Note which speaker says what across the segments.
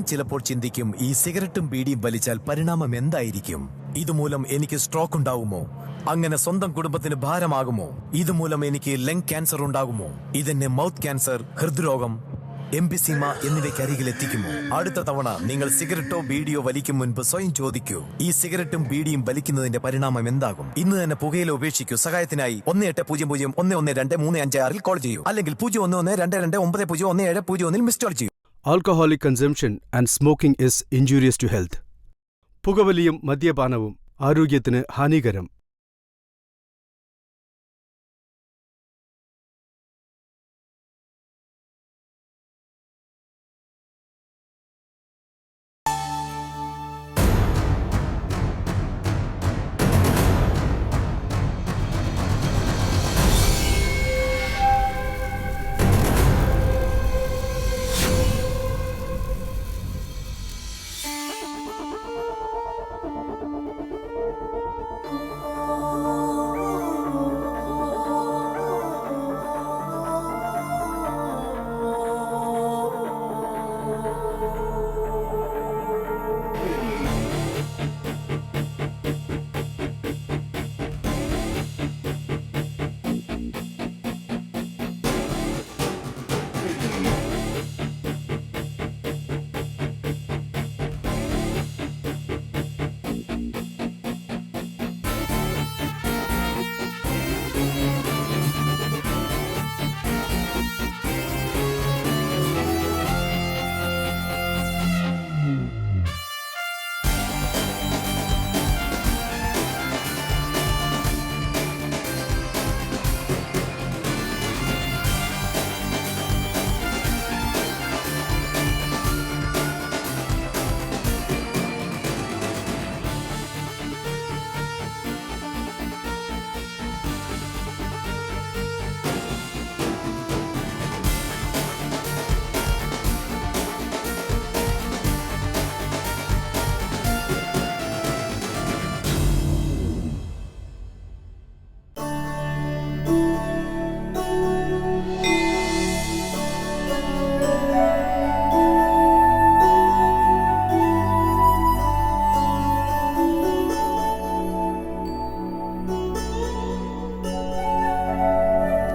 Speaker 1: ചിലപ്പോൾ ചിന്തിക്കും, ഈ സിഗരറ്റും ബീഡിയും വലിച്ചാൽ പരിണാമം എന്തായിരിക്കും? ഇതുമൂലം എനിക്ക് സ്ട്രോക്ക് ഉണ്ടാകുമോ? അങ്ങനെ സ്വന്തം കുടുംബത്തിന് ഭാരമാകുമോ? ഇതുമൂലം എനിക്ക് ലങ് ക്യാൻസർ ഉണ്ടാകുമോ? ഇതെന്നെ മൗത്ത് ക്യാൻസർ, ഹൃദ്രോഗം, എംഫിസീമ എന്നിവയ്ക്കരികിൽ എത്തിക്കുമോ? അടുത്ത തവണ നിങ്ങൾ സിഗരറ്റോ ബീഡിയോ വലിക്കും മുൻപ് സ്വയം ചോദിക്കൂ, ഈ സിഗരറ്റും ബീഡിയും വലിക്കുന്നതിന്റെ പരിണാമം എന്താകും? ഇന്ന് തന്നെ പുകയില ഉപേക്ഷിക്കൂ. സഹായത്തിനായി 1800-112356 കോൾ ചെയ്യൂ, അല്ലെങ്കിൽ 011229011701 മിസ് കോൾ ചെയ്യൂ.
Speaker 2: Alcoholic consumption and smoking is injurious to health. പുകവലിയും മദ്യപാനവും ആരോഗ്യത്തിന് ഹാനികരം.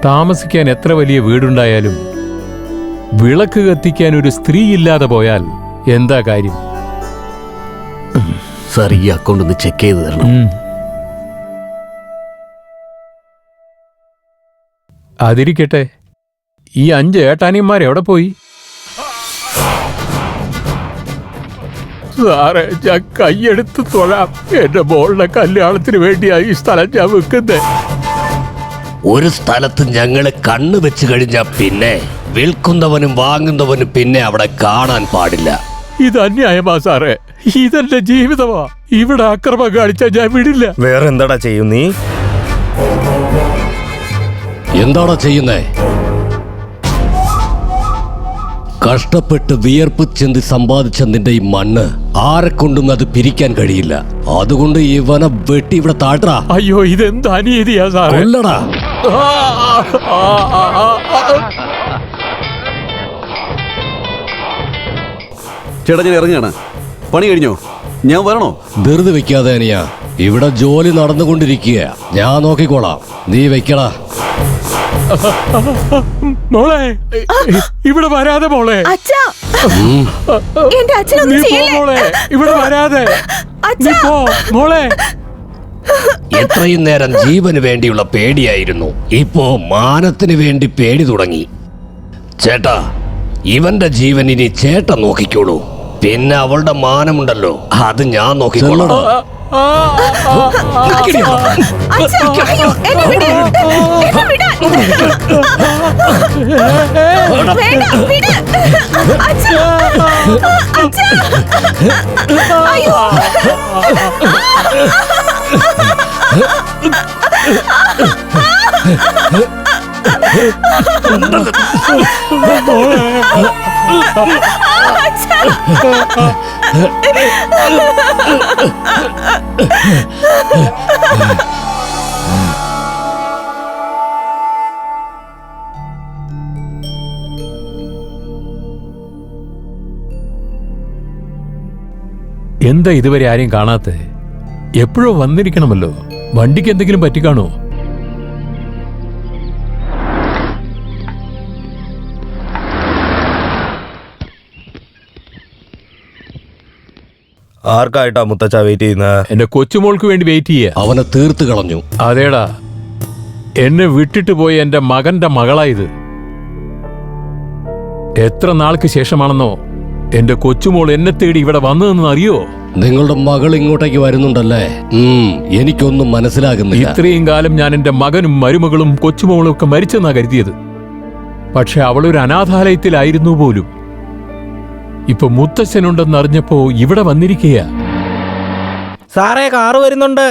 Speaker 3: താമസിക്കാൻ എത്ര വലിയ വീടുണ്ടായാലും വിളക്ക് കത്തിക്കാൻ ഒരു സ്ത്രീ ഇല്ലാതെ പോയാൽ എന്താ കാര്യം?
Speaker 4: സാർ, ഈ അക്കൗണ്ട് ഒന്ന് ചെക്ക് ചെയ്ത് തരണം.
Speaker 3: അതിരിക്കട്ടെ, ഈ 5 ഏട്ടാനിയന്മാരെവിടെ പോയി? സാറേ, ഞാൻ കൈയെടുത്ത് തൊഴാം. എന്റെ മോളുടെ കല്യാണത്തിന് വേണ്ടിയായി ഈ സ്ഥലം ഞാൻ വെക്കുന്നേ.
Speaker 4: ഒരു സ്ഥലത്ത് ഞങ്ങള് കണ്ണു വെച്ച് കഴിഞ്ഞാൽ പിന്നെ വിൽക്കുന്നവനും വാങ്ങുന്നവനും പിന്നെ അവിടെ കാണാൻ പാടില്ല.
Speaker 3: ഇത് അന്യായമാ സാറേ, ഇതെന്റെ ജീവിതമാ. ഇവിടെ അക്രമം കാണിച്ചാൽ ഞാൻ വിടില്ല.
Speaker 5: വേറെ എന്താടാ ചെയ്യും നീ?
Speaker 4: എന്താടാ ചെയ്യുന്നേ? കഷ്ടപ്പെട്ട് വിയർപ്പ് ചെന്തി സമ്പാദിച്ച നിന്റെ ഈ മണ്ണ് ആരെക്കൊണ്ടും അത് പിരിക്കാൻ കഴിയില്ല. അതുകൊണ്ട് ഇവനെ വെട്ടി ഇവിടെ താഴ്ത്താ.
Speaker 3: അയ്യോ, ഇതെന്ത് അനീതിയാ സാറേ.
Speaker 4: കൊല്ലടാ.
Speaker 5: ചേട്ടാ, ഞാൻ ഇറങ്ങുകയാണ്. പണി കഴിഞ്ഞോ? ഞാൻ വരണോ?
Speaker 4: ധൃതി വെക്കാതെ അനിയാ, ഇവിടെ ജോലി നടന്നുകൊണ്ടിരിക്കുക. ഞാൻ നോക്കിക്കോളാം, നീ വെക്കടാ.
Speaker 3: മോളെ, ഇവിടെ വരാതെ മോളെ. മോളെ, ഇവിടെ വരാതെ മോളെ.
Speaker 4: എത്രയും നേരം ജീവന് വേണ്ടിയുള്ള പേടിയായിരുന്നു, ഇപ്പോ മാനത്തിന് വേണ്ടി പേടി തുടങ്ങി. ചേട്ടാ, ഇവന്റെ ജീവൻ ഇനി ചേട്ടൻ നോക്കിക്കോളൂ. പിന്നെ അവളുടെ മാനമുണ്ടല്ലോ, അത് ഞാൻ നോക്കിക്കോളാം.
Speaker 3: എന്താ ഇതുവരെ ആരെയും കാണാത്തെ? എപ്പോഴോ വന്നിരിക്കണമല്ലോ. വണ്ടിക്ക് എന്തെങ്കിലും പറ്റിക്കാണോ?
Speaker 6: ആർക്കായിട്ടാ മുത്തച്ഛ വെയിറ്റ് ചെയ്യുന്നത്?
Speaker 3: എന്റെ കൊച്ചുമോൾക്ക് വേണ്ടി വെയിറ്റ് ചെയ്യാ.
Speaker 4: അവനെ തീർത്ത് കളഞ്ഞു.
Speaker 3: അതേടാ, എന്നെ വിട്ടിട്ട് പോയ എന്റെ മകന്റെ മകളായത്. എത്ര നാൾക്ക് ശേഷമാണെന്നോ എന്റെ കൊച്ചുമോൾ എന്നെ തേടി ഇവിടെ വന്നതെന്ന് അറിയോ?
Speaker 4: നിങ്ങളുടെ മകൾ ഇങ്ങോട്ടേക്ക് വരുന്നുണ്ടല്ലേ? എനിക്കൊന്നും മനസ്സിലാകുന്നില്ല.
Speaker 3: ഇത്രയും കാലം ഞാൻ എന്റെ മകനും മരുമകളും കൊച്ചുമോളും ഒക്കെ മരിച്ചെന്നാ കരുതിയത്. പക്ഷെ അവളൊരു അനാഥാലയത്തിലായിരുന്നു പോലും. ഇപ്പൊ മുത്തച്ഛനുണ്ടെന്ന് അറിഞ്ഞപ്പോ ഇവിടെ വന്നിരിക്കുക.
Speaker 6: സാറേ, കാറ് വരുന്നുണ്ട്.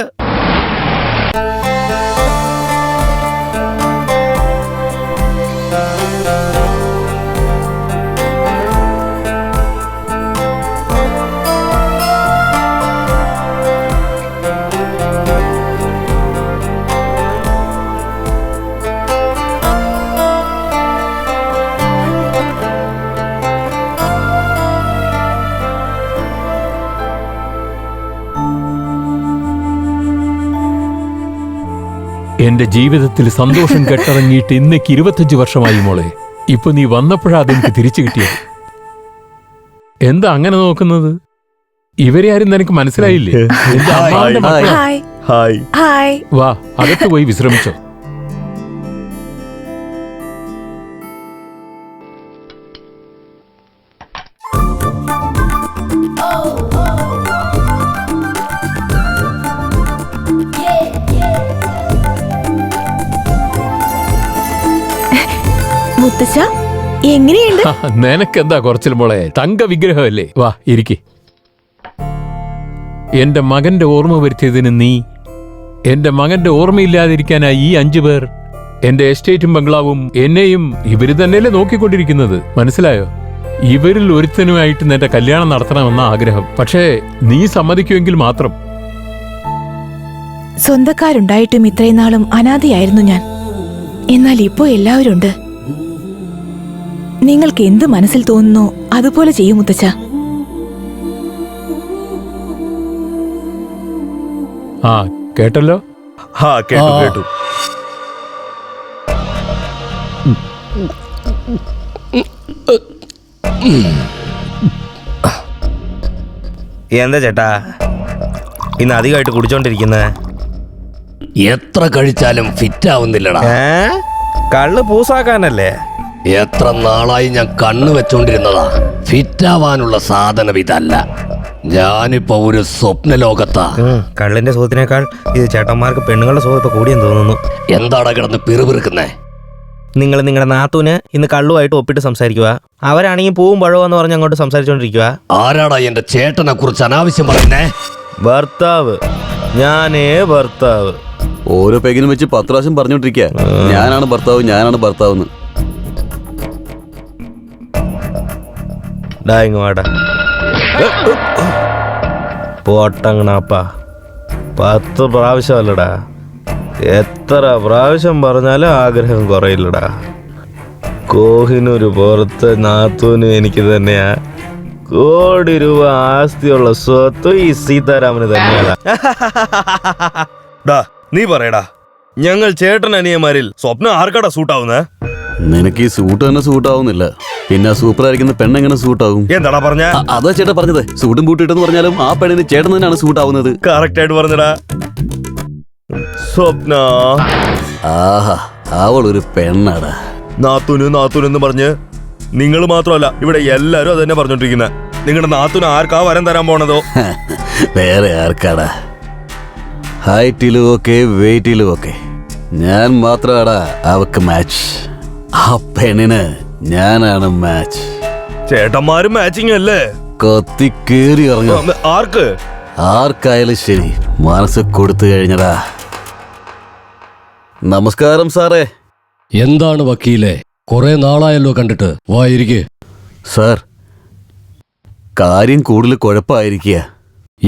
Speaker 3: എന്റെ ജീവിതത്തിൽ സന്തോഷം കെട്ടിറങ്ങിയിട്ട് ഇന്നേക്ക് 25 വർഷമായി മോളെ. ഇപ്പൊ നീ വന്നപ്പോഴാ അതെനിക്ക് തിരിച്ചു കിട്ടിയത്. എന്താ അങ്ങനെ നോക്കുന്നത്? ഇവരെ ആരും നിനക്ക് മനസ്സിലായില്ലേ? എന്റെ അമ്മാവന്റെ മക്കളാ.
Speaker 6: ഹായ്.
Speaker 7: ഹായ്.
Speaker 3: വാ, അകത്ത് പോയി വിശ്രമിച്ചോ.
Speaker 7: മുത്തച്ഛ, എങ്ങനെയുണ്ട്?
Speaker 3: നിനക്കെന്താ കുറച്ചിൽ മോളെ, തങ്ക വിഗ്രഹമല്ലേ. വാ ഇരിക്കെ. എന്റെ മകന്റെ ഓർമ്മ വരുത്തിയതിന് നീ, എന്റെ മകന്റെ ഓർമ്മയില്ലാതിരിക്കാനായി ഈ 5 പേർ, എന്റെ എസ്റ്റേറ്റും ബംഗ്ലാവും എന്നെയും ഇവര് തന്നെയല്ലേ നോക്കിക്കൊണ്ടിരിക്കുന്നത്. മനസ്സിലായോ? ഇവരിൽ ഒരുത്തനുമായിട്ട് നിന്റെ കല്യാണം നടത്തണമെന്ന ആഗ്രഹം. പക്ഷേ നീ സമ്മതിക്കുമെങ്കിൽ മാത്രം.
Speaker 7: സ്വന്തക്കാരുണ്ടായിട്ടും ഇത്രയും നാളും അനാഥയായിരുന്നു ഞാൻ. എന്നാൽ ഇപ്പോ എല്ലാവരും ഉണ്ട്. നിങ്ങൾക്ക് എന്ത് മനസ്സിൽ തോന്നുന്നോ അതുപോലെ ചെയ്യൂ മുത്തച്ഛ.
Speaker 3: ആ, കേട്ടല്ലോ.
Speaker 6: കേട്ടു. എന്താ ചേട്ടാ ഇന്ന് അധികമായിട്ട് കുടിച്ചോണ്ടിരിക്കുന്നത്?
Speaker 4: എത്ര കഴിച്ചാലും ഫിറ്റ് ആവുന്നില്ലടാ.
Speaker 6: കള്ള് പൂസാക്കാനല്ലേ?
Speaker 4: എത്ര നാളായി ഞാൻ കണ്ണു വെച്ചോണ്ടിരുന്നതാ. ഫിറ്റ് ആവാനുള്ള സാധനം ഇതല്ല. ഞാനിപ്പോ ഒരു സ്വപ്ന ലോകത്താ.
Speaker 6: കള്ളിന്റെ സുഖത്തിനേക്കാൾ ഇത് ചേട്ടന്മാർക്ക് പെണ്ണുങ്ങളുടെ സുഖം ഇപ്പൊ കൂടിയെന്ന് തോന്നുന്നു.
Speaker 4: എന്താടാ കിടന്ന് പിറുപിറുക്കുന്നേ?
Speaker 6: നിങ്ങൾ നിങ്ങളുടെ നാത്തൂന് ഇന്ന് കള്ളുമായിട്ട് ഒപ്പിട്ട് സംസാരിക്കുക. അവരാണെങ്കിൽ പൂവും പഴവെന്ന് പറഞ്ഞ് അങ്ങോട്ട് സംസാരിച്ചോണ്ടിരിക്കുക.
Speaker 4: ആരാടാ എന്റെ ചേട്ടനെ കുറിച്ച് അനാവശ്യം പറയുന്നേ?
Speaker 6: ഭർത്താവ്, ഞാനേ ഭർത്താവ്.
Speaker 5: ഓരോ പെഗിനും വെച്ച് 10 പ്രാവശ്യം പറഞ്ഞോണ്ടിരിക്കുക, ഞാനാണ് ഭർത്താവ്, ഞാനാണ് ഭർത്താവെന്ന്.
Speaker 6: ഇങ്ങ് വാടാ. പോട്ടങ്ങണാപ്പാ, 10 പ്രാവശ്യമല്ലടാ, എത്ര പ്രാവശ്യം പറഞ്ഞാലും ആഗ്രഹം കുറയില്ലടാ. കോഹിനൂര് പുറത്ത് നാത്തൂനും എനിക്ക് തന്നെയാ. കോടി രൂപ ആസ്തിയുള്ള സ്വത്ത് ഈ സീതാരാമന് തന്നെയാണ്. നീ പറയടാ, ഞങ്ങൾ ചേട്ടൻ അനിയന്മാരിൽ സ്വപ്നം ആർക്കാടാ സൂട്ടാവുന്നേ?
Speaker 5: നിനക്ക് ഈ സൂട്ട് തന്നെ സൂട്ടാവുന്നില്ല, പിന്നെ സൂപ്പർ ആയിരിക്കുന്ന പെണ്ണെങ്ങനെ സൂട്ടാവും?
Speaker 6: എന്താടാ പറഞ്ഞ?
Speaker 5: അതാ ചേട്ടാ പറഞ്ഞത്. സൂട്ടും ബൂട്ടിട്ടെന്ന് പറഞ്ഞാലും ആ പെണ്ണിന് ചേട്ടൻ തന്നെയാണ് സൂട്ടാവുന്നത്.
Speaker 6: കറക്റ്റ് ആയിട്ട് പറഞ്ഞടാ. സ്വപ്ന,
Speaker 5: ആഹാ, അവളൊരു പെണ്ണാടാ.
Speaker 6: നാത്തൂനെന്ന് പറഞ്ഞ് നിങ്ങൾ മാത്രമല്ല ഇവിടെ എല്ലാരും അത് തന്നെ പറഞ്ഞോണ്ടിരിക്കുന്നത്. നിങ്ങളുടെ നാത്തൂന് ആർക്കാ വരം തരാൻ പോണതോ?
Speaker 5: വേറെ ആർക്കാടാ? ഹൈറ്റിലും ഒക്കെ വെയിറ്റിലും ഒക്കെ ഞാൻ മാത്രമാടാ അവക്ക് മാച്ച്. ആ പെണ്ണിന് ഞാനാണ് മാച്ച്.
Speaker 6: ചേട്ടന്മാരും മാച്ചിങ് അല്ലേ?
Speaker 5: കൊത്തി കേറി ഇറങ്ങും.
Speaker 6: ആർക്ക്?
Speaker 5: ആർക്കായാലും ശരി, മനസ്സ് കൊടുത്തു കഴിഞ്ഞടാ. നമസ്കാരം സാറേ.
Speaker 4: എന്താണ് വക്കീലെ, കുറെ നാളായല്ലോ കണ്ടിട്ട്. വായിരിക്കെ.
Speaker 5: സാർ, കാര്യം കൂടുതൽ കുഴപ്പമായിരിക്കുക.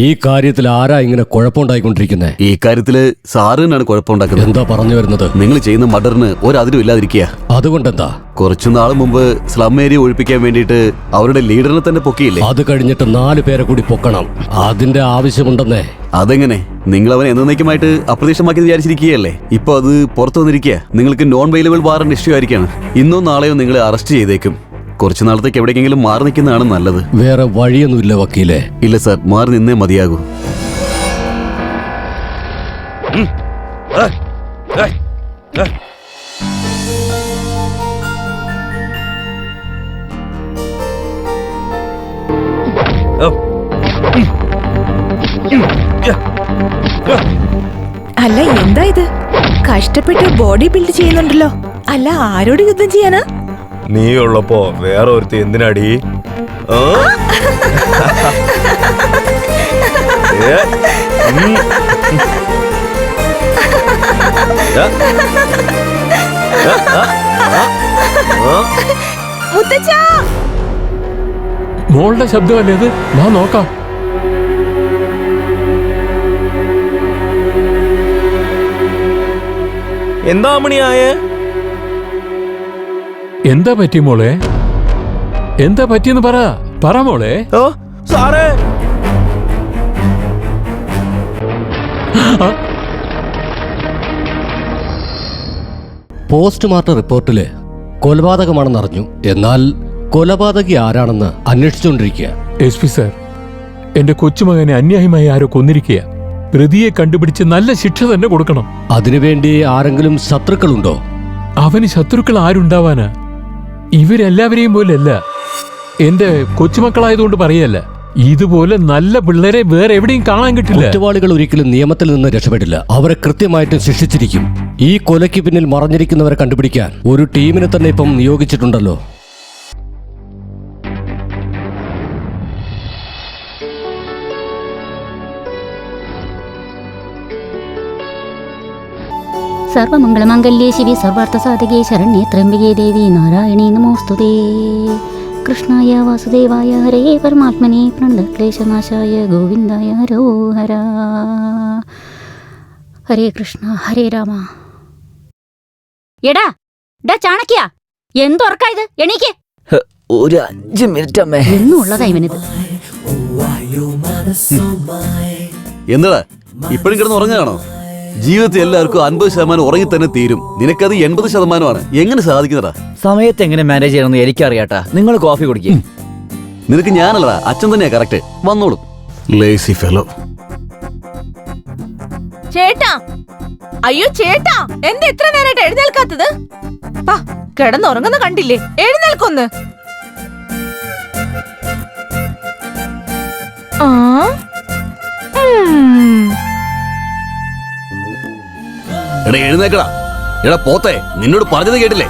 Speaker 4: ഈ കാര്യത്തിൽ ആരാ ഇങ്ങനെ കുഴപ്പമുണ്ടായിക്കൊണ്ടിരിക്കുന്നത്?
Speaker 5: ഈ കാര്യത്തില് സാറ് തന്നെയാണ് കുഴപ്പമുണ്ടാക്കുന്നത്.
Speaker 4: എന്താ പറഞ്ഞു വരുന്നത്?
Speaker 5: നിങ്ങൾ ചെയ്യുന്ന മർഡറിന് ഒരതിരും ഇല്ലാതിരിക്കുക.
Speaker 4: അതുകൊണ്ടെന്താ?
Speaker 5: കുറച്ചു നാൾ മുമ്പ് സ്ലം ഏരിയ ഒഴിപ്പിക്കാൻ വേണ്ടിയിട്ട് അവരുടെ ലീഡറിനെ തന്നെ പൊക്കിയില്ലേ?
Speaker 4: അത് കഴിഞ്ഞിട്ട് 4 പേരെ കൂടി പൊക്കണം. അതിന്റെ ആവശ്യമുണ്ടെന്നേ.
Speaker 5: അതെങ്ങനെ? നിങ്ങൾ അവനെ എന്നേക്കുമായിട്ട് അപ്രതീക്ഷിതമാക്കി വിചാരിച്ചിരിക്കുകയല്ലേ? ഇപ്പൊ അത് പുറത്തു വന്നിരിക്കുക. നിങ്ങൾക്ക് നോൺ വെയിലബിൾ വാറന്റ് ഇഷ്യൂ ആയിരിക്കാണ്. ഇന്നോ നാളെയോ നിങ്ങളെ അറസ്റ്റ് ചെയ്തേക്കും. കുറച്ചു നാളത്തേക്ക് എവിടേക്കെങ്കിലും മാറി നിൽക്കുന്നതാണ് നല്ലത്.
Speaker 4: വേറെ വഴിയൊന്നുമില്ല വക്കീലെ.
Speaker 5: ഇല്ല സാർ, മാറി നിന്നേ മതിയാകൂ.
Speaker 7: അല്ല, എന്താ ഇത്? കഷ്ടപ്പെട്ട് ബോഡി ബിൽഡ് ചെയ്യുന്നുണ്ടല്ലോ. അല്ല, ആരോട് യുദ്ധം ചെയ്യാനാ?
Speaker 6: നീ ഉള്ളപ്പോ വേറെ ഒരുത്തി എന്തിനാടി? ആ? ഏ? ഉം.
Speaker 7: മുത്തച്ഛാ!
Speaker 3: മോളുടെ ശബ്ദമല്ലേ അത്? വാ നോക്കാം.
Speaker 6: എന്താ മണിയായേ?
Speaker 3: എന്താ പറ്റി മോളെ? എന്താ പറ്റിയെന്ന് പറ മോളെ.
Speaker 6: ഓ സാറേ,
Speaker 4: പോസ്റ്റ്മോർട്ടം റിപ്പോർട്ടില് കൊലപാതകമാണെന്നറിഞ്ഞു. എന്നാൽ കൊലപാതകി ആരാണെന്ന് അന്വേഷിച്ചുകൊണ്ടിരിക്കുക.
Speaker 3: SP സാർ, എന്റെ കൊച്ചുമകനെ അന്യായമായി ആരോ കൊന്നിരിക്കുക. പ്രതിയെ കണ്ടുപിടിച്ച് നല്ല ശിക്ഷ തന്നെ കൊടുക്കണം.
Speaker 4: അതിനുവേണ്ടി ആരെങ്കിലും ശത്രുക്കളുണ്ടോ?
Speaker 3: അവന് ശത്രുക്കൾ ആരുണ്ടാവാനാ? ഇവരെല്ലാവരെയും പോലെയല്ല. എന്റെ കൊച്ചുമക്കളായതുകൊണ്ട് പറയല്ല. ഇതുപോലെ നല്ല പിള്ളേരെ വേറെ എവിടെയും കാണാൻ കിട്ടില്ല.
Speaker 4: കുറ്റവാളികൾ ഒരിക്കലും നിയമത്തിൽ നിന്ന് രക്ഷപ്പെടില്ല. അവരെ കൃത്യമായിട്ടും ശിക്ഷിച്ചിരിക്കും. ഈ കൊലയ്ക്ക് പിന്നിൽ മറഞ്ഞിരിക്കുന്നവരെ കണ്ടുപിടിക്കാൻ ഒരു ടീമിനെ തന്നെ ഇപ്പം നിയോഗിച്ചിട്ടുണ്ടല്ലോ.
Speaker 8: സർവമംഗളമംഗല്യേ ശിവി സർവാർത്ഥസാധകേ ശരണ്യേ ത്രയംബകേ ദേവി നാരായണീ നമോസ്തുതേ. കൃഷ്ണായ വാസുദേവായ ഹരേ പരമാത്മനേ പ്രണതക്ലേശനാശായ ഗോവിന്ദായ ഹരോഹര. ഹരേ കൃഷ്ണ ഹരേ രാമ. എടാ ചാണക്യ, എന്തൊറക്കാ ഇത്? എണീക്ക്.
Speaker 9: ഒരു 5 മിനിറ്റ് അമ്മേ.
Speaker 8: എന്നുള്ളതാ ഇവനിത്.
Speaker 5: എന്താ ഇപ്പോഴും കിടന്ന് ഉറങ്ങുകയാണോ? ജീവിതത്തിൽ എല്ലാവർക്കും 50% ഉറങ്ങി തന്നെ തീരും. നിനക്കത് 80%. എങ്ങനെ സാധിക്കുന്നതാ?
Speaker 9: സമയത്ത് എങ്ങനെ മാനേജ് ചെയ്യണമെന്ന് എനിക്കറിയാട്ടാ. നിങ്ങൾ കോഫി കുടിക്കും.
Speaker 5: നിനക്ക് ഞാനല്ലടാ, അച്ഛൻ തന്നെയാ കറക്റ്റ്. വന്നോളും. Lazy fellow.
Speaker 7: ചേട്ടാ, അയ്യോ ചേട്ടാ, എന്താ എത്ര നേരമായിട്ട് എഴുന്നേൽക്കാത്തത്? കിടന്നുറങ്ങുന്ന കണ്ടില്ലേ? എഴുന്നേൽക്കൊന്ന്.
Speaker 5: എടാ എഴുന്നേക്കടാ. എടാ പോത്തെ, നിന്നോട് പറഞ്ഞത് കേട്ടില്ലേ?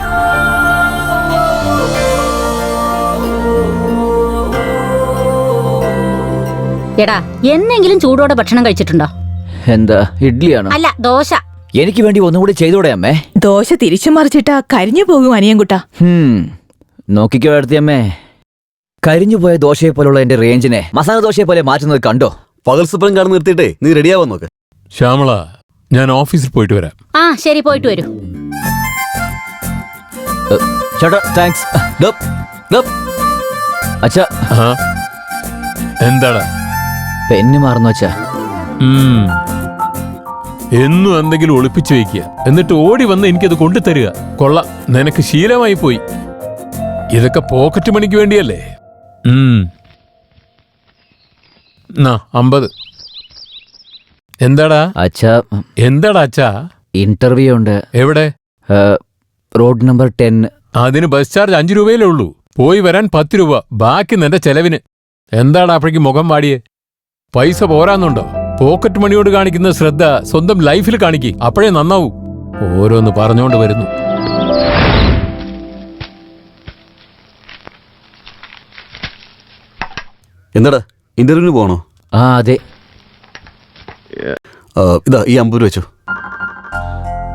Speaker 8: എടാ, എന്നെങ്കിലും ചൂടോടെ ഭക്ഷണം കഴിച്ചിട്ടുണ്ടോ?
Speaker 9: എന്താ ഇഡ്ഡലിയാണോ?
Speaker 8: അല്ല, ദോശ.
Speaker 9: എനിക്ക് വേണ്ടി ഒന്നുകൂടി ചെയ്തൂടെ അമ്മേ?
Speaker 7: ദോശ തിരിച്ചു മറിച്ചിട്ടാ കരിഞ്ഞു പോകും അനിയൻകുട്ടാ.
Speaker 9: നോക്കിക്കോ അടുത്തമ്മേ, കരിഞ്ഞു പോയ ദോശയെ പോലുള്ള എന്റെ റേഞ്ചിനെ മസാല ദോശയെ പോലെ മാറ്റുന്നത് കണ്ടോ?
Speaker 5: പകൽ സ്വപ്നം കാണുന്ന നിർത്തിയിട്ടേ നീ റെഡിയാവാൻ നോക്ക്.
Speaker 3: ശ്യാമള, ഞാൻ ഓഫീസിൽ പോയിട്ട് വരാം.
Speaker 8: ആ ശരി, പോയിട്ട് വരൂ.
Speaker 9: ചേട്ടാ താങ്ക്സ്. അച്ഛാ,
Speaker 3: എന്താടാ?
Speaker 9: പെന്ന് മാറുന്നു അച്ഛാ.
Speaker 3: എന്നും എന്തെങ്കിലും ഒളിപ്പിച്ചു വെക്കുക, എന്നിട്ട് ഓടി വന്ന് എനിക്കത് കൊണ്ടുതരിക. കൊള്ളാം, നിനക്ക് ശീലമായി പോയി. ഇതൊക്കെ പോക്കറ്റ് മണിക്ക് വേണ്ടിയല്ലേ? 50. എന്താടാ
Speaker 9: അച്ഛാ?
Speaker 3: എന്താടാ അച്ഛാ?
Speaker 9: ഇന്റർവ്യൂ ഉണ്ട്.
Speaker 3: എവിടെ?
Speaker 9: Road number 10.
Speaker 3: അതിന് ബസ് ചാർജ് 5 രൂപയിലേ ഉള്ളൂ. പോയി വരാൻ 10 രൂപ. ബാക്കി നിന്റെ ചെലവിന്. എന്താടാ അപ്പോഴേക്ക് മുഖം വാടിയേ? പൈസ പോരാന്നുണ്ടോ? പോക്കറ്റ് മണിയോട് കാണിക്കുന്ന ശ്രദ്ധ സ്വന്തം ലൈഫിൽ കാണിക്ക്. അപ്പോഴേ നന്നാവൂ. ഓരോന്ന് പറഞ്ഞോണ്ട് വരുന്നു.
Speaker 5: എന്താടാ, ഇന്റർവ്യൂവിന് പോകണോ?
Speaker 9: ആ അതെ.
Speaker 5: ഇതാ ഈ 50 രൂപ വെച്ചോ.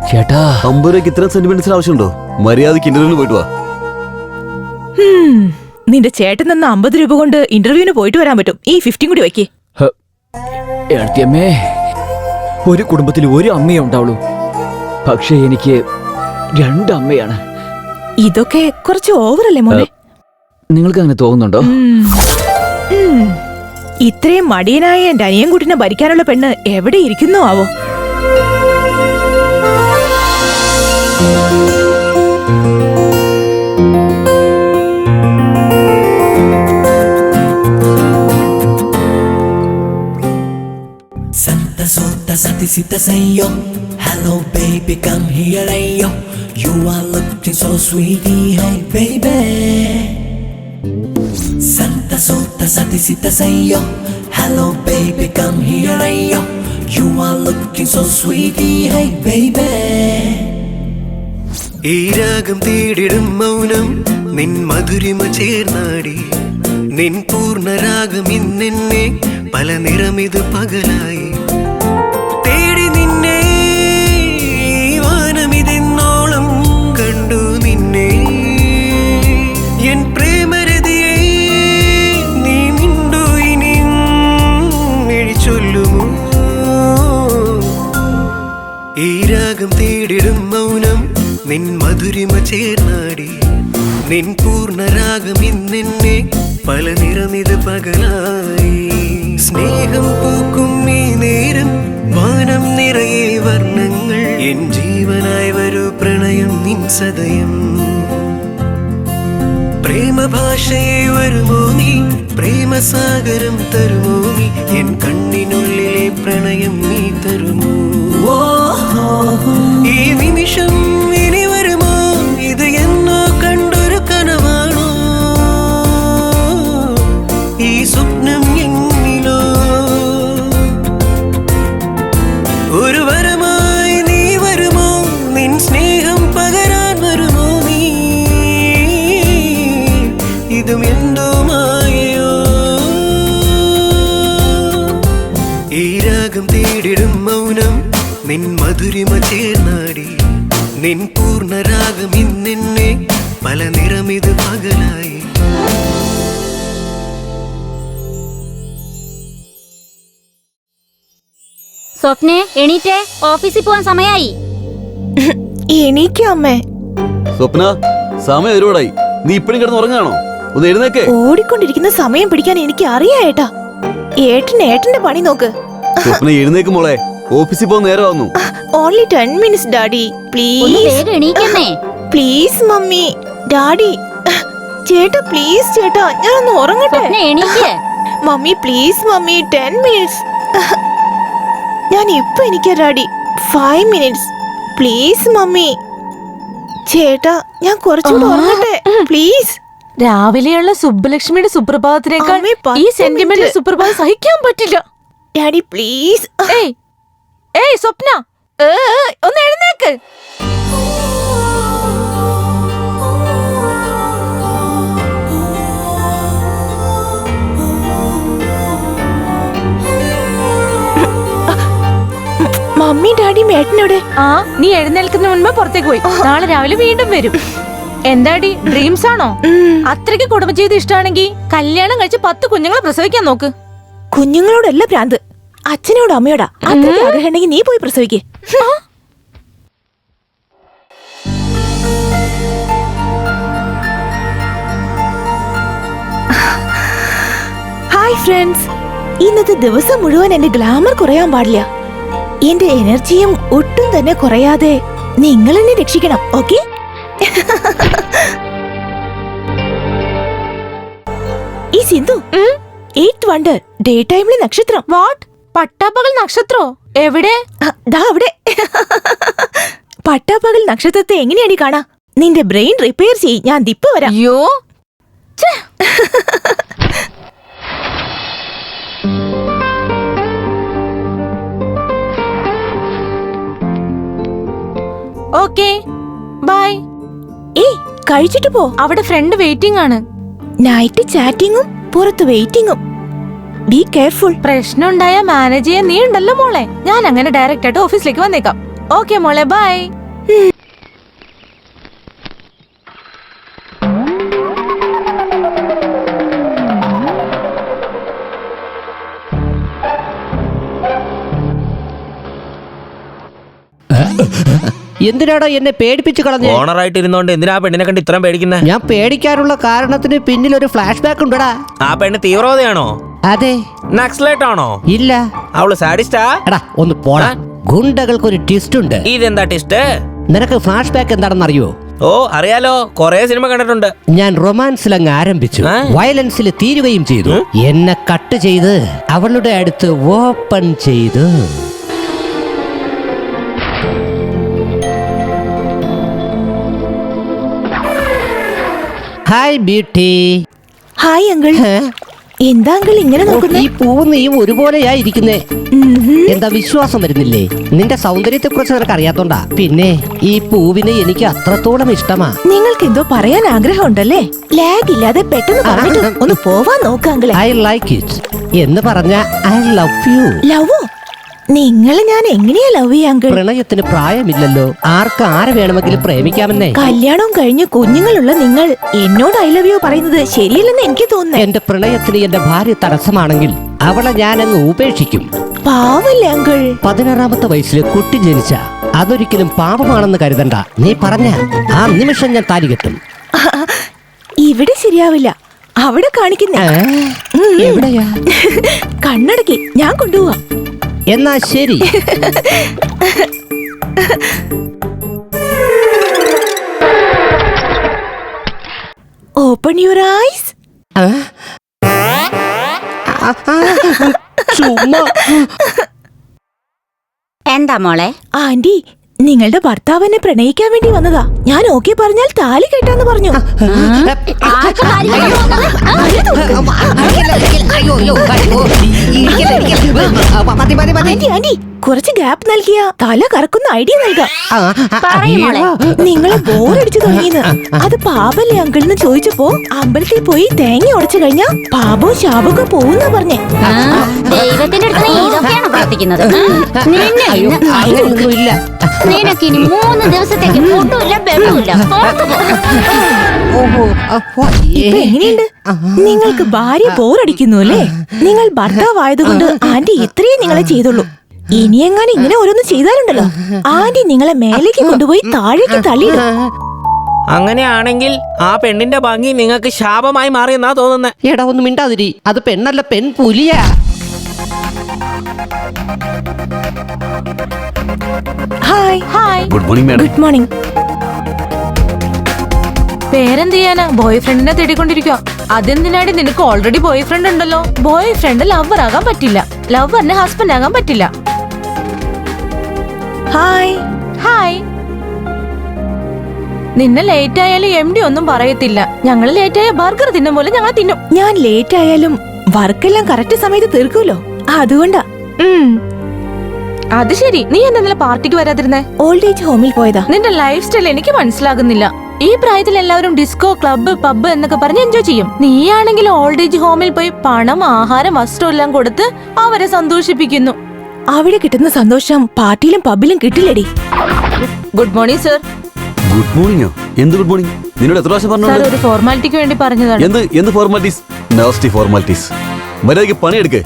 Speaker 9: ചേട്ടാ,
Speaker 5: 50 രൂപയ്ക്ക് ഇത്രയും സെന്റിമെന്റ്സിന് ആവശ്യമുണ്ടോ? മര്യാദയ്ക്ക് ഇന്റർവ്യൂവിന് പോയിട്ട് വാ.
Speaker 7: നിന്റെ ചേട്ടൻ തന്ന 50 രൂപ കൊണ്ട് ഇന്റർവ്യൂവിന് പോയിട്ട് വരാൻ പറ്റും. ഈ 50 കൂടി വയ്ക്കേ.
Speaker 9: ഏടത്തിയമ്മേ, ഒരു കുടുംബത്തിൽ ഒരു അമ്മയേ ഉണ്ടാവുള്ളൂ. പക്ഷേ എനിക്ക് 2 അമ്മയാണ്.
Speaker 7: ഇതൊക്കെ കുറച്ച് ഓവറല്ലേ മോനെ?
Speaker 9: നിങ്ങൾക്ക് അങ്ങനെ തോന്നുന്നുണ്ടോ?
Speaker 7: ഇത്രയും മടിയനായ എന്റെ അനിയൻകുട്ടിനെ ഭരിക്കാനുള്ള പെണ്ണ് എവിടെ ഇരിക്കുന്നോ ആവോ?
Speaker 10: Santa Sota Sati Sita Sayo, hello baby come here ayo, you are looking so sweetie hey baby. Santa Sota Sati Sita Sayo, hello baby come here ayo, you are looking so sweetie hey baby.
Speaker 11: ഈ രാഗം തേടിടും മൗനം നിൻ മധുരിമ ചേർന്നാടി, നിൻ പൂർണ്ണരാഗം ഇന്നെന്നെ പല നിറമിത് പകലായി തേടി നിന്നെ വാനമിതെന്നോളം കണ്ടു നിന്നെ എൻ പ്രേമരതിയെ നീ മിണ്ടു ഇനി മിഴിച്ചൊല്ലുമോ? ഈ രാഗം തേടിടും മൗനം നിൻ മധുരിമ ചേർന്നാടി, നിൻ പൂർണ്ണരാഗം ഇന്നെന്നെ പല നിറമിത് പകലായി സ്നേഹം പൂക്കും ഈ നേരം വാനം നിറയെ വർണ്ണങ്ങൾ എൻ ജീവനായി വരൂ പ്രണയം നിൻ സദയം പ്രേമഭാഷയെ വരുമോ നീ പ്രേമസാഗരം തരുമോ നീ എൻ കണ്ണിനുള്ളിലെ പ്രണയം നീ തരുമോ? ഈ നിമിഷം ഇനി വരുമോ? ഇത് എന്നോ കണ്ടൊരു കനവാണോ? ഈ സ്വപ്നം എന്നിലോ ഒരു വരമായി നീ വരുമോ? നിൻ സ്നേഹം പകരാൻ വരുമോ നീ? ഇതും എന്തോ മായയോ? ഈ രാഗം തേടിടും മൗനം നിൻ മധുരിമ ചേർന്നാടി, നിൻ പൂർണ്ണരാഗം ഇന്നെന്നെ പല നിറമിത് പകലായി.
Speaker 8: സ്വപ്നെ എണീറ്റേ, ഓഫീസിൽ പോവാൻ സമയായി.
Speaker 7: എണീക്കോ അമ്മേ?
Speaker 5: സ്വപ്ന, സമയം ഒരുപാടായി. നീ ഇപ്പഴും കിടന്ന് ഉറങ്ങാണോ? ഒന്ന് എഴുന്നേക്കേ.
Speaker 7: ഓടിക്കൊണ്ടിരിക്കുന്ന സമയം പിടിക്കാൻ എനിക്ക് അറിയാ ഏട്ടാ. ഏട്ടന്റെ പണി നോക്ക്.
Speaker 5: സ്വപ്ന എഴുന്നേക്ക് മോളെ, ഓഫീസിൽ പോകാൻ നേരമാവുന്നു.
Speaker 7: ഓൺലി 10 minutes ഡാഡി,
Speaker 8: ഒന്ന്
Speaker 7: പ്ലീസ്
Speaker 8: വേഗം എണീക്കന്നേ.
Speaker 7: പ്ലീസ് മമ്മി, ഡാഡി, ചേട്ടാ പ്ലീസ് ചേട്ടാ, ഞാനൊന്ന് ഉറങ്ങട്ടെ.
Speaker 8: സ്വപ്നെ എണീക്ക്.
Speaker 7: Mummy please mummy, 10 minutes. ഞാൻ ഇപ്പൊ എനിക്ക് ഡാഡി, 5 minutes പ്ലീസ് മമ്മി. ചേട്ടാ ഞാൻ കുറച്ചുകൂടെ ഉറങ്ങട്ടെ പ്ലീസ്.
Speaker 12: രാവിലെയുള്ള സുബ്ബലക്ഷ്മിയുടെ സുപ്രഭാതത്തിനേക്കാൾ
Speaker 7: അമ്മേ, 10
Speaker 12: ഈ സെന്റിമെന്റ്
Speaker 7: minute.
Speaker 12: സുപ്രഭാതം സഹിക്കാൻ പറ്റില്ല.
Speaker 7: Daddy please.
Speaker 12: ഏയ് സ്വപ്ന, ഒന്ന് എഴുന്നേക്ക്.
Speaker 7: മമ്മി ഡാഡി മേട്ടനോടെ?
Speaker 12: നീ എഴുന്നേൽക്കുന്ന മുൻപ് പുറത്തേക്ക് പോയി. നാളെ രാവിലെ വീണ്ടും വരും. എന്താടി ഡ്രീംസ് ആണോ? അത്രയ്ക്ക് കുടുംബജീവിതം ഇഷ്ടമാണെങ്കിൽ കല്യാണം കഴിച്ച് 10 കുഞ്ഞുങ്ങളെ പ്രസവിക്കാൻ നോക്ക്.
Speaker 7: കുഞ്ഞുങ്ങളോടല്ല ഭ്രാന്ത്, അച്ഛനോട് അമ്മയോടാ. അത്രയ്ക്ക് ആഗ്രഹം ഉണ്ടെങ്കിൽ നീ പോയി പ്രസവിക്കേ. ഹായ് ഫ്രണ്ട്സ്, ഇന്നത്തെ ദിവസം മുഴുവൻ എന്റെ ഗ്ലാമർ കുറയാൻ പാടില്ല. എന്റെ എനർജിയും ഒട്ടും തന്നെ കുറയാതെ നിങ്ങൾ എന്നെ രക്ഷിക്കണം, ഓക്കെ? ഈ സിന്ധു, 8th വണ്ടർ ഡേ ടൈമിലെ നക്ഷത്രം.
Speaker 12: വാട്ട്? പട്ടാപ്പകൽ നക്ഷത്രോ? എവിടെ?
Speaker 7: ദാ അവിടെ. പട്ടാപ്പകൽ നക്ഷത്രത്തെ എങ്ങനെയാണ് കാണാ? നിന്റെ ബ്രെയിൻ റിപ്പയർ ചെയ്യ്, ഞാൻ ദിപ്പ വരാം.
Speaker 12: അയ്യോ, ഓക്കേ ബൈ.
Speaker 7: ഏയ് കഴിച്ചിട്ട് പോ.
Speaker 12: അവിടെ ഫ്രണ്ട് വെയിറ്റിംഗ് ആണ്.
Speaker 7: നൈറ്റ് ചാറ്റിങ്ങും പുറത്ത് വെയിറ്റിംഗും. Be careful.
Speaker 12: പ്രശ്നം ഉണ്ടായ മാനേജ് ചെയ്യാൻ നീ ഉണ്ടല്ലോ മോളെ. ഞാൻ അങ്ങനെ ഡയറക്റ്റ് ആയിട്ട് ഓഫീസിലേക്ക് വന്നേക്കാം. ഓക്കെ മോളെ, ബൈ.
Speaker 13: എന്തിനാടാ എന്നെ പേടിപ്പിച്ചു കളഞ്ഞേ?
Speaker 14: ഓണറായിട്ട് ഇരുന്നോണ്ട് എന്തിനാ പെണ്ണിനെ കണ്ട് ഇത്രയും പേടിക്കുന്നത്?
Speaker 13: ഞാൻ പേടിക്കാനുള്ള കാരണത്തിന് പിന്നിൽ ഒരു ഫ്ലാഷ് ബാക്ക് ഉണ്ടടാ.
Speaker 14: ആ പെണ്ണ് തീവ്രവാദിയാണോ?
Speaker 13: അതെ.
Speaker 14: നക്സലൈറ്റ് ആണോ?
Speaker 13: ഇല്ല.
Speaker 14: അവള് സാഡിസ്റ്റാ?
Speaker 13: എടാ ഒന്ന് പോടാ. ഗുണ്ടകൾക്ക് ഒരു ട്വിസ്റ്റ് ഉണ്ട്.
Speaker 14: ഇതെന്താ ട്വിസ്റ്റ്?
Speaker 13: നിനക്ക് ഫ്ലാഷ് ബാക്ക് എന്താണെന്ന് അറിയോ?
Speaker 14: ഓ അറിയാലോ, കൊറേ സിനിമ കണ്ടിട്ടുണ്ട്.
Speaker 13: ഞാൻ റൊമാൻസിൽ അങ്ങ് ആരംഭിച്ചു, വയലൻസിൽ തീരുകയും ചെയ്തു. എന്നെ കട്ട് ചെയ്ത് അവളുടെ അടുത്ത് ഓപ്പൺ ചെയ്തു. Hi beauty.
Speaker 7: Hi uncle. എന്താ അങ്കിൾ ഇങ്ങനെ നോക്കുന്നേ?
Speaker 13: ഈ പൂവ് നീയും ഒരുപോലെയാ ഇരിക്കുന്നേ. എന്താ വിശ്വാസം വരുന്നില്ലേ? നിന്റെ സൗന്ദര്യത്തെ കുറിച്ച് നിനക്ക് അറിയാത്തോണ്ടാ. പിന്നെ ഈ പൂവിനെ എനിക്ക് അത്രത്തോളം ഇഷ്ടമാ.
Speaker 7: നിങ്ങൾക്ക് എന്തോ പറയാൻ ആഗ്രഹം ഉണ്ടല്ലേ? ലാഗ് ഇല്ലാതെ പെട്ടെന്ന് പറഞ്ഞിട്ട് ഒന്ന് പോവാൻ നോക്ക് അങ്കിളെ.
Speaker 13: ഐ ലൈക്ക് ഇറ്റ് എന്ന് പറഞ്ഞ ഐ ലവ് യു.
Speaker 7: ലവോ? നിങ്ങൾ ഞാൻ എങ്ങനെയാ ലവ് ചെയ്യാ അങ്കിൾ?
Speaker 13: പ്രണയത്തിന് പ്രായമില്ലല്ലോ, ആർക്ക് ആരെ വേണമെങ്കിലും പ്രേമിക്കാമെന്നേ.
Speaker 7: കല്യാണം കഴിഞ്ഞ് കുഞ്ഞുങ്ങളുള്ള നിങ്ങൾ എന്നോട് ഐ ലവ് യു പറയുന്നത് ശരിയല്ലെന്ന് എനിക്ക് തോന്നുന്നു.
Speaker 13: എന്റെ പ്രണയത്തിന് എന്റെ ഭാര്യ തടസ്സമാണെങ്കിൽ അവളെ ഞാനങ്ങ് ഉപേക്ഷിക്കും.
Speaker 7: പാവല്ലേ അങ്കിൾ?
Speaker 13: 16ാമത്തെ വയസ്സിൽ കുട്ടി ജനിച്ച അതൊരിക്കലും പാപമാണെന്ന് കരുതണ്ട. നീ പറഞ്ഞ ആ നിമിഷം ഞാൻ താലി കെട്ടും.
Speaker 7: ഇവിടെ ശരിയാവില്ല, അവിടെ കാണിക്കുന്നേ.
Speaker 13: എവിടെയാ?
Speaker 7: കണ്ണടക്കി ഞാൻ കൊണ്ടുപോവാ.
Speaker 13: എന്നാ ശരി.
Speaker 7: Open your eyes.
Speaker 8: എന്താ മോളെ?
Speaker 7: ആന്റി, നിങ്ങളുടെ ഭർത്താവ് എന്നെ പ്രണയിക്കാൻ വേണ്ടി വന്നതാ. ഞാൻ ഓക്കെ പറഞ്ഞാൽ താലി കെട്ടാന്ന് പറഞ്ഞു. ആന്റി, കുറച്ച് ഗ്യാപ്പ് നൽകിയ തല കറക്കുന്ന ഐഡിയ നൽകാം. നിങ്ങളെ ബോറടിച്ചു തുടങ്ങിയെന്ന്. അത് പാപല്ലേ അങ്കിൾ എന്ന് ചോദിച്ചപ്പോ അമ്പലത്തിൽ പോയി തേങ്ങ ഉടച്ചു കഴിഞ്ഞാ പാപവും ശാപവും പോകുന്ന പറഞ്ഞേ.
Speaker 8: ദൈവത്തിന്റെ അടുത്ത് ഇതൊക്കെയാണ് പ്രാർത്ഥിക്കുന്നത്. നിനക്കിനി 3 ദിവസത്തേക്ക് ഫുഡുമില്ല ബെഡുമില്ല.
Speaker 7: ഇപ്പൊ എങ്ങനെയുണ്ട്? നിങ്ങൾക്ക് ഭാര്യ ബോറടിക്കുന്നു അല്ലേ? നിങ്ങൾ ഭർത്താവായതുകൊണ്ട് ആന്റി ഇത്രയും നിങ്ങളെ ചെയ്തുള്ളൂ. ഇനിയെങ്ങാനും ഇങ്ങനെ ഓരോന്ന് ചെയ്താലുണ്ടല്ലോ, ആന്റി നിങ്ങളെ മേലേക്ക് കൊണ്ടുപോയി താഴേക്ക് തള്ളിയിടും.
Speaker 14: അങ്ങനെയാണെങ്കിൽ ആ പെണ്ണിന്റെ ഭംഗി നിങ്ങൾക്ക് ശാപമായി മാറിയെന്നാ തോന്നുന്നേ.
Speaker 13: എടാ ഒന്ന് മിണ്ടാതിരി, അത് പെണ്ണല്ല പെൺ പുലിയാ.
Speaker 7: Hi. Hi.
Speaker 5: Good morning madam.
Speaker 7: Good morning.
Speaker 12: പേരെന്ത് ചെയ്യാനാ? ബോയ് ഫ്രണ്ടിനെ തേടിക്കൊണ്ടിരിക്കുക. അതെന്തിനാടി? നിനക്ക് ഓൾറെഡി ബോയ് ഫ്രണ്ട് ഉണ്ടല്ലോ. ബോയ് ഫ്രണ്ട് ലവർ ആകാൻ പറ്റില്ല, ലവറിന് ഹസ്ബൻഡ് ആകാൻ പറ്റില്ല.
Speaker 7: ഹായ്.
Speaker 12: ഹായ്. നിന്നെ ലേറ്റ് ആയാലും MD ഒന്നും പറയത്തില്ല. ഞങ്ങൾ ലേറ്റ് ആയ ബർഗർ തിന്നും പോലെ ഞങ്ങൾ തിന്നും.
Speaker 7: ഞാൻ ലേറ്റ് ആയാലും വർക്കെല്ലാം കറക്റ്റ് സമയത്ത് തീർക്കുമല്ലോ, അതുകൊണ്ടാ.
Speaker 12: അത് ശരി. നീ എന്താ പാർട്ടിക്ക് വരാതിരുന്നേ?
Speaker 7: ഓൾഡ് ഏജ് ഹോമിൽ പോയതാ.
Speaker 12: നിന്റെ ലൈഫ് സ്റ്റൈൽ എനിക്ക് മനസ്സിലാകുന്നില്ല. ഈ പ്രായത്തിൽ എല്ലാവരും ഡിസ്കോ, ക്ലബ്ബ്, പബ്ബ് എന്നൊക്കെ പറഞ്ഞ് എൻജോയ് ചെയ്യും. നീയാണെങ്കിൽ ഓൾഡ് ഏജ് ഹോമിൽ പോയി പണം, ആഹാരം, വസ്ത്രം എല്ലാം കൊടുത്ത് അവരെ സന്തോഷിപ്പിക്കുന്നു.
Speaker 7: അവിടെ കിട്ടുന്ന സന്തോഷം പാർട്ടിയിലും പബ്ബിലും കിട്ടില്ലടി.
Speaker 12: Good morning sir.
Speaker 5: ഗുഡ് മോർണിംഗോ? എന്ത് ഗുഡ് മോർണിംഗ്? നിന്നോട് എത്ര പ്രാവശ്യം
Speaker 12: സർ,
Speaker 5: പറഞ്ഞു?
Speaker 12: ഒരു ഫോർമാലിറ്റിക്ക് വേണ്ടി പറഞ്ഞതാണ്.
Speaker 5: എന്ത് ഫോർമാലിറ്റീസ്? Nasty formalities. മര്യാദയ്ക്ക് പണിയെടുക്ക്.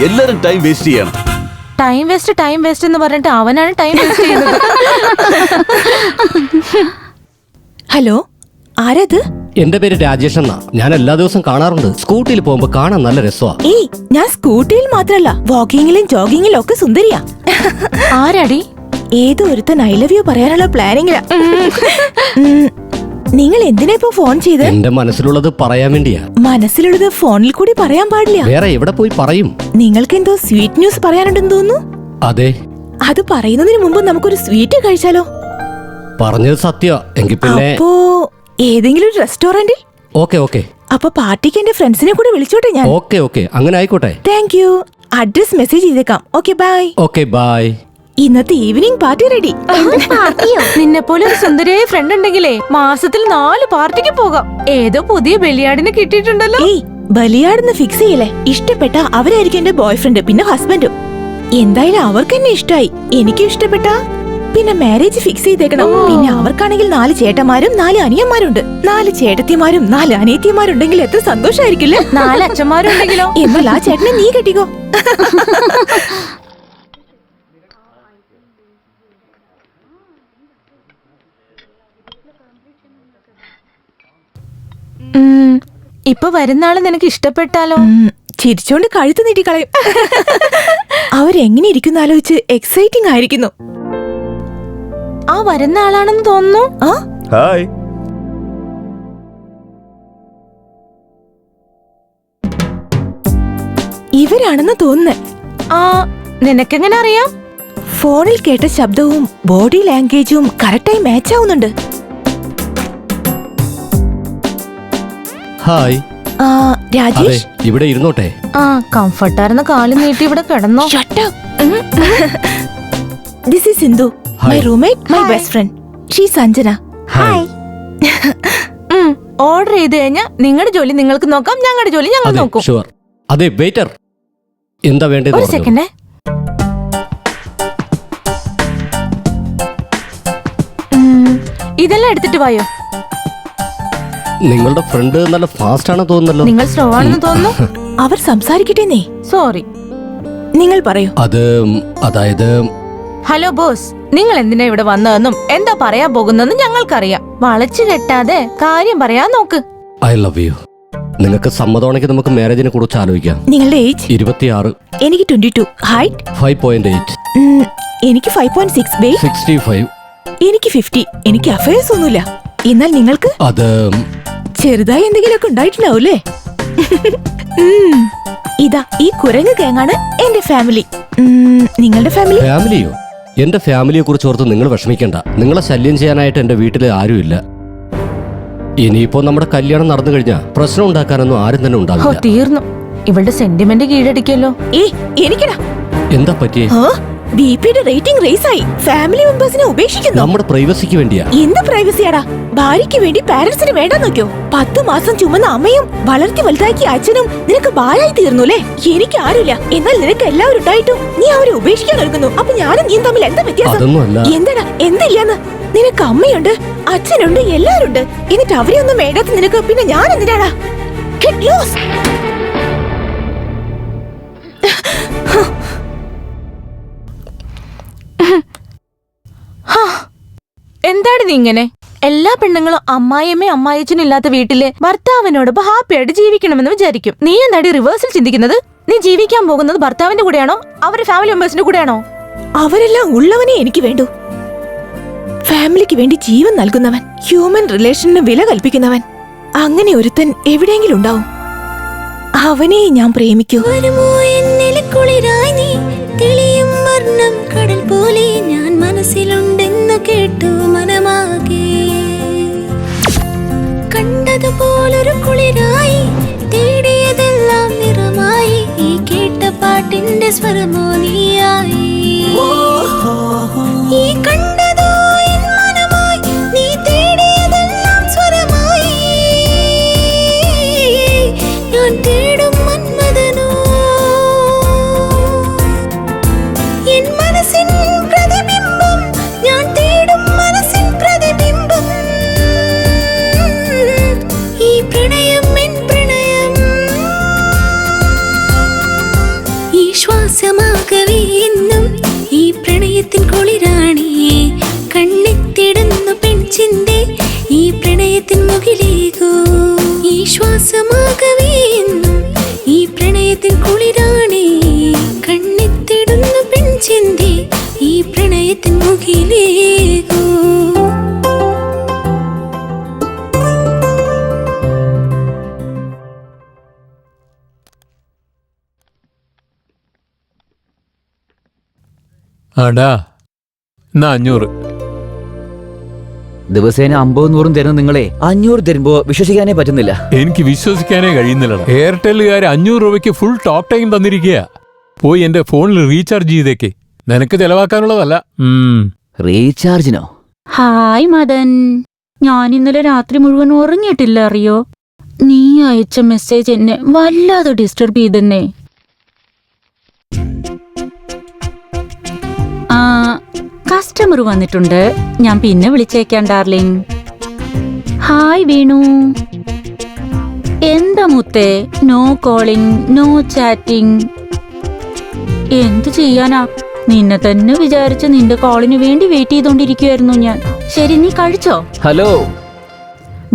Speaker 5: എല്ലാരും ടൈം വേസ്റ്റ് ചെയ്യണം.
Speaker 12: ടൈം വേസ്റ്റ് എന്ന് പറഞ്ഞിട്ട് അവനാണ് ടൈം വേസ്റ്റ് ചെയ്യുന്നത്.
Speaker 7: ഹലോ, ആരത്?
Speaker 13: എന്റെ പേര് രാജേഷ് എന്നാ. ഞാൻ എല്ലാ ദിവസവും കാണാറുണ്ട്. സ്കൂട്ടിയിൽ പോകുമ്പോ കാണാൻ നല്ല രസമാ.
Speaker 7: ഏയ്, ഞാൻ സ്കൂട്ടിയിൽ മാത്രല്ല വാക്കിങ്ങിലും ജോഗിങ്ങിലും ഒക്കെ സുന്ദരിയാ.
Speaker 12: ആരാടി?
Speaker 7: ഏതോ ഒരുത്തൻ ഐ ലവ് യു പറയാനുള്ള പ്ലാനിങ്ങിലാ. നിങ്ങൾ എന്തിനാ ഇപ്പൊ ഫോൺ ചെയ്ത്?
Speaker 13: എന്റെ മനസ്സിലുള്ളത് പറയാൻ വേണ്ടിയാ.
Speaker 7: മനസ്സിലുള്ളത് ഫോണിൽ കൂടി പറയാൻ പാടില്ല.
Speaker 13: വേറെ എവിടെ പോയി പറയും?
Speaker 7: നിങ്ങൾക്ക് എന്തോ സ്വീറ്റ് ന്യൂസ് പറയാനുണ്ടെന്ന് തോന്നുന്നു.
Speaker 13: അതെ.
Speaker 7: അത് പറയുന്നതിന് മുമ്പ് നമുക്കൊരു സ്വീറ്റ് കഴിച്ചാലോ?
Speaker 13: പറഞ്ഞത് സത്യ. എങ്കിൽ പിന്നെ
Speaker 7: അപ്പോ ഏതെങ്കിലും ഒരു റെസ്റ്റോറന്റിൽ?
Speaker 13: ഓക്കെ.
Speaker 7: അപ്പൊ പാർട്ടിക്ക് എന്റെ ഫ്രണ്ട്സിനെ കൂടി വിളിച്ചോട്ടെ ഞാൻ.
Speaker 13: ഓക്കെ, അങ്ങനെ ആയിക്കോട്ടെ.
Speaker 7: Thank you. അഡ്രസ് മെസ്സേജ് ചെയ്തേക്കാം. Okay bye.
Speaker 13: Okay bye.
Speaker 7: ഇന്നത്തെ ഈവനിങ് പാർട്ടി റെഡി.
Speaker 12: നിന്നെ പോലെ ഒരു സുന്ദരിയായ ഫ്രണ്ട് ഉണ്ടെങ്കിലേ മാസത്തിൽ 4 പാർട്ടിക്ക് പോകാം. ഏതോ പുതിയ ബലിയാടിനെ കിട്ടിയിട്ടുണ്ടല്ലോ.
Speaker 7: ഏയ്, ബലിയാടെന്ന് ഫിക്സ് ചെയ്യലേ. ഇഷ്ടപ്പെട്ട അവരായിരിക്കും എന്റെ ബോയ് ഫ്രണ്ട്, പിന്നെ ഹസ്ബൻഡും. എന്തായാലും അവർക്ക് എന്നെ ഇഷ്ടായി, എനിക്കും ഇഷ്ടപ്പെട്ട പിന്നെ മാരേജ് ഫിക്സ് ചെയ്തേക്കണം. പിന്നെ അവർക്കാണെങ്കിൽ 4 ചേട്ടന്മാരും 4 അനിയന്മാരുണ്ട്. 4 ചേട്ടത്തിമാരും 4 അനിയത്തിമാരുണ്ടെങ്കിൽ എത്ര സന്തോഷമായിരിക്കില്ലേ?
Speaker 12: 4 അച്ഛന്മാരുണ്ടെങ്കിലോ?
Speaker 7: എന്നാൽ ആ ചേട്ടനെ നീ കെട്ടിക്കോ.
Speaker 12: ഇപ്പൊ വരുന്ന ആള് നിനക്ക് ഇഷ്ടപ്പെട്ടാലോ?
Speaker 7: ചിരിച്ചോണ്ട് കഴുത്ത് നീട്ടിക്കളയും. അവരെങ്ങനെ ഇരിക്കുന്ന ആലോചിച്ച് എക്സൈറ്റിംഗ് ആയിരിക്കുന്നു.
Speaker 12: ആ വരുന്ന ആളാണെന്ന് തോന്നുന്നു.
Speaker 6: ഹായ്.
Speaker 7: ഇവരാണെന്ന് തോന്നുന്നേ.
Speaker 12: ആ, നിനക്കെങ്ങനെ അറിയാം?
Speaker 7: ഫോണിൽ കേട്ട ശബ്ദവും ബോഡി ലാംഗ്വേജും കറക്റ്റായി മാച്ച് ആവുന്നുണ്ട്.
Speaker 4: ഹായ്.
Speaker 7: രാജേഷ്
Speaker 4: ഇവിടെ ഇരുന്നോട്ടെ.
Speaker 12: ആ, കംഫർട്ടായിരുന്ന കാല് നീട്ടി ഇവിടെ കിടന്നോ.
Speaker 7: This is Sindhu, my roommate, my best friend. She Sanjana.
Speaker 4: Hi.
Speaker 12: Order ചെയ്ത് കഴിഞ്ഞാൽ നിങ്ങളുടെ ജോലി നിങ്ങൾക്ക് നോക്കാം, ഞങ്ങളുടെ ജോലി ഞങ്ങൾ നോക്കും.
Speaker 4: ഷുവർ. അതെ, വെയിറ്റർ, എന്താ വേണ്ടത്?
Speaker 12: ഒരു സെക്കൻഡ്. ഇതെല്ലാം എടുത്തിട്ട് വായോ.
Speaker 4: നിങ്ങളുടെ ഫ്രണ്ട് നല്ല ഫാസ്റ്റ് ആണെന്ന് തോന്നുന്നല്ലോ.
Speaker 12: നിങ്ങൾ സ്ലോ ആണെന്ന് തോന്നുന്നു.
Speaker 7: അവർ സംസാരിക്കട്ടെ.
Speaker 12: സോറി,
Speaker 7: നിങ്ങൾ പറയൂ.
Speaker 4: അതായത്
Speaker 12: ഹലോ ബോസ്, നിങ്ങൾ എന്തിനാ ഇവിടെ വന്നതെന്നും എന്താ പറയാൻ പോകുന്നതെന്നും ഞങ്ങൾക്കറിയാം. വളച്ചു കെട്ടാതെ കാര്യം പറയാൻ നോക്ക്.
Speaker 4: I love you. നിങ്ങൾക്ക് സമ്മതമാണെങ്കിൽ നമുക്ക് മാരേജിനെ കുറിച്ച് ആലോചിക്കാം.
Speaker 7: നിങ്ങളുടെ ഏജ്?
Speaker 4: 26.
Speaker 7: എനിക്ക് 22. ഹൈറ്റ്?
Speaker 4: 5.8.
Speaker 7: എനിക്ക് 5.6. വെയിറ്റ്?
Speaker 4: 65.
Speaker 7: എനിക്ക് 50. എനിക്ക് അഫയേഴ്സ് ഒന്നുമില്ല. എന്നാൽ നിങ്ങൾക്ക് ചെറുതായി എന്തെങ്കിലുമൊക്കെ ഉണ്ടായിട്ടുണ്ടാവൂലേ? ഇതാ ഈ കുരങ്ങ് ഗാങ്ങാണ് എന്റെ ഫാമിലി. നിങ്ങളുടെ ഫാമിലി?
Speaker 4: ഫാമിലിയോ? എന്റെ ഫാമിലിയെ കുറിച്ച് ഓർത്ത് നിങ്ങൾ വിഷമിക്കണ്ട. നിങ്ങളെ ശല്യം ചെയ്യാനായിട്ട് എന്റെ വീട്ടിൽ ആരുമില്ല. ഇനിയിപ്പോ നമ്മുടെ കല്യാണം നടന്നു കഴിഞ്ഞാൽ പ്രശ്നം ഉണ്ടാക്കാനൊന്നും ആരും തന്നെ ഉണ്ടാവില്ല.
Speaker 12: തീർന്നു. ഇവളുടെ സെന്റിമെന്റ് കീഴടക്കിയല്ലോ.
Speaker 7: എനിക്കടാ.
Speaker 4: എന്താ പറ്റിയേ?
Speaker 7: ബിപിയുടെ റേറ്റിംഗ് റേസ് ആയി. ഫാമിലി മെമ്പേഴ്സിനെ ഉപേക്ഷിക്കുന്നു.
Speaker 4: നമ്മുടെ പ്രൈവസിക്ക് വേണ്ടിയാ.
Speaker 7: എന്ത് പ്രൈവസിയാടാ? ഭാര്യയ്ക്ക് വേണ്ടി പാരന്റ്സിന് വേണ്ട നോക്കിയോ? 10 മാസം ചുമന്ന അമ്മയും വളർത്തി വലുതാക്കിയ അച്ഛനും നിനക്ക് ഭാരായി തീർന്നുല്ലേ? എനിക്ക് ആരുമില്ല, എന്നാൽ നിനക്ക് എല്ലാവരും ഉണ്ടായിട്ടും നീ അവരെ ഉപേക്ഷിക്കാൻ ഒരുങ്ങുന്നു. അപ്പൊ ഞാനും നീ തമ്മിൽ എന്താ വ്യത്യാസം? എന്താടാ എന്തില്ലാന്ന്? നിനക്ക് അമ്മയുണ്ട്, അച്ഛനുണ്ട്, എല്ലാരും ഉണ്ട്. എന്നിട്ട് അവരെ ഒന്നും വേണ്ടാത്ത നിനക്ക് പിന്നെ ഞാൻ എന്തിനാടാ? Get lost.
Speaker 12: എന്താണ് നീ ഇങ്ങനെ? എല്ലാ പെണ്ണുങ്ങളും അമ്മായിയമ്മയും അമ്മായിച്ചനും ഇല്ലാത്ത വീട്ടിലെ ഭർത്താവിനോടൊപ്പം ഹാപ്പി ആയിട്ട് ജീവിക്കണമെന്ന് വിചാരിക്കും. നീ എന്താടി റിവേഴ്സിൽ ചിന്തിക്കുന്നത്? നീ ജീവിക്കാൻ പോകുന്നത് ഭർത്താവിന്റെ കൂടെയാണോ അവരുടെ ഫാമിലി മെമ്പേഴ്സിന്റെ കൂടെയാണോ?
Speaker 7: അവരെല്ലാം ഉള്ളവനെ എനിക്ക് വേണ്ടു. ഫാമിലിക്ക് വേണ്ടി ജീവൻ നൽകുന്നവൻ, ഹ്യൂമൻ റിലേഷന് വില കൽപ്പിക്കുന്നവൻ. അങ്ങനെ ഒരുത്തൻ എവിടെയെങ്കിലും ഉണ്ടാവും. അവനെ ഞാൻ പ്രേമിക്കൂ.
Speaker 15: കടൽ പോലെ ഞാൻ മനസ്സിലുണ്ടെന്നു കേട്ടു മനമാകെ. കണ്ടതുപോലൊരു കുളിരായി, തേടിയതെല്ലാം നിറമായി. ഈ കേട്ട പാട്ടിന്റെ സ്വരമോ നീയായി. ഈ കണ്ടതോ എൻ മനമായി, നീ തേടിയതെല്ലാം സ്വരമായി. ഞാൻ തേടും മന്മഥനോ എൻ മനസ്സിൻ പ്രതിബിംബം. ഞാൻ തേടും മനസ്സിൻ പ്രതിബിംബം. ഈ പ്രണയം എൻ പ്രണയം. ഈ ശ്വാസമാകവേ എന്നും ഈ പ്രണയത്തിൻ കുളിരാണി. കണ്ണെത്തിടുന്നു പെൺചിന്തേ ഈ പ്രണയത്തിൻ മുകിലേകൂ. ഈ ശ്വാസമാകവേ എന്നും ഈ പ്രണയത്തിൻ കുളിരാണി. കണ്ണെത്തിടുന്നു പെൺചിന്തേ ഈ പ്രണയത്തിൻ മുകിലേകൂ.
Speaker 3: ആടാ, എന്നാ 500.
Speaker 9: ദിവസേന 50-100 തരുന്ന നിങ്ങളെ 500 തരുമ്പോ വിശ്വസിക്കാനേ പറ്റുന്നില്ല.
Speaker 3: എനിക്ക് വിശ്വസിക്കാനേ കഴിയുന്നില്ല. എയർടെല്ലുകാർ 500 രൂപയ്ക്ക് ഫുൾ ടോക്ക് ടൈം തന്നിരിക്കുക. പോയി എന്റെ ഫോണിൽ റീചാർജ് ചെയ്തേക്ക്. നിനക്ക് ചെലവാക്കാനുള്ളതല്ല.
Speaker 9: റീചാർജിനോ?
Speaker 8: ഹായ് മദൻ, ഞാൻ ഇന്നലെ രാത്രി മുഴുവൻ ഉറങ്ങിയിട്ടില്ല അറിയോ. നീ അയച്ച മെസ്സേജ് എന്നെ വല്ലാതെ ഡിസ്റ്റർബ് ചെയ്തെന്നേ. കസ്റ്റമർ വന്നിട്ടുണ്ട്, ഞാൻ പിന്നെ വിളിച്ചേക്കാം ഡാർലിംഗ്. ഹായ് വീണു. എന്താ മുത്തേ, നോ കോളിംഗ്, നോ ചാറ്റിംഗ്. എന്തു ചെയ്യാനാ, നിന്നെ തന്നെ വിചാരിച്ച് നിന്റെ കോളിന് വേണ്ടി വെയിറ്റ് ചെയ്തോണ്ടിരിക്കുവായിരുന്നു ഞാൻ. ശരി, നീ കഴിച്ചോ?
Speaker 9: ഹലോ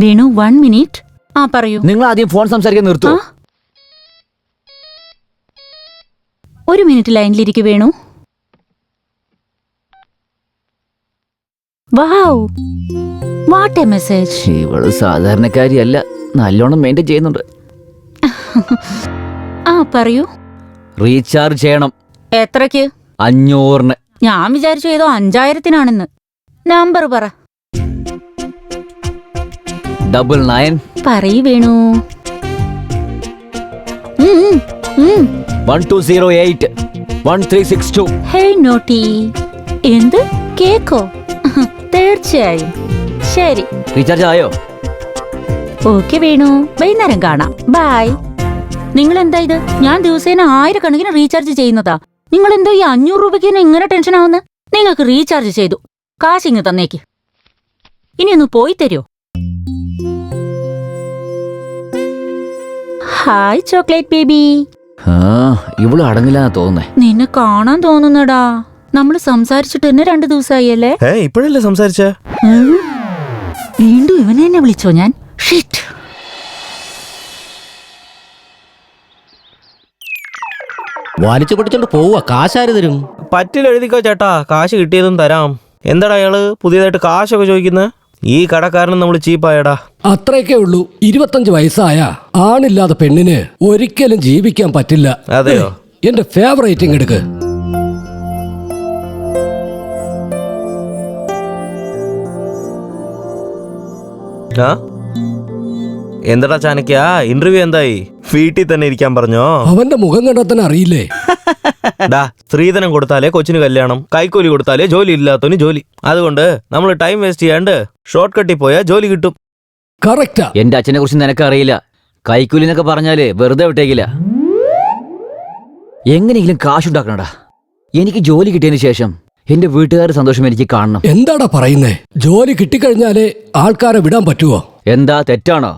Speaker 8: വീണു, 1 മിനിറ്റ്. ആ പറയൂ.
Speaker 9: നിങ്ങൾ ആദ്യം ഫോൺ സംസാരിക്കാൻ നിർത്തൂ.
Speaker 8: ഒരു മിനിറ്റ് ലൈനിലിരിക്കു Venu. Wow, what a message.
Speaker 9: ഇവള് സാധാരണക്കാരിയല്ല, നല്ലോണം മെയിൻറ്റെയിൻ ചെയ്യുന്നുണ്ട്.
Speaker 8: ആ പറയൂ.
Speaker 9: റീചാർജ് ചെയ്യണം.
Speaker 8: എത്രക്ക്?
Speaker 9: 500.
Speaker 8: ഞാൻ വിചാരിച്ചു ഏതോ 5000-നാണെന്ന്. നമ്പർ പറ.
Speaker 9: 99.
Speaker 8: പറയൂ വേണു.
Speaker 9: 1208 1362.
Speaker 8: Hey naughty. എന്ത് കേക്കോ? തീർച്ചയായും. ശരി,
Speaker 9: റീചാർജ് ആയോ?
Speaker 8: ഓക്കെ വേണു, വൈകുന്നേരം കാണാം. ബൈ. നിങ്ങൾ എന്താ ഇത്? ഞാൻ ദിവസേന 1000 കണക്കിന് റീചാർജ് ചെയ്യുന്നതാ. നിങ്ങൾ എന്തോ ഈ 500 രൂപയ്ക്ക് ഇങ്ങനെ ടെൻഷൻ ആവുന്ന? നിങ്ങൾക്ക് റീചാർജ് ചെയ്തു, കാശിങ് തന്നേക്ക്. ഇനി ഒന്ന് പോയി തരുമോ? Hi chocolate baby.
Speaker 9: ഇവള് അടങ്ങില്ലാന്നാ തോന്നുന്നേ.
Speaker 8: നിന്നെ കാണാൻ തോന്നുന്നടാ. നമ്മള് സംസാരിച്ചിട്ട് തന്നെ 2 ദിവസമായല്ലേ?
Speaker 6: ഇപ്പോഴല്ലേ സംസാരിച്ച?
Speaker 8: വീണ്ടും ഇവനെ എന്നെ വിളിച്ചോ ഞാൻ? ഷിറ്റ്.
Speaker 13: വാലിച്ചു പിടിച്ചോണ്ട് പോവുക. കാശാര് തരും?
Speaker 14: പറ്റിൽ എഴുതിക്കോ ചേട്ടാ, കാശ് കിട്ടിയതും തരാം. എന്താടാ അയാള് പുതിയതായിട്ട് കാശൊക്കെ ചോദിക്കുന്നത്? ഈ കടക്കാരനും നമ്മൾ ചീപ്പായടാ.
Speaker 16: അത്രയൊക്കെ ഉള്ളൂ. 25 വയസ്സായ ആണില്ലാതെ പെണ്ണിന് ഒരിക്കലും ജീവിക്കാൻ പറ്റില്ല.
Speaker 14: അതെയോ?
Speaker 16: എന്റെ ഫേവറേറ്റിംഗ് എടുക്ക്.
Speaker 14: എന്താടാ ചാനക്യ, ഇന്റർവ്യൂ എന്തായി? വീട്ടിൽ തന്നെ ഇരിക്കാൻ പറഞ്ഞോ?
Speaker 16: അവന്റെ മുഖം കണ്ടാൽ അറിയില്ലേ?
Speaker 14: ഡാ, സ്ത്രീധനം കൊടുത്താലേ കൊച്ചിന് കല്യാണം, കൈക്കൂലി കൊടുത്താലേ ജോലി ഇല്ലാത്തവന് ജോലി. അതുകൊണ്ട് നമ്മൾ ടൈം വേസ്റ്റ് ചെയ്യാണ്ട് ഷോർട്ട് കട്ടിൽ പോയാൽ ജോലി കിട്ടും.
Speaker 16: കറക്റ്റാ.
Speaker 9: എന്റെ അച്ഛനെ കുറിച്ച് നിനക്ക് അറിയില്ല. കൈക്കൂലി എന്നൊക്കെ പറഞ്ഞാല് വെറുതെ വിട്ടേക്കില്ല. എങ്ങനെയെങ്കിലും കാശുണ്ടാക്കണടാ. എനിക്ക് ജോലി കിട്ടിയതിന് ശേഷം എന്റെ വീട്ടുകാരുടെ സന്തോഷം എനിക്ക് കാണണം.
Speaker 16: എന്താടാ പറയുന്നേ? ജോലി കിട്ടിക്കഴിഞ്ഞാലേ ആൾക്കാരെ വിടാൻ പറ്റുവോ?
Speaker 9: എന്താ തെറ്റാണോ?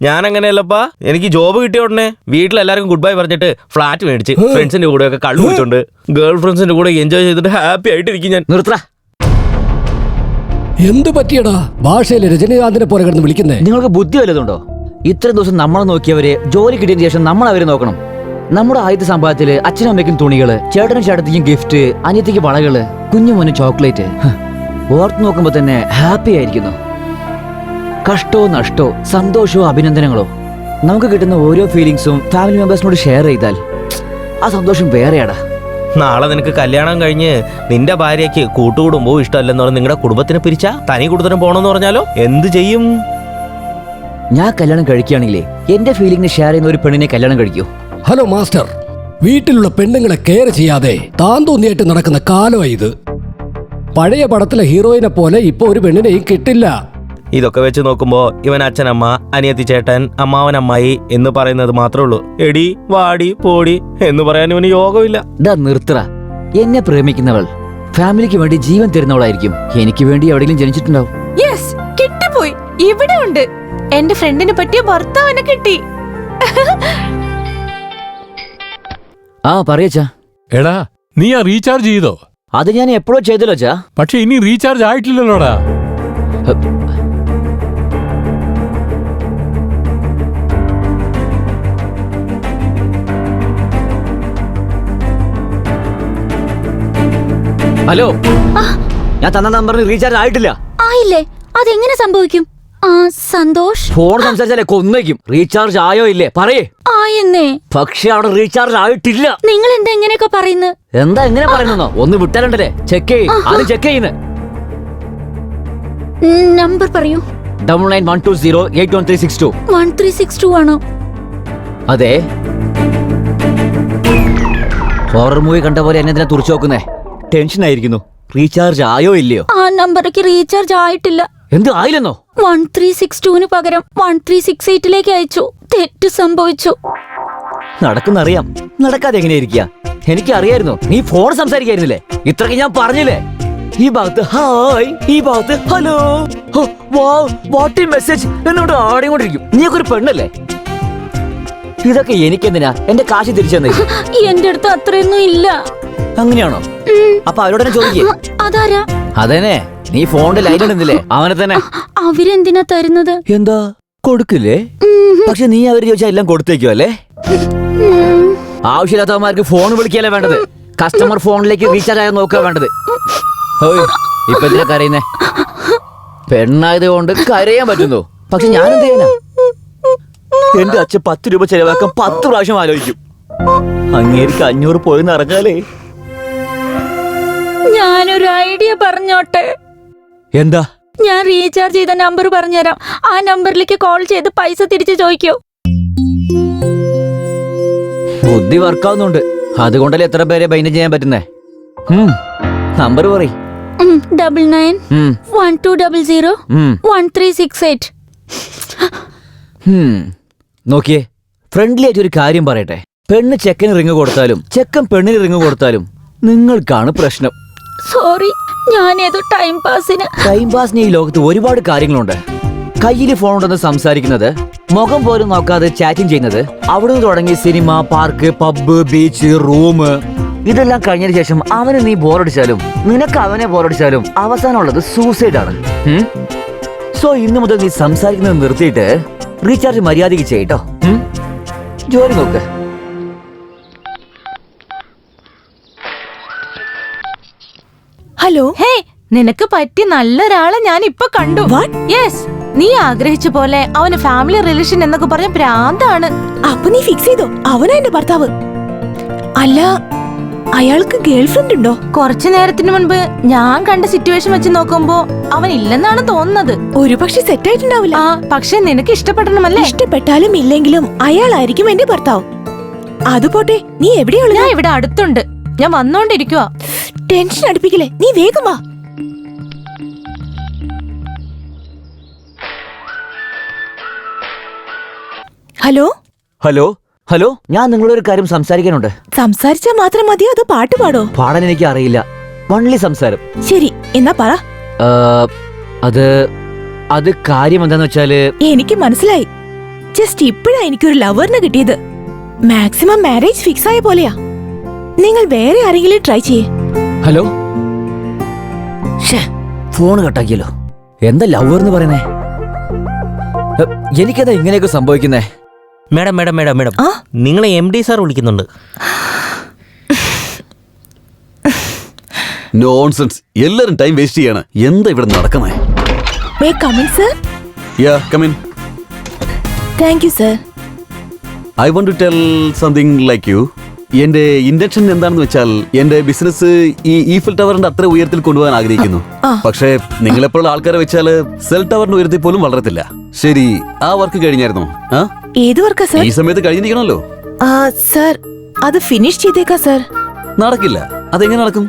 Speaker 14: ഞാൻ അങ്ങനെയല്ലപ്പാ. എനിക്ക് ജോബ് കിട്ടിയ ഉടനെ വീട്ടിലെല്ലാവർക്കും ഗുഡ് ബൈ പറഞ്ഞിട്ട് ഫ്ലാറ്റ് മേടിച്ച് ഫ്രണ്ട്സിന്റെ കൂടെ ഒക്കെ കള്ളു കുടിച്ചോണ്ട് ഗേൾ ഫ്രണ്ട്സിന്റെ കൂടെ എൻജോയ് ചെയ്തിട്ട് ഹാപ്പി ആയിട്ടിരിക്കും ഞാൻ.
Speaker 9: നിർത്തറ.
Speaker 16: എന്ത് പറ്റിയടാ ഭാഷയില് രജനീകാന്തിനെ പോലെ കിടന്ന് വിളിക്കുന്നേ?
Speaker 9: നിങ്ങൾക്ക് ബുദ്ധി വല്ലതുണ്ടോ? ഇത്രയും ദിവസം നമ്മളെ നോക്കിയവരെ ജോലി കിട്ടിയതിന് ശേഷം നമ്മൾ അവരെ നോക്കണം. നമ്മുടെ ആദ്യത്തെ സമ്പാദത്തില് അച്ഛനും അമ്മയ്ക്കും തുണികള്, ചേട്ടനും ചേട്ടത്തിക്കും ഗിഫ്റ്റ്, അനിയത്തിക്ക് വളകള്, കുഞ്ഞുമോനും ചോക്ലേറ്റ്. ഓർത്ത് നോക്കുമ്പോ തന്നെ ഹാപ്പി ആയിരിക്കുന്നു. കഷ്ടോ നഷ്ടോ സന്തോഷമോ അഭിനന്ദനങ്ങളോ നമുക്ക് കിട്ടുന്ന ഓരോ ഫീലിങ്സും ഫാമിലി മെമ്പേഴ്സിനോട് ഷെയർ ചെയ്താൽ ആ സന്തോഷം വേറെയാടാ.
Speaker 14: നാളെ നിനക്ക് കല്യാണം കഴിഞ്ഞ് നിന്റെ ഭാര്യയ്ക്ക് കൂട്ടുകുടുംബവും ഇഷ്ടമല്ലെന്ന് പറഞ്ഞ് നിങ്ങളുടെ കുടുംബത്തിനെ പിരിച്ചാ തനി കുടുംബത്തിനും പോണെന്ന് പറഞ്ഞാലോ എന്ത് ചെയ്യും?
Speaker 9: ഞാൻ കല്യാണം കഴിക്കുകയാണെങ്കിലേ എന്റെ ഫീലിംഗിന് ഷെയർ ചെയ്യുന്ന ഒരു പെണ്ണിനെ കല്യാണം കഴിക്കൂ.
Speaker 16: ഹലോ മാസ്റ്റർ, വീട്ടിലുള്ള പെണ്ണുങ്ങളെ കെയർ ചെയ്യാതെ താൻ തോന്നിയായിട്ട് നടക്കുന്ന കാലമായി ഇത്. പഴയ പടത്തിലെ ഹീറോയിനെ പോലെ ഇപ്പൊ ഒരു പെണ്ണിനെയും കിട്ടില്ല.
Speaker 14: ഇതൊക്കെ വെച്ച് നോക്കുമ്പോ ഇവൻ അച്ഛനമ്മ, അനിയത്തി ചേട്ടൻ, അമ്മാവൻ അമ്മായി എന്ന് പറയുന്നത് മാത്രമേ ഉള്ളൂ. എടി വാടി പോടി എന്ന് പറയാൻ ഇവന് യോഗമില്ല.
Speaker 9: നിർത്തറ. എന്നെ പ്രേമിക്കുന്നവൾ ഫാമിലിക്ക് വേണ്ടി ജീവൻ തരുന്നവളായിരിക്കും. എനിക്ക് വേണ്ടി എവിടെയെങ്കിലും ജനിച്ചിട്ടുണ്ടാവും.
Speaker 12: യെസ്, കിട്ടിപ്പോയി. ഇവിടെ ഉണ്ട്. എന്റെ ഫ്രണ്ടിനെ പറ്റിയ ഭർത്താവിനെ കിട്ടി.
Speaker 9: ആ പറയച്ചാ.
Speaker 3: എടാ, നീ ആ റീചാർജ് ചെയ്തോ?
Speaker 9: അത് ഞാൻ എപ്പോഴോ ചെയ്തല്ലോ ചാ.
Speaker 3: പക്ഷെ ഇനി റീചാർജ് ആയിട്ടില്ലല്ലോടാ.
Speaker 9: ഹലോ, ഞാൻ തന്ന നമ്പറിന് റീചാർജ് ആയിട്ടില്ല.
Speaker 8: ആയില്ലേ? അതെങ്ങനെ സംഭവിക്കും? ആ സന്തോഷ്,
Speaker 9: ഫോൺ സംസാരിച്ചാലേ കൊന്നേക്കും. റീചാർജ് ആയോ ഇല്ലേ പറയേ.
Speaker 8: ആയെന്നേ.
Speaker 9: പക്ഷെ അവിടെ റീചാർജ് ആയിട്ടില്ല.
Speaker 8: നിങ്ങൾ എന്താ എങ്ങനെയൊക്കെ പറയുന്നത്?
Speaker 9: എന്താ എങ്ങനെ പറയുന്നോ? ഒന്ന് വിട്ടാലുണ്ടല്ലേ. ചെക്ക് ചെയ്യ്. അത് ചെക്ക് ചെയ്യുന്നത്.
Speaker 8: നമ്പർ പറയൂ.
Speaker 9: 9912081362.
Speaker 8: 1362 ആണോ?
Speaker 9: അതെ. ഹൊറർ മൂവി കണ്ട പോലെ എന്നെ എന്തിനാ തുറച്ചു നോക്കുന്നേ? ടെൻഷൻ ആയിരിക്കുന്നു. റീചാർജ് ആയോ ഇല്ലയോ?
Speaker 8: ആ നമ്പറിലേക്ക് റീചാർജ് ആയിട്ടില്ല.
Speaker 9: എന്ത് ആയില്ലെന്നോ?
Speaker 8: 1362 പകരം 1368 അയച്ചു. തെറ്റ് സംഭവിച്ചു.
Speaker 9: നടക്കുന്നറിയാം, നടക്കാതെ എങ്ങനെയായിരിക്കുക? എനിക്ക് അറിയായിരുന്നു നീ ഫോൺ സംസാരിക്കായിരുന്നില്ലേ? ഇത്രയ്ക്ക് ഞാൻ പറഞ്ഞില്ലേ? ഈ ഭാഗത്ത് ഹായ്, ഈ ഭാഗത്ത് ഹലോ, വാട്ട് മെസ്സേജ് എന്നോട് ആടിക്കൊണ്ടിരിക്കും. നീയൊക്കെ ഒരു പെണ്ണല്ലേ? ഇതൊക്കെ എനിക്കെന്തിനാ? എന്റെ കാശ് തിരിച്ചു തന്നെ.
Speaker 8: എന്റെ അടുത്ത് അത്രയൊന്നും ഇല്ല.
Speaker 9: അങ്ങനെയാണോ? അപ്പൊ അവരോടനെ ചോദിക്കേ.
Speaker 8: അതാരാ?
Speaker 9: അതന്നെ, നീ ഫോണിന്റെ ലൈൻ ഇടുന്നില്ലേ അവനെ തന്നെ.
Speaker 8: അവരെന്തിനാ തരുന്നത്?
Speaker 9: എന്താ കൊടുക്കില്ലേ? പക്ഷെ നീ അവര് ചോദിച്ചാൽ എല്ലാം കൊടുത്തേക്കോ അല്ലേ? ആവശ്യമില്ലാത്തവന്മാർക്ക് ഫോൺ വിളിക്കല്ലേ വേണ്ടത്, കസ്റ്റമർ ഫോണിലേക്ക് റീചാർജ് ആയാൽ നോക്കുക വേണ്ടത്. ഓയ് ഇപ്പൊ എന്തിനാ കരയുന്നേ? പെണ്ണായത് കൊണ്ട് കരയാൻ പറ്റുന്നു. പക്ഷെ ഞാനെന്ത് ചെയ്യാനാ? എന്റെ അച്ഛൻ 10 രൂപ ചെലവാക്കാൻ 10 പ്രാവശ്യം ആലോചിക്കും. അങ്ങേർക്ക് 500 പോയെന്ന് അറിഞ്ഞാലേ.
Speaker 8: ഞാനൊരു ഐഡിയ പറഞ്ഞോട്ടെ?
Speaker 9: എന്താ?
Speaker 8: ഞാൻ റീചാർജ് ചെയ്ത നമ്പർ പറഞ്ഞുതരാം. ആ നമ്പറിലേക്ക് കോൾ ചെയ്ത് പൈസ തിരിച്ചു ചോദിക്കോ?
Speaker 9: ബുദ്ധി വർക്കാവുന്നുണ്ട്. അതുകൊണ്ടല്ലേ എത്ര പേരെ ബൈൻഡ് ചെയ്യാൻ പറ്റുന്നേ. നമ്പർ പറയ്.
Speaker 8: 9912001368.
Speaker 9: നോക്കിയേ, ഫ്രണ്ട്ലി ആയിട്ട് ഒരു കാര്യം പറയട്ടെ. പെണ്ണ് ചെക്കന് റിങ് കൊടുത്താലും ചെക്കൻ പെണ്ണിന് റിങ് കൊടുത്താലും നിങ്ങൾക്കാണ് പ്രശ്നം.
Speaker 8: സോറി, ഞാനേതോ ടൈം പാസിന്.
Speaker 9: ടൈം പാസിന് ഈ ലോകത്ത് ഒരുപാട് കാര്യങ്ങളുണ്ട്. കയ്യിൽ ഫോൺ ഉണ്ടെന്ന് സംസാരിക്കുന്നത്, മുഖം പോലും നോക്കാതെ ചാറ്റിംഗ് ചെയ്യുന്നത്, അവിടുന്ന് തുടങ്ങി cinema, park, pub, beach, room, ഇതെല്ലാം കഴിഞ്ഞതിന് ശേഷം അവന് നീ ബോറടിച്ചാലും നിനക്ക് അവനെ ബോറടിച്ചാലും അവസാനമുള്ളത് സൂസൈഡാണ്. സോ ഇന്നു മുതൽ നീ സംസാരിക്കുന്നത് നിർത്തിയിട്ട് റീചാർജ് മര്യാദയ്ക്ക് ചെയ്യട്ടോ. ജോലി നോക്ക്.
Speaker 12: ഹലോ. ഹേ, നിനക്ക് പറ്റിയ നല്ലൊരാളെ ഞാൻ ഇപ്പൊ കണ്ടു. യെസ്, നീ ആഗ്രഹിച്ച പോലെ അവന് ഫാമിലി റിലേഷൻ എന്നൊക്കെ പറഞ്ഞ പ്രാന്താണ്.
Speaker 7: അപ്പൊ നീ ഫിക്സ് ചെയ്തോ അവനാ എന്റെ ഭർത്താവ്? അല്ല, അയാൾക്ക് ഗേൾഫ്രണ്ട് ഉണ്ടോ?
Speaker 12: കുറച്ചു നേരത്തിന് മുൻപ് ഞാൻ കണ്ട സിറ്റുവേഷൻ വെച്ച് നോക്കുമ്പോ അവൻ ഇല്ലെന്നാണ് തോന്നുന്നത്.
Speaker 7: ഒരു പക്ഷെ സെറ്റ് ആയിട്ടുണ്ടാവില്ല.
Speaker 12: പക്ഷെ നിനക്ക് ഇഷ്ടപ്പെടണമല്ലേ?
Speaker 7: ഇഷ്ടപ്പെട്ടാലും ഇല്ലെങ്കിലും അയാളായിരിക്കും എന്റെ ഭർത്താവ്. അതുപോട്ടെ, നീ എവിടെയുള്ള?
Speaker 12: ഞാൻ ഇവിടെ അടുത്തുണ്ട്. ഞാൻ വന്നോണ്ടിരിക്കുവാ.
Speaker 7: ടെൻഷൻ അടുപ്പിക്കില്ലേ, നീ വേഗം വാ. ഹലോ
Speaker 9: ഹലോ ഹലോ, ഞാൻ നിങ്ങളൊരു കാര്യം സംസാരിക്കാനുണ്ട്.
Speaker 7: സംസാരിച്ചാ മാത്രം മതിയോ അതോ പാട്ട് പാടോ?
Speaker 9: പാടാൻ എനിക്ക് അറിയില്ല, വൺലി സംസാരം.
Speaker 7: ശരി, എന്നാ പറ.
Speaker 9: അത് കാര്യം എന്താന്ന് വെച്ചാല്,
Speaker 7: എനിക്ക് മനസ്സിലായി. ജസ്റ്റ് ഇപ്പോഴാ എനിക്കൊരു ലവറിനെ കിട്ടിയത്. മാക്സിമം മാരേജ് ഫിക്സ് ആയ പോലെയാ. നിങ്ങൾ വേറെ ആരെങ്കിലും ട്രൈ ചെയ്യേ.
Speaker 9: ഹലോ, ഫോൺ കട്ടാക്കിയല്ലോ. എന്താ ലവർ എന്ന് പറയുന്നേ? എനിക്കെന്താ ഇങ്ങനെയൊക്കെ സംഭവിക്കുന്നേ?
Speaker 14: മേഡം മേഡം മേഡം മേഡം, നിങ്ങളെ MD സാർ വിളിക്കുന്നുണ്ട്.
Speaker 5: നോൺസെൻസ്, എല്ലാരും ടൈം വേസ്റ്റ് ചെയ്യാണ്. എന്താ ഇവിടെ നടക്കുന്നേ?
Speaker 7: May come in sir?
Speaker 5: Yeah, come in.
Speaker 7: Thank you sir.
Speaker 5: I want to tell something like you. എന്റെ ഇന്റൻഷൻ എന്താണെന്ന് വെച്ചാൽ, എന്റെ ബിസിനസ് ഈ ഈഫൽ ടവറിന്റെ അത്ര ഉയരത്തിൽ കൊണ്ടുപോകാൻ ആഗ്രഹിക്കുന്നു. പക്ഷേ നിങ്ങളെപ്പോഴുള്ള ആൾക്കാരെ വെച്ചാല് സെൽ ടവറിന്റെ ഉയരത്തിൽ പോലും വളരത്തില്ല. ശരി, ആ വർക്ക് കഴിഞ്ഞായിരുന്നോ?
Speaker 7: ഏത് വർക്കാ സർ?
Speaker 5: ഈ സമയത്ത് കഴിഞ്ഞിരിക്കണമല്ലോ.
Speaker 7: സർ, അത് ഫിനിഷ് ചെയ്തേക്കാ സർ.
Speaker 5: നടക്കില്ല. അതെങ്ങനെ നടക്കും?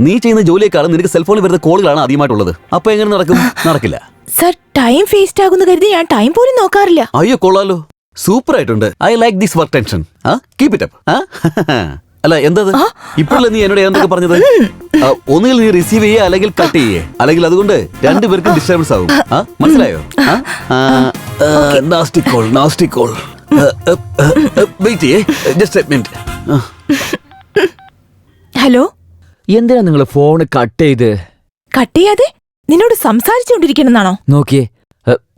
Speaker 5: നീ ചെയ്യുന്ന ജോലിയേക്കാളും നിനക്ക് സെൽഫോണിൽ വരുന്ന കോളുകളാണ് ആദ്യമായിട്ടുള്ളത്. അപ്പൊ എങ്ങനെ നടക്കും? നടക്കില്ല
Speaker 7: സർ. ടൈം വേസ്റ്റ് ആകുന്ന കരുതി ഞാൻ ടൈം പോലും നോക്കാറില്ല.
Speaker 5: അയ്യോ, കൊള്ളാലോ, സൂപ്പർ ആയിട്ടുണ്ട്. I like this work tension. Keep it up. അല്ല, എന്താ ഇപ്പോഴല്ലേ നീ എന്നോട് എന്തൊക്കെ പറഞ്ഞത്? ഒന്നുകിൽ നീ റിസീവ് ചെയ്യേ അല്ലെങ്കിൽ കട്ട് ചെയ്യേ, അല്ലെങ്കിൽ അതുകൊണ്ട് രണ്ടുപേർക്കും ഡിസ്റ്റർബൻസ് ആകും. മനസ്സിലായോ? Nasty call, nasty call. Wait ചെയ്യേ, ജസ്റ്റ് എ മിനിറ്റ്.
Speaker 7: ഹലോ.
Speaker 9: എന്തിനാ നിങ്ങൾ ഫോൺ കട്ട് ചെയ്ത്?
Speaker 7: കട്ട് ചെയ്യാതെ നിന്നോട് സംസാരിച്ചുകൊണ്ടിരിക്കണമെന്നാണോ?
Speaker 9: നോക്കിയേ,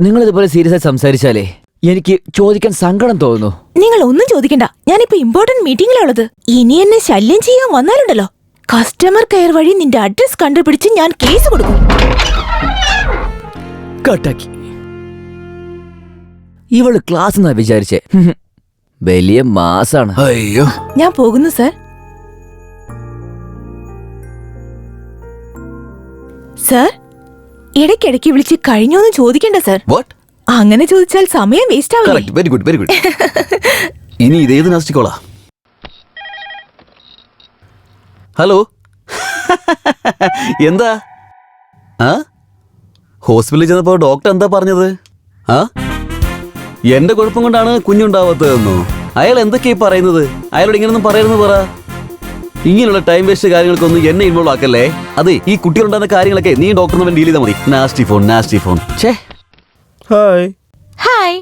Speaker 9: നിങ്ങൾ ഇതുപോലെ സീരിയസ് ആയി സംസാരിച്ചാലേ എനിക്ക് ചോദിക്കാൻ സങ്കടം തോന്നുന്നു.
Speaker 7: നിങ്ങൾ ഒന്നും ചോദിക്കണ്ട, ഞാനിപ്പോ ഇമ്പോർട്ടന്റ് മീറ്റിംഗിലുള്ളത്. ഇനി എന്നെ ശല്യം ചെയ്യാൻ വന്നാലുണ്ടല്ലോ, കസ്റ്റമർ കെയർ വഴി നിന്റെ അഡ്രസ് കണ്ടുപിടിച്ച് ഞാൻ കേസ് കൊടുക്കും.
Speaker 9: കട്ടാക്കി. ഇവള് ക്ലാസ് എന്നാ വിചാരിച്ചേ. വലിയ മാസാണ്.
Speaker 5: അയ്യോ,
Speaker 7: ഞാൻ പോകുന്നു സർ. സർ, ഇടയ്ക്കിടയ്ക്ക് വിളിച്ച് കഴിഞ്ഞോന്ന് ചോദിക്കണ്ട സർ. അങ്ങനെ ചോദിച്ചാൽ സമയം വേസ്റ്റ് ആവില്ലേ?
Speaker 5: Very good, very good. ഇനി ഇതേത് നാസ്റ്റിക്കോളാ? ഹലോ, എന്താ? ഹോസ്പിറ്റലിൽ ചെന്നപ്പോ ഡോക്ടർ എന്താ പറഞ്ഞത്? എന്റെ കുഴപ്പം കൊണ്ടാണ് കുഞ്ഞുണ്ടാവാത്തതെന്നോ? അയാൾ എന്തൊക്കെയാ പറയുന്നത്? അയാളോട് ഇങ്ങനൊന്നും പറയരുതെന്ന് പറ. ഇങ്ങനെയുള്ള ടൈം വേസ്റ്റ് കാര്യങ്ങൾക്കൊന്നും എന്നെ ഇൻവോൾവ് ആക്കല്ലേ. അതെ, ഈ കുട്ടികളുണ്ടാകുന്ന കാര്യങ്ങളൊക്കെ നീ ഡോക്ടറിന് ഡീൽ ചെയ്താൽ മതി. Nasty phone, nasty phone. ഛേ.
Speaker 14: ഹായ്.
Speaker 12: ഹായ്.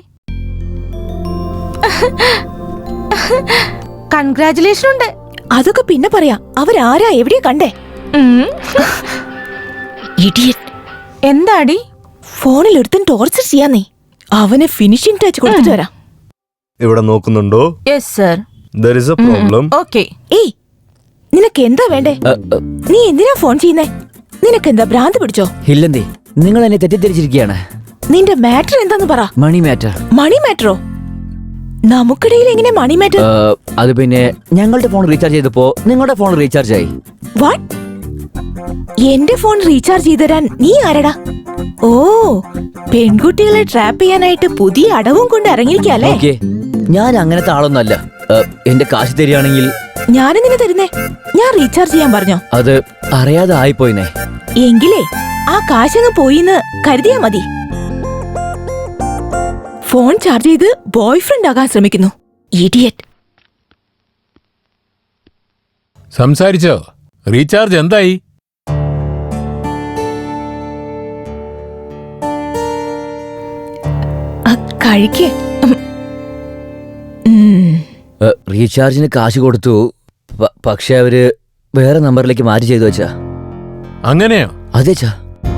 Speaker 12: കൺഗ്രാറ്റുലേഷൻ ഉണ്ട്.
Speaker 7: അതൊക്കെ പിന്നെ പറയാം. അവരാരാ, എവിടെയാ കണ്ടേ?
Speaker 12: എന്താടി?
Speaker 7: ഫോണിൽ ഒരുത്തൻ ടോർച്ചർ ചെയ്യാന്നേ. അവന് ഫിനിഷിംഗ് ടച്ച് കൊടുത്തിട്ട് വരാം.
Speaker 6: ഇവിടെ നോക്കുന്നുണ്ടോ?
Speaker 12: Yes sir.
Speaker 6: There is a problem.
Speaker 12: Okay.
Speaker 7: ഏയ് നിനക്ക് എന്താ വേണ്ടേ? നീ എന്തിനാ ഫോൺ ചെയ്യുന്നേ? നിനക്ക് എന്താ ഭ്രാന്ത് പിടിച്ചോ?
Speaker 9: ഇല്ലെന്തേ, നിങ്ങൾ എന്നെ തെറ്റിദ്ധരിച്ചിരിക്കുകയാണ്.
Speaker 7: നിന്റെ മാറ്റർ എന്താന്ന് പറ.
Speaker 9: മണി മാറ്റർ.
Speaker 7: മണി മാറ്ററോ? നമുക്കിടയിൽ എങ്ങനെ മണി മാറ്റർ?
Speaker 9: അത് പിന്നെ ഞങ്ങളുടെ ഫോൺ റീചാർജ് ചെയ്തപ്പോ നിങ്ങളുടെ ഫോൺ റീചാർജ് ആയി.
Speaker 7: വാട്ട്? എന്റെ ഫോൺ റീചാർജ് ചെയ്ത് തരാൻ നീ ആരടാ? ഓ, പെൺകുട്ടികളെ ട്രാപ്പ് ചെയ്യാനായിട്ട് പുതിയ അടവും കൊണ്ട് ഇറങ്ങിയിരിക്കല്ലേ?
Speaker 9: ഞാൻ അങ്ങനത്തെ ആളൊന്നല്ല. എന്റെ കാശ് തരികയാണെങ്കിൽ
Speaker 7: ഞാനെന്തിനാ തരുന്നേ? ഞാൻ റീചാർജ് ചെയ്യാൻ പറഞ്ഞോ?
Speaker 9: അത് അറിയാതെ ആയിപ്പോയിന്നേ.
Speaker 7: എങ്കിലേ ആ കാശങ്ങ് പോയിന്ന് കരുതിയാ മതി. ഫോൺ ചാർജ് ചെയ്ത് ബോയ് ഫ്രണ്ട് ആകാൻ ശ്രമിക്കുന്നു. ഇഡിയറ്റ്.
Speaker 3: സംസാരിച്ചോ? റീചാർജ് എന്തായി?
Speaker 7: കഴിക്കേ.
Speaker 9: റീചാർജിന് കാശ് കൊടുത്തു, പക്ഷെ അവര് വേറെ നമ്പറിലേക്ക് മാറ്റി ചെയ്തു വെച്ചാ.
Speaker 3: അങ്ങനെയോ?
Speaker 9: അതേച്ചാ.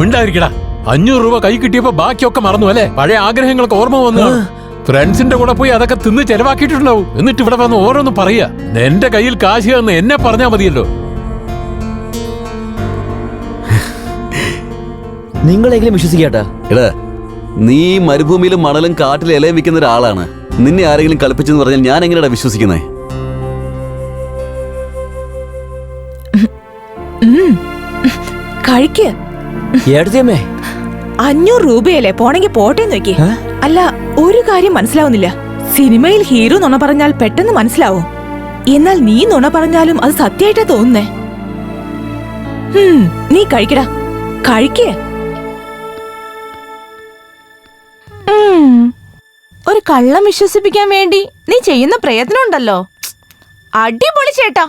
Speaker 3: ഉണ്ടായിരിക്കടാ. 500 രൂപ കൈ കിട്ടിയപ്പോ ബാക്കിയൊക്കെ മറന്നു അല്ലേ? പഴയ ആഗ്രഹങ്ങൾക്ക് ഓർമ്മ വന്നു. ഫ്രണ്ട്സിന്റെ കൂടെ പോയി അതൊക്കെ തിന്ന് ചെലവാക്കിയിട്ടുണ്ടാവും. എന്നിട്ട് ഇവിടെ വന്ന് ഓരോന്ന് പറയാ. എന്റെ കയ്യിൽ കാശ് എന്ന് എന്നെ പറഞ്ഞാ മതിയല്ലോ.
Speaker 5: നിങ്ങളെങ്കിലും വിശ്വസിക്കാട്ടാ. എടാ, നീ മരുഭൂമിയിലും മണലും കാട്ടിലും ഇലയും വിൽക്കുന്ന ഒരാളാണ്. നിന്നെ ആരെങ്കിലും കളിപ്പിച്ചെന്ന് പറഞ്ഞാൽ ഞാൻ എങ്ങനെയാ വിശ്വസിക്കുന്നേ?
Speaker 7: കഴിക്ക്. 500 രൂപയല്ലേ, പോണെങ്കി പോട്ടെ നോക്കി. അല്ല, ഒരു കാര്യം മനസ്സിലാവുന്നില്ല. സിനിമയിൽ ഹീറോ നുണ പറഞ്ഞാൽ പെട്ടെന്ന് മനസ്സിലാവും. എന്നാൽ നീ നുണ പറഞ്ഞാലും അത് സത്യമായിട്ടാ തോന്നുന്നേ. നീ കഴിക്കടാ, കഴിക്കേ.
Speaker 12: ഒരു കള്ളം വിശ്വസിപ്പിക്കാൻ വേണ്ടി നീ ചെയ്യുന്ന പ്രയത്നം ഉണ്ടല്ലോ. അടിപൊളി ചേട്ടാ.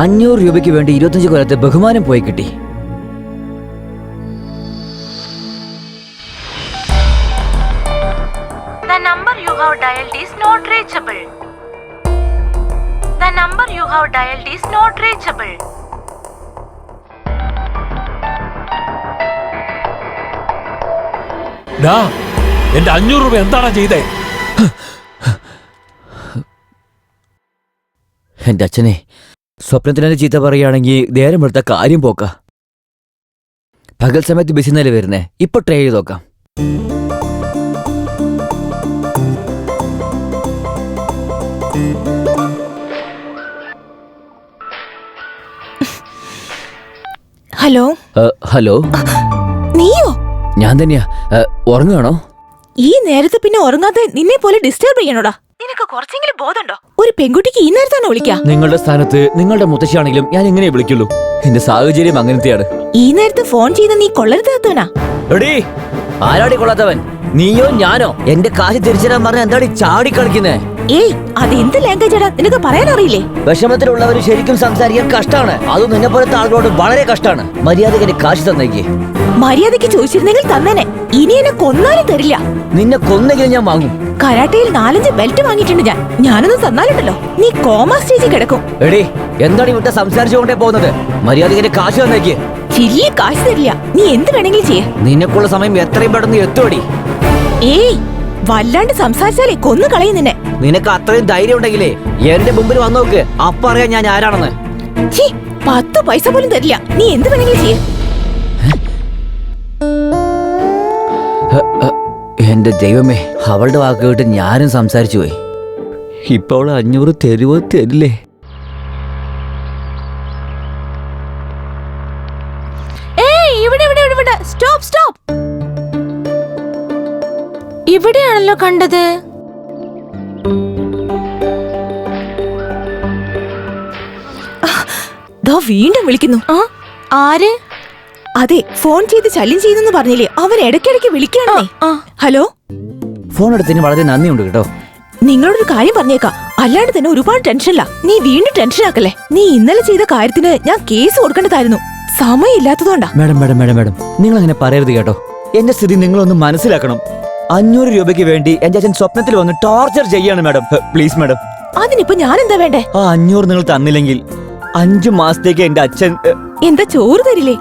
Speaker 9: 500 രൂപയ്ക്ക് വേണ്ടി 25 കൊല്ലത്തെ ബഹുമാനം പോയി കിട്ടി.
Speaker 15: The number you have dialed is not reachable. The number you have dialed is not reachable.
Speaker 3: എന്റെ 500 രൂപ എന്താണ് ചെയ്തേ?
Speaker 9: എന്റെ അച്ഛനെ സ്വപ്നത്തിന് ചീത്ത പറയുകയാണെങ്കിൽ നേരം എടുത്ത കാര്യം പോക്ക. പകൽ സമയത്ത് ബിസി നില വരുന്നേ. ഇപ്പൊ ട്രൈ ചെയ്ത് നോക്കാം.
Speaker 7: ഹലോ.
Speaker 9: ഹലോ.
Speaker 7: നീയോ?
Speaker 9: ഞാൻ തന്നെയാ. ഉറങ്ങുകയാണോ?
Speaker 7: ഈ നേരത്ത് പിന്നെ ഉറങ്ങാതെ നിന്നെ പോലെ ഡിസ്റ്റർബ് ചെയ്യണോടാ? നിനക്ക് കുറച്ചെങ്കിലും ബോധമുണ്ടോ? ഒരു പെൺകുട്ടിക്ക് ഈ നേരത്താണോ വിളിക്കാ?
Speaker 9: നിങ്ങളുടെ സ്ഥാനത്ത് നിങ്ങളുടെ മുത്തശ്ശിയാണെങ്കിലും ഞാൻ എങ്ങനെ വിളിക്കുള്ളൂ? എന്റെ സാഹചര്യം അങ്ങനത്തെയാണ്.
Speaker 7: ഈ നേരത്ത് ഫോൺ ചെയ്ത് നീ കൊള്ളരുതാത്തവനാ.
Speaker 9: എടീ, ആരാടി കൊള്ളാത്തവൻ? നീയോ ഞാനോ? എന്റെ കാശ് തിരിച്ചുതരാൻ പറഞ്ഞ എന്താടി ചാടി കളിക്കുന്നേ?
Speaker 7: ഏയ്, അത് എന്ത് ലാംഗ്വേജാടാ? നിനക്ക് പറയാൻ അറിയില്ലേ?
Speaker 9: വിഷമത്തിലുള്ളവര് ശരിക്കും സംസാരിക്കാൻ കഷ്ടാണ്. അതും നിന്നെ പോലത്തെ ആളുകളോട് വളരെ കഷ്ടാണ്. മര്യാദയ്ക്ക് എന്റെ കാശ് തന്നേക്ക്.
Speaker 7: മര്യാദയ്ക്ക് ചോദിച്ചിരുന്നെങ്കിൽ തന്നേനെ. ഇനി എന്നെ കൊന്നാലും തരില്ല.
Speaker 9: നിന്നെ കൊന്നെങ്കിലും ഞാൻ വാങ്ങും.
Speaker 7: കരാട്ടയിൽ 4-5 ബെൽറ്റ് വാങ്ങിയിട്ടുണ്ട് ഞാൻ. ഞാനൊന്നും തന്നാലുണ്ടല്ലോ നീ കോമാ സ്റ്റേജിൽ കിടക്കും.
Speaker 9: എടീ, എന്താണ് ഇവിടെ സംസാരിച്ചുകൊണ്ടേ പോകുന്നത്? മര്യാദയ്ക്ക് എന്റെ കാശ് തന്നേക്ക്.
Speaker 7: ചില്ലി കാശ് തരില്ല. നീ എന്ത് വേണമെങ്കിലും ചെയ്യ.
Speaker 9: നിനക്കുള്ള സമയം എത്രയും പെട്ടെന്ന് എത്തുവടി.
Speaker 7: ഏയ്, വല്ലാണ്ട് സംസാരിച്ചാലേ കൊന്നു കളയും നിന്നെ.
Speaker 9: നിനക്ക് അത്രയും ധൈര്യം ഉണ്ടെങ്കിലേ എന്റെ മുമ്പിൽ വന്നു നോക്ക്. അപ്പ അറിയാൻ ഞാൻ ആരാണെന്ന്.
Speaker 7: 10 പൈസ പോലും തരില്ല. നീ എന്ത് വേണമെങ്കിലും ചെയ്യ.
Speaker 9: എന്റെ ദൈവമേ, അവളുടെ വാക്ക് കേട്ട് ഞാനും സംസാരിച്ചു പോയി. ഇപ്പൊ അവള് 500 തരുവോ തരില്ലേ?
Speaker 12: Stop stop. ഇവിടെയാണല്ലോ കണ്ടത്.
Speaker 7: വീണ്ടും വിളിക്കുന്നു.
Speaker 12: ആര്?
Speaker 7: അതെ, ഫോൺ ചെയ്ത് ശല്യം ചെയ്യുന്നു പറഞ്ഞില്ലേ, അവൻ ഇടയ്ക്കിടയ്ക്ക് വിളിക്കുകയാണേ. ഹലോ.
Speaker 9: ഫോൺ എടുത്തതിന് വളരെ നന്ദിയുണ്ട് കേട്ടോ.
Speaker 7: നിങ്ങളോടൊരു കാര്യം പറഞ്ഞേക്കാം, അല്ലാണ്ട് തന്നെ ഒരുപാട് ടെൻഷനില്ല. നീ വീണ്ടും ടെൻഷൻ ആക്കല്ലേ. നീ ഇന്നലെ ചെയ്ത കാര്യത്തിന് ഞാൻ കേസ് കൊടുക്കേണ്ടതായിരുന്നു. സമയമില്ലാത്തതുകൊണ്ടാ.
Speaker 9: മാഡം മാഡം മാഡം മാഡം നിങ്ങൾ അങ്ങനെ പറയരുത് കേട്ടോ. എന്റെ സ്ഥിതി നിങ്ങളൊന്ന് മനസ്സിലാക്കണം. 500 രൂപയ്ക്ക് വേണ്ടി എന്റെ അച്ഛൻ സ്വപ്നത്തിൽ വന്ന് ടോർച്ചർ ചെയ്യാണ് മാഡം. Please madam.
Speaker 7: അതിനിപ്പോ ഞാൻ എന്താ വേണ്ടേ?
Speaker 9: ആ 500 നിങ്ങൾ തന്നില്ലെങ്കിൽ 5 മാസത്തേക്ക് എന്റെ അച്ഛൻ
Speaker 7: എന്താ ചോറ് തരില്ലേ?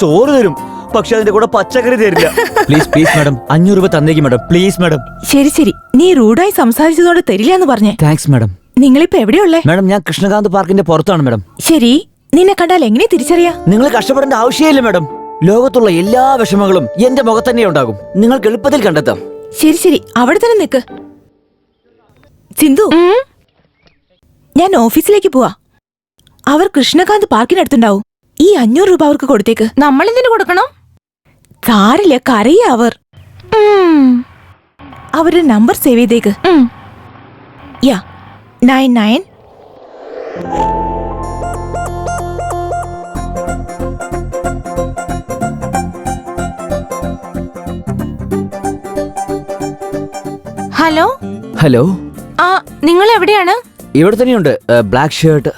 Speaker 9: ചോറ് തരും, പക്ഷെ അതിന്റെ കൂടെ പച്ചക്കറി തരില്ല. പ്ലീസ് പ്ലീസ് മാഡം, 500 രൂപ തന്നേക്ക് മാഡം, പ്ലീസ് മാഡം.
Speaker 7: ശരി ശരി, നീ റൂഡായി സംസാരിച്ചതോടെ തരില്ല എന്ന് പറഞ്ഞേ.
Speaker 9: Thanks madam.
Speaker 7: നിങ്ങളിപ്പോ എവിടെയുള്ളേ?
Speaker 9: മാഡം ഞാൻ കൃഷ്ണകാന്ത് പാർക്കിന്റെ പുറത്താണ് മാഡം.
Speaker 7: ശരി, നിന്നെ കണ്ടാൽ എങ്ങനെ തിരിച്ചറിയാ?
Speaker 9: നിങ്ങൾ കഷ്ടപ്പെടേണ്ട ആവശ്യമില്ല മാഡം. ലോകത്തുള്ള എല്ലാ വിഷമങ്ങളും എന്റെ മുഖത്ത് തന്നെ ഉണ്ടാകും. നിങ്ങൾക്ക് എളുപ്പത്തിൽ കണ്ടെത്താം.
Speaker 7: ശരി ശരി, അവിടെ തന്നെ നിക്ക്. സിന്ധു, ഞാൻ ഓഫീസിലേക്ക് പോവാ. അവർ കൃഷ്ണകാന്ത് പാർക്കിനടുത്തുണ്ടാവും. ഈ 500 രൂപ അവർക്ക് കൊടുത്തേക്ക്.
Speaker 12: നമ്മൾ എന്തിനു കൊടുക്കണം?
Speaker 7: സാരില്ല, കരയ അവർ. അവരുടെ നമ്പർ സേവ് ചെയ്തേക്ക്. യാ 99.
Speaker 12: ഹലോ
Speaker 9: ഹലോ,
Speaker 12: ആ നിങ്ങൾ എവിടെയാണ്?
Speaker 9: ഇവിടെ തന്നെയുണ്ട്. Black shirt.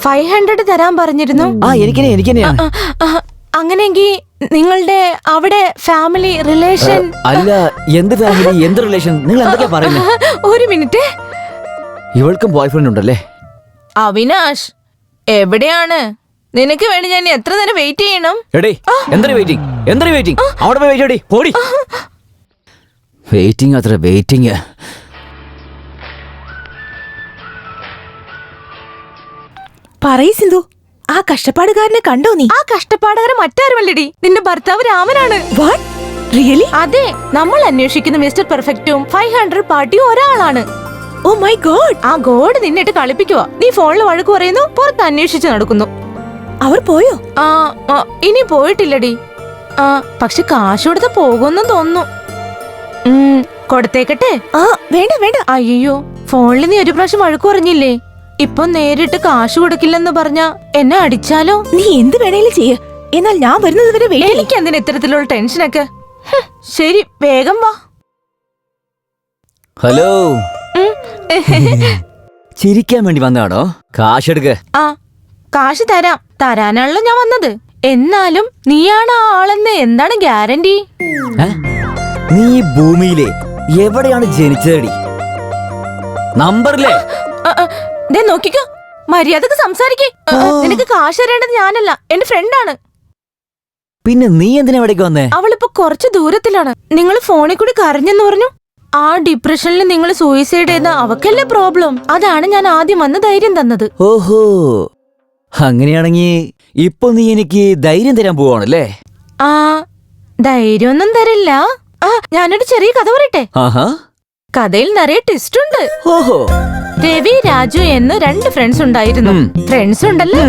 Speaker 12: 500 തരാൻ പറഞ്ഞിരുന്നു.
Speaker 9: എനിക്കെന്നെയാണ്.
Speaker 12: അങ്ങനെയെങ്കിൽ നിങ്ങളുടെ അവിടെ ഫാമിലി റിലേഷൻ?
Speaker 9: അല്ല, എന്ത് ഫാമിലി, എന്ത് റിലേഷൻ, നിങ്ങൾ എന്തൊക്കെയാ പറയുന്നത്?
Speaker 12: ഒരു മിനിറ്റ്.
Speaker 9: ഇവൾക്കും ബോയ്ഫ്രണ്ട് ഉണ്ടല്ലേ?
Speaker 12: അവിനാഷ്, എവിടെയാണ്? നിനക്ക് വേണ്ടി ഞാൻ എത്ര നേരം വെയിറ്റ് ചെയ്യണം?
Speaker 9: എന്തൊരു വെയിറ്റിംഗ്, എന്തൊരു വെയിറ്റിംഗ്? അവിടെ പോയി വെയിറ്റ് ചെയ്യടി, പോടി. വെയിറ്റിംഗ് അത്ര വെയിറ്റിംഗ്.
Speaker 7: പറയ് സിന്ധു, ആ കഷ്ടപ്പാടുകാരനെ കണ്ടോ നീ?
Speaker 12: ആ കഷ്ടപ്പാടുകാരൻ മറ്റാരുമല്ലടി, നിന്റെ ഭർത്താവ് രാമനാണ്.
Speaker 7: What, really?
Speaker 12: അതെ, നമ്മൾ അന്വേഷിക്കുന്ന മിസ്റ്റർ പെർഫെക്റ്റും 500 പാർട്ടിയും ഒരാളാണ്.
Speaker 7: Oh my god.
Speaker 12: ആ ഗോഡ് നിന്നിട്ട് കളിപ്പിക്കുവാ. നീ ഫോണിൽ വഴക്ക് പറയുന്നു, പുറത്ത് അന്വേഷിച്ച് നടക്കുന്നു.
Speaker 7: അവർ പോയോ?
Speaker 12: ഇനി പോയിട്ടില്ലടി. പക്ഷെ കാശ് കൊടുത്ത് പോകുമെന്നും തോന്നുന്നു. കൊടുത്തേക്കട്ടെ?
Speaker 7: വേണ്ട വേണ്ട.
Speaker 12: അയ്യോ, ഫോണിൽ നീ ഒരു പ്രാവശ്യം വഴക്ക് പറഞ്ഞില്ലേ? ഇപ്പൊ നേരിട്ട് കാശ് കൊടുക്കില്ലെന്ന് പറഞ്ഞ എന്നെ അടിച്ചാലോ?
Speaker 7: നീ എന്ത് വേണേലും ചെയ്യ, എന്നാൽ ഞാൻ വരുന്നത് വരെ വെയിറ്റ്.
Speaker 12: എനിക്ക് എന്തിനാ ഇത്തരത്തിലുള്ള ടെൻഷനൊക്കെ? ശരി, വേഗം വാ.
Speaker 9: ഹലോ, ചിരിക്കാൻ വേണ്ടി വന്നാണോ? കാശെടുക്ക്.
Speaker 12: കാശ് തരാം, തരാനാണല്ലോ ഞാൻ വന്നത്. എന്നാലും നീയാണ് ആ ആളെന്ന് എന്താണ് ഗ്യാരണ്ടി?
Speaker 9: നീ ഭൂമിയിലെ എവിടെയാണ് ജനിച്ചതടി? നമ്പറില്ലേ?
Speaker 12: നോക്കിക്കോ, മര്യാദക്ക് സംസാരിക്കേ. നിനക്ക് കാശ് തരേണ്ടത് ഞാനല്ല, എന്റെ ഫ്രണ്ടാണ്.
Speaker 9: പിന്നെ നീ എന്തിനാ എവിടേക്ക് വന്നേ?
Speaker 12: അവളിപ്പോ കുറച്ച് ദൂരത്തിലാണ്. നിങ്ങൾ ഫോണിൽ കൂടി കരഞ്ഞെന്ന് പറഞ്ഞു. ആ ഡിപ്രഷനിൽ നിങ്ങൾ സൂയിസൈഡ് ചെയ്ത അവക്കല്ലേ പ്രോബ്ലം. അതാണ് ഞാൻ ആദ്യം വന്ന് ധൈര്യം തന്നത്.
Speaker 9: ഓഹോ, അങ്ങനെയാണെങ്കി ഇപ്പൊ നീ എനിക്ക് ധൈര്യം തരാൻ പോവാണല്ലേ?
Speaker 12: ധൈര്യമൊന്നും തരില്ല. ഞാനൊരു ചെറിയ കഥ പറയട്ടെ. കഥയിൽ നിറയെ ട്വിസ്റ്റ് ഉണ്ട്.
Speaker 9: ഓഹോ,
Speaker 12: രവി, രാജു എന്ന് 2 ഫ്രണ്ട്സ് ഉണ്ടായിരുന്നു. ഫ്രണ്ട്സ് ഉണ്ടല്ലോ.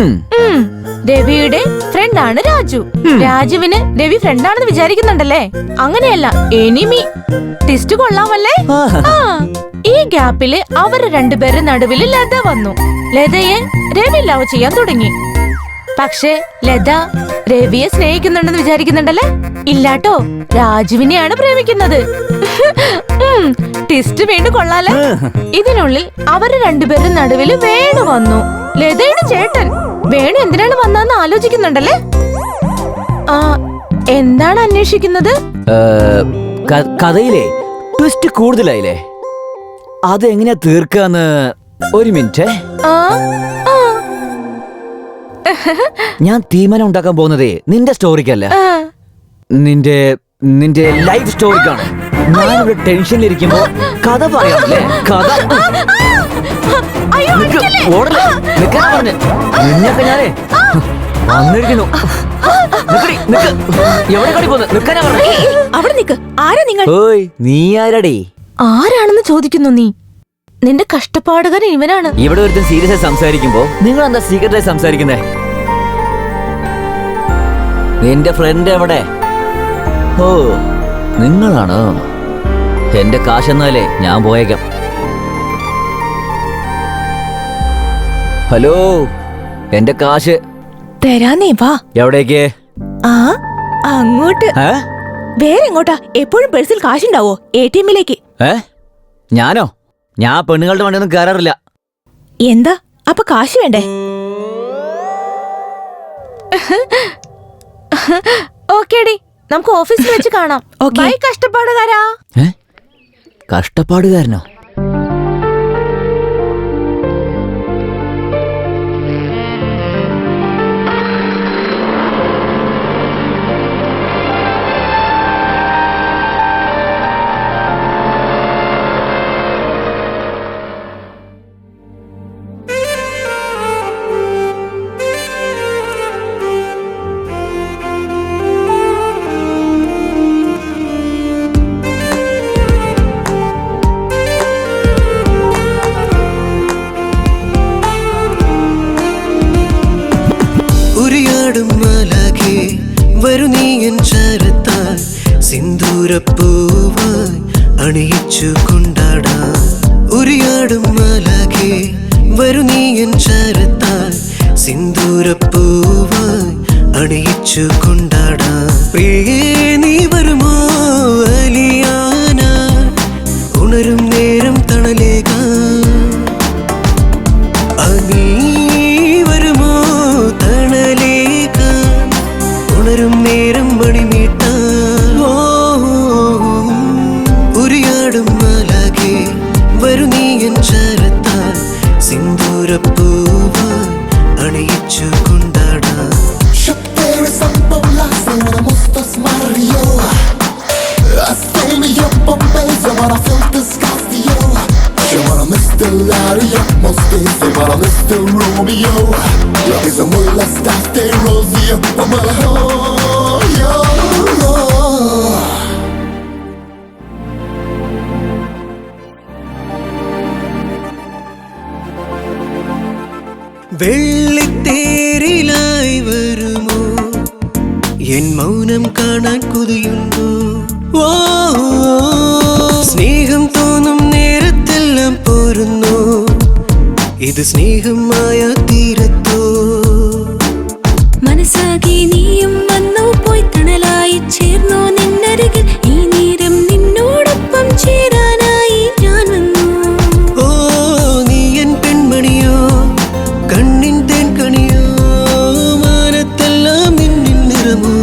Speaker 12: രവിയുടെ ഫ്രണ്ടാണ് രാജു. രാജുവിന് രവി ഫ്രണ്ടാണെന്ന് വിചാരിക്കുന്നുണ്ടല്ലേ? അങ്ങനെയല്ല, എനിമി. ട്വിസ്റ്റ് കൊള്ളാമല്ലേ? ഈ ഗ്യാപ്പില് അവർ 2 പേരുടെ നടുവില് ലത വന്നു. ലതയെ രവി ലവ് ചെയ്യാൻ തുടങ്ങി. പക്ഷെ ലത രവിയെ സ്നേഹിക്കുന്നുണ്ടെന്ന് വിചാരിക്കുന്നുണ്ടല്ലേ? ഇല്ലാട്ടോ, രാജുവിനെയാണ് പ്രേമിക്കുന്നത്. ട്വിസ്റ്റ് വീണ്ടും കൊള്ളാലേ? ഇതിനുള്ളിൽ അവര് 2 പേരുടെ നടുവില് വേണു വന്നു. ലതയുടെ ചേട്ടൻ. വേണു എന്തിനാണ് വന്നതെന്ന് ആലോചിക്കുന്നുണ്ടല്ലേ? എന്താണ് അന്വേഷിക്കുന്നത്?
Speaker 9: കഥയിലെ ട്വിസ്റ്റ് കൂടുതലായില്ലേ? അതെങ്ങനെയാ തീർക്കാന്ന്? ഒരു മിനിറ്റ്. ഞാൻ തീരുമാനം ഉണ്ടാക്കാൻ പോകുന്നതേ നിന്റെ സ്റ്റോറിക്കല്ല, നിന്റെ ലൈഫ് സ്റ്റോറിക്കാണ്. ഞാനിവിടെ ടെൻഷനിലിരിക്കുമ്പോ കഥ പറയാമല്ലേ? കഥ നിന്നൊക്കെ ഞാനേ വന്നിരിക്കുന്നു. എവിടെ കളി പോന്ന്? നിൽക്കാനാ പറഞ്ഞേ.
Speaker 7: അവിടെ നിക്ക്. ആരാ നിങ്ങൾ?
Speaker 9: ഓയ്, നീ ആരാടേ?
Speaker 12: ആരാണെന്ന് ചോദിക്കുന്നു നീ? നിന്റെ കഷ്ടപ്പാടുകാരൻ ഇവനാണ്.
Speaker 9: ഇവിടെ ഒരുത്തൻ സീരിയസ് ആയി സംസാരിക്കുമ്പോ നിങ്ങൾ എന്താ സീക്രട്ടായി സംസാരിക്കുന്നേ? നിന്റെ ഫ്രണ്ട് എവിടെ? ഓ, നിങ്ങളാണോ? എന്റെ കാശെന്നാലേ ഞാൻ പോയേക്കാം. ഹലോ, എന്റെ കാശ്
Speaker 7: തരാനേ. വാ.
Speaker 9: എവിടേക്ക്?
Speaker 7: അങ്ങോട്ട്. വേറെ എങ്ങോട്ടാ? എപ്പോഴും പേഴ്സിൽ കാശുണ്ടാവോ? ATM-ലേക്ക്.
Speaker 9: ഞാനോ? ഞാൻ പെണ്ണുങ്ങളുടെ വണ്ടിയൊന്നും കയറാറില്ല.
Speaker 7: എന്താ അപ്പൊ കാശ് വേണ്ടേ?
Speaker 12: ഓക്കേടി, നമുക്ക് ഓഫീസിൽ വെച്ച് കാണാം. ബൈ കഷ്ടപ്പാടുകാരാ.
Speaker 9: കഷ്ടപ്പാടുകാരനോ?
Speaker 11: വരു നീ എൻ ചരത്താൽ സിന്ദൂരപ്പൂവായി അണിയിച്ചു കൊണ്ടാടാം. ഉരിയാടും മാലാഖേ വരു നീ എൻ ചരത്താൽ സിന്ദൂരപ്പൂവായി അണിയിച്ചു കൊണ്ടാടാം. പ്രിയേ നീ വരുമോ അലിയാന ഉണരും നേരം തണലേകാൻ. നീ വരുമോ തണലേകാൻ ഉണരും നേരം മണിമീട്ടാൻ. ഉരിയാടും മാലാഖേ വരു നീ എൻ ചരത്താൽ സിന്ദൂരപ്പൂവായി അണിയിച്ചു കൊണ്ടാടാം. വെള്ളിത്തേരിലായി വരുമോ എൻ മൗനം കാണാൻ കൊതിയുണ്ടോ? സ്നേഹം തോന്നും നേരത്തെല്ലാം പോരുന്നു ഇത് സ്നേഹമായ തീരത്തോ?
Speaker 17: മനസ്സാകെ നീയും വന്നു പോയി തണലായി ചേർന്നു നിന്നരികിൽ ഈ നേരം നിന്നോടൊപ്പം ചേരാനായി ഞാൻ വന്നു.
Speaker 11: ഓ നീ എൻ പെൺമണിയോ കണ്ണിൻ തേൻ കണിയോ മാനത്തെല്ലാം നിന്നിൻ നിറമോ?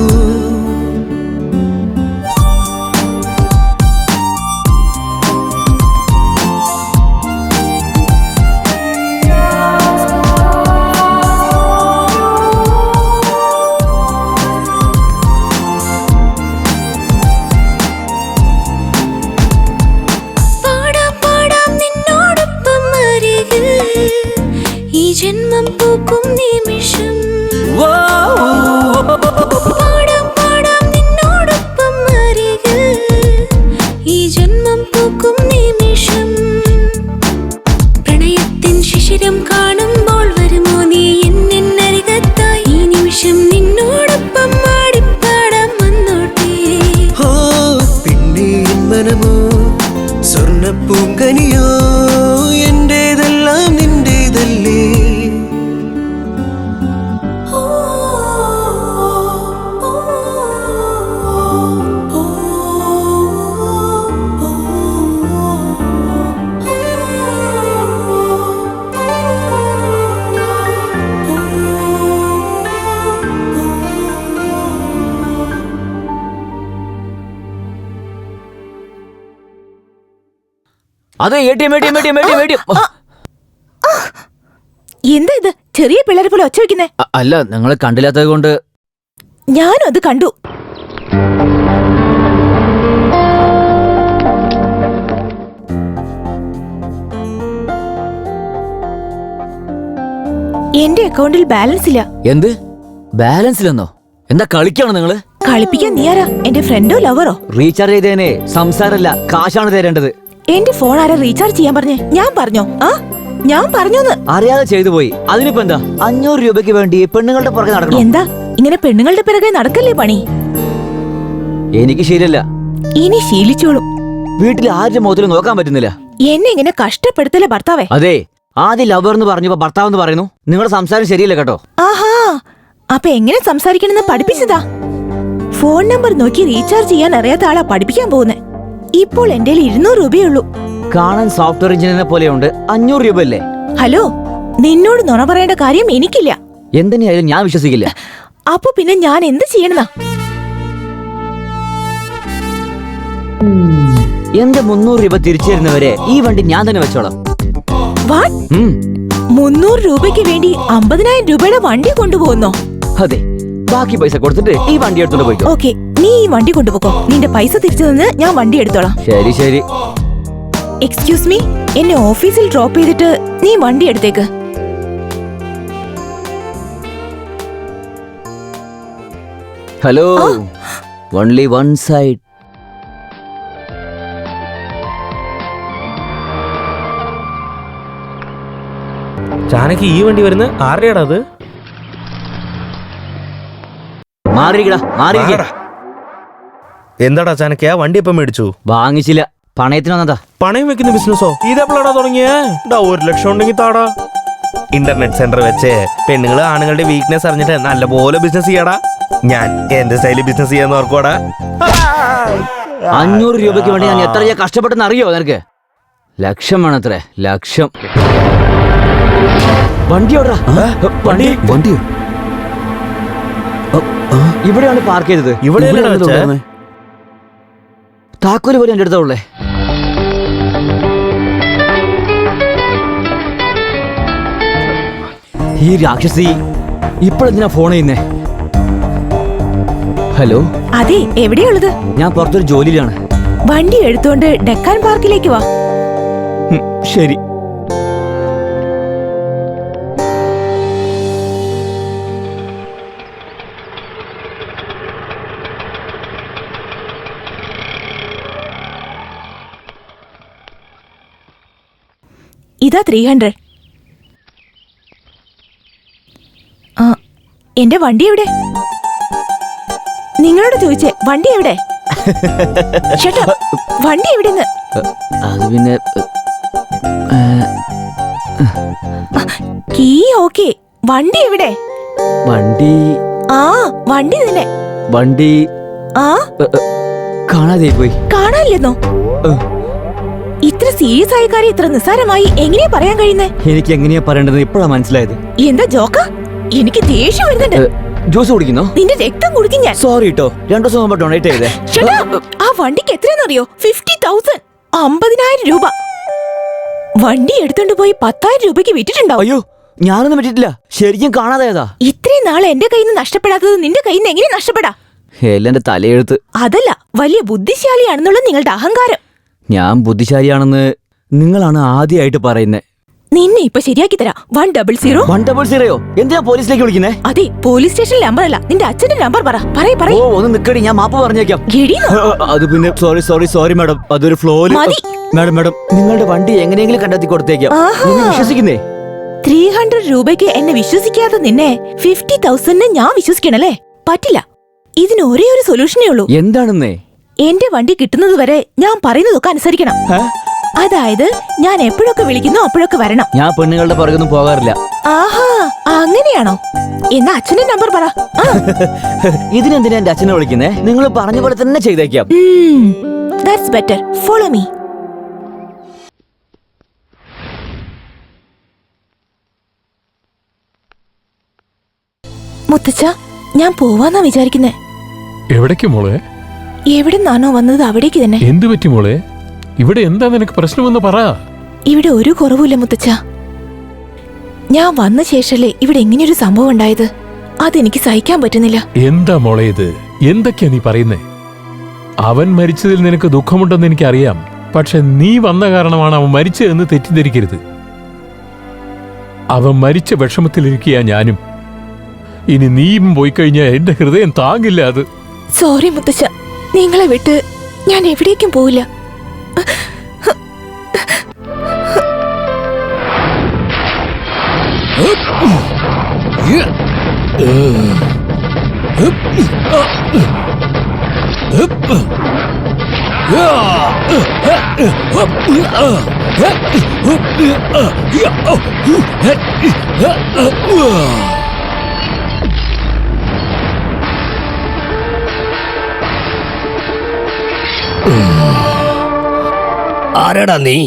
Speaker 17: ഈ ജന്മം പൂക്കും നിമിഷം പാടാം പാടാം നിന്നോടൊപ്പം അരികിൽ ഈ ജന്മം പൂക്കും നിമിഷം. പ്രണയത്തിൻ ശിശിരം കാണുമ്പോൾ വരുമോ നീ എന്നരികത്തായി ഈ നിമിഷം നിന്നോടൊപ്പം ആടിപ്പാടാം വന്നോട്ടെ.
Speaker 11: പിന്നെ മനമോ സ്വർണ്ണപ്പൂങ്കനിയോ എന്റേതെല്ലാം നിന്റേതല്ലേ?
Speaker 9: അതെ ATM.
Speaker 7: എന്താ ഇത് ചെറിയ പിള്ളേരെ പോലെ ഒച്ച വെക്കുന്നേ?
Speaker 9: അല്ല നിങ്ങളെ കണ്ടില്ലാത്തത് കൊണ്ട്.
Speaker 7: ഞാനും അത് കണ്ടു. എന്റെ അക്കൗണ്ടിൽ ബാലൻസ് ഇല്ല.
Speaker 9: എന്ത് ബാലൻസ് ഇല്ലെന്നോ? എന്താ കളിക്കാണോ നിങ്ങള്?
Speaker 7: കളിപ്പിക്കാൻ നീ ആരാ? എന്റെ ഫ്രണ്ടോ ലവറോ?
Speaker 9: റീചാർജ് ചെയ്തേനെ സംസാരല്ല കാശാണ് തരേണ്ടത്.
Speaker 7: എന്റെ ഫോൺ ആരാ റീചാർജ് ചെയ്യാൻ പറഞ്ഞേ? ഞാൻ പറഞ്ഞോ? ഞാൻ പറഞ്ഞോന്ന്
Speaker 9: അറിയാതെ ചെയ്തു പോയി. അതിനിപ്പോ എന്താ? 500 രൂപയ്ക്ക് വേണ്ടി പെണ്ണുങ്ങളുടെ പുറകെ നടക്കണം.
Speaker 7: എന്താ ഇങ്ങനെ പെണ്ണുങ്ങളുടെ പിറകെ നടക്കല്ലേ പണി?
Speaker 9: എനിക്ക് ശീലല്ല.
Speaker 7: ഇനി ശീലിച്ചോളും.
Speaker 9: വീട്ടിൽ ആരുടെ മുഖത്തിൽ നോക്കാൻ പറ്റുന്നില്ല.
Speaker 7: എന്നെ ഇങ്ങനെ കഷ്ടപ്പെടുത്തല്ലേ ഭർത്താവേ.
Speaker 9: അതെ ആദ്യം ലവർ എന്ന് പറഞ്ഞപ്പോ ഭർത്താവ് എന്ന് പറയുന്നു. നിങ്ങളുടെ സംസാരം ശരിയല്ല കേട്ടോ.
Speaker 7: ആഹാ അപ്പൊ എങ്ങനെ സംസാരിക്കണമെന്ന് പഠിപ്പിച്ചതാ. ഫോൺ നമ്പർ നോക്കി റീചാർജ് ചെയ്യാൻ അറിയാത്ത ആളാ പഠിപ്പിക്കാൻ പോകുന്നേ. ഇപ്പോൾ എന്റെ 200 രൂപയുള്ളൂ.
Speaker 9: കാണാൻ സോഫ്റ്റ്വെയർ എഞ്ചിനീയറിനെ പോലെയുണ്ട്. 500 രൂപയല്ലേ?
Speaker 7: ഹലോ നിന്നോട് നുണ പറയേണ്ട കാര്യം എനിക്കില്ല.
Speaker 9: എന്തിനായാലും ഞാൻ വിശ്വസിക്കില്ല.
Speaker 7: അപ്പൊ പിന്നെ ഞാൻ എന്ത് ചെയ്യണമെന്നാ?
Speaker 9: എന്റെ 300 രൂപ തിരിച്ചു തരുന്നവരെ ഈ വണ്ടി ഞാൻ തന്നെ വെച്ചോളാം.
Speaker 7: വാട്ട്? 300 രൂപയ്ക്ക് വേണ്ടി 50,000 രൂപയുടെ വണ്ടി കൊണ്ടുപോകുന്നോ?
Speaker 9: അതെ, ബാക്കി പൈസ കൊടുത്തിട്ട് ഈ വണ്ടി എടുത്തോണ്ട് പോയിക്കോ.
Speaker 7: ഓക്കെ, നീ ഈ വണ്ടി കൊണ്ടുപോകോ. നിന്റെ പൈസ തിരിച്ചു തന്ന് ഞാൻ വണ്ടി എടുത്തോളാം.
Speaker 9: ശരി ശരി.
Speaker 7: എക്സ്ക്യൂസ് മീ, എന്നെ ഓഫീസിൽ ഡ്രോപ്പ് ചെയ്തിട്ട് നീ വണ്ടി എടുത്തേക്ക്.
Speaker 9: Hello, only one side.
Speaker 14: ചാനക്ക് ഈ വണ്ടി വരുന്ന ആരുടെയാടാ അത്? എന്താടാ ചാനക്ക് ആ വണ്ടി എപ്പം മേടിച്ചു?
Speaker 9: വാങ്ങിച്ചില്ല, പണയത്തിന് വന്നതാ.
Speaker 14: പണയം വെക്കുന്ന ബിസിനസ്സോ? ഇതെപ്പോഴാടാ തുടങ്ങിയേ? 1 ലക്ഷം ഉണ്ടെങ്കിൽ താടാ. ഇന്റർനെറ്റ് സെന്റർ വെച്ച് പെണ്ണുങ്ങള് ആണുങ്ങളുടെ വീക്ക്നെസ് അറിഞ്ഞിട്ട് നല്ലപോലെ ബിസിനസ് ചെയ്യാടാ. ഞാൻ എന്റെ സ്റ്റൈലിൽ ബിസിനസ് ചെയ്യാന്ന് ഓർക്കോടാ.
Speaker 9: 500 രൂപയ്ക്ക് വേണ്ടി ഞാൻ എത്ര കഷ്ടപ്പെട്ടെന്ന് അറിയോ നിനക്ക്? ലക്ഷം വേണത്രേ, ലക്ഷം. വണ്ടി ഓടാ.
Speaker 5: വണ്ടിയോ?
Speaker 9: ഇവിടെയാണ് പാർക്ക് ചെയ്തത്.
Speaker 14: ഇവിടെ
Speaker 9: താക്കോല് പോലും എന്റെ അടുത്തുള്ളേ. ഈ രാക്ഷസി ഇപ്പോഴെന്തിനാ ഫോൺ ചെയ്യുന്നേ? ഹലോ.
Speaker 7: അതെ, എവിടെയുള്ളത്?
Speaker 9: ഞാൻ പുറത്തൊരു ജോലിയിലാണ്.
Speaker 7: വണ്ടി എടുത്തോണ്ട് ഡെക്കാൻ പാർക്കിലേക്ക് വാ.
Speaker 9: ശരി.
Speaker 7: ഇതാ 300. എന്റെ വണ്ടി എവിടെ? നിങ്ങളോട് ചോദിച്ചേ, വണ്ടി എവിടെ? വണ്ടി എവിടെന്ന്?
Speaker 9: അത് പിന്നെ
Speaker 7: കീ ഓക്കെ, വണ്ടി എവിടെ?
Speaker 9: വണ്ടി
Speaker 7: വണ്ടി തന്നെ.
Speaker 9: വണ്ടി കാണാതെ പോയി.
Speaker 7: കാണാനില്ലെന്നോ? ഇത്ര സീരിയസ് ആയ കാര്യം ഇത്ര നിസ്സാരമായി എങ്ങനെയാ പറയാൻ കഴിയുന്നേ?
Speaker 9: എനിക്ക് എങ്ങനെയാ പറയേണ്ടത് ഇപ്പോഴാ മനസ്സിലായത്.
Speaker 7: എന്താ ജോക്ക? എനിക്ക് ദേഷ്യം വരുന്നുണ്ട്.
Speaker 9: ജ്യൂസ് കുടിക്കുന്നോ?
Speaker 7: നിന്റെ രക്തം കുടിക്കും ഞാൻ.
Speaker 9: സോറി കേട്ടോ, 2 ദിവസം മുമ്പ് ഡൊണേറ്റ് ചെയ്തേ.
Speaker 7: ആ വണ്ടിക്ക് എത്രയെന്നറിയോ? 50,000. 50,000 രൂപ. വണ്ടി എടുത്തോണ്ട് പോയി 10,000 രൂപയ്ക്ക് വിറ്റിട്ടുണ്ടാവും.
Speaker 9: അയ്യോ, ഞാനൊന്നും വിറ്റിട്ടില്ല. ശരിക്കും കാണാതായതാ.
Speaker 7: ഇത്രയും നാൾ എന്റെ കയ്യിൽ നിന്ന് നഷ്ടപ്പെടാത്തത് നിന്റെ കയ്യിൽ നിന്ന് എങ്ങനെ നഷ്ടപ്പെടാ?
Speaker 9: എന്റെ തലയെഴുത്ത്.
Speaker 7: അതല്ല, വലിയ ബുദ്ധിശാലിയാണെന്നുള്ള നിങ്ങളുടെ അഹങ്കാരം.
Speaker 9: ഞാൻ ബുദ്ധിശാലിയാണെന്ന് നിങ്ങളാണ് ആദ്യമായിട്ട് പറയുന്നത്.
Speaker 7: നിന്നെ ഇപ്പൊ ശരിയാക്കി തരാം. 100.
Speaker 9: 100യോ? എന്തിനാ പോലീസിലേക്ക് വിളിക്കുന്നേ?
Speaker 7: അതെ, പോലീസ് സ്റ്റേഷൻ നമ്പർ അല്ല, നിന്റെ അച്ഛന്റെ നമ്പർ പറ.
Speaker 9: ഓ, ഒന്ന് നിക്കടി, ഞാൻ മാപ്പ് പറഞ്ഞേക്കാം. അത് പിന്നെ സോറി മാഡം, അതൊരു ഫ്ലോയിൽ. മാഡം, നിങ്ങളുടെ വണ്ടി എങ്ങനെയെങ്കിലും കണ്ടെത്തി കൊടുത്തേക്കാം. വിശ്വസിക്കുന്നേ?
Speaker 7: 300 രൂപയ്ക്ക് എന്നെ വിശ്വസിക്കാതെ നിന്നെ 50,000 ഞാൻ വിശ്വസിക്കണല്ലേ? പറ്റില്ല. ഇതിന് ഒരേ ഒരു സൊല്യൂഷനേ ഉള്ളൂ.
Speaker 9: എന്താണെന്നേ?
Speaker 7: എന്റെ വണ്ടി കിട്ടുന്നത് വരെ ഞാൻ പറയുന്നതൊക്കെ അനുസരിക്കണം. അതായത് ഞാൻ എപ്പോഴൊക്കെ വിളിക്കുന്നു അപ്പോഴൊക്കെ വരണം.
Speaker 9: ഞാൻ പെണ്ണുങ്ങളുടെ പുറകൊന്നും പോകാറില്ല.
Speaker 7: ആഹാ, അങ്ങനെയാണോ? എന്നാ അച്ഛന്റെ നമ്പർ പറ.
Speaker 9: ഇതിനെന്തിനാ എന്റെ അച്ഛനെ വിളിക്കുന്നേ? നിങ്ങൾ പറഞ്ഞ പോലെ തന്നെ ചെയ്തേക്കാം.
Speaker 7: That's better. Follow me. മുത്തച്ഛ, ഞാൻ പോവാന്നാ വിചാരിക്കുന്നേ.
Speaker 3: എവിടേക്ക് മോളെ?
Speaker 7: എവിടെ നിന്നാണോ വന്നത് അവിടേക്ക് തന്നെ.
Speaker 3: എന്തു പറ്റി മോളെ? ഇവിടെ എന്താ നിനക്ക് പ്രശ്നമെന്ന് പറ.
Speaker 7: ഇവിടെ ഒരു കുറവുമില്ല മുത്തച്ഛ. ഞാൻ വന്ന ശേഷല്ലേ ഇവിടെ ഇങ്ങനെയൊരു സംഭവം ഉണ്ടായത്. അതെനിക്ക് സഹിക്കാൻ പറ്റുന്നില്ല.
Speaker 3: എന്താ മോളെ ഇത്? എന്തൊക്കെയാ നീ പറയുന്നേ? അവൻ മരിച്ചതിൽ നിനക്ക് ദുഃഖമുണ്ടെന്ന് എനിക്കറിയാം. പക്ഷെ നീ വന്ന കാരണമാണ് അവൻ മരിച്ചതെന്ന് തെറ്റിദ്ധരിക്കരുത്. അവൻ മരിച്ച വിഷമത്തിലിരിക്കുക ഞാനും. ഇനി നീയും പോയി കഴിഞ്ഞാൽ എന്റെ ഹൃദയം താങ്ങില്ല. അത്
Speaker 7: സോറി മുത്തച്ഛ, നിങ്ങളെ വിട്ട് ഞാൻ എവിടേക്കും പോവില്ല.
Speaker 4: ആരാടാ നീ?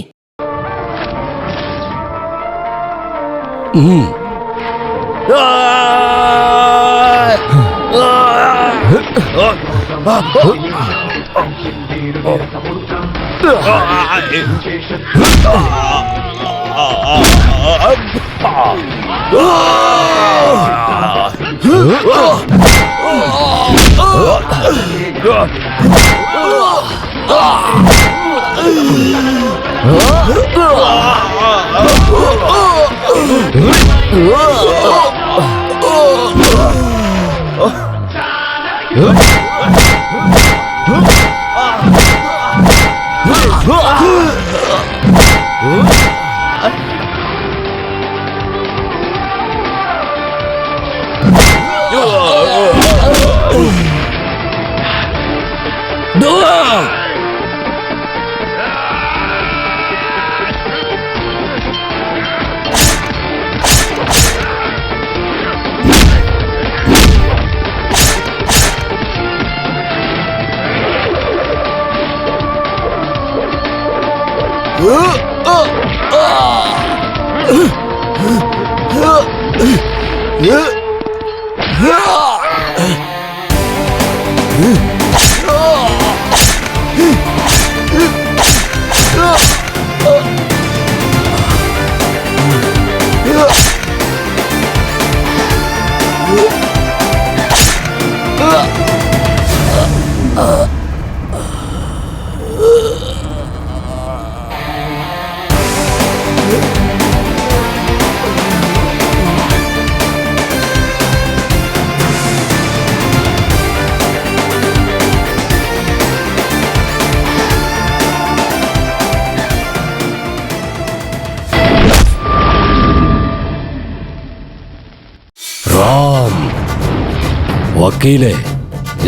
Speaker 16: വക്കീലെ,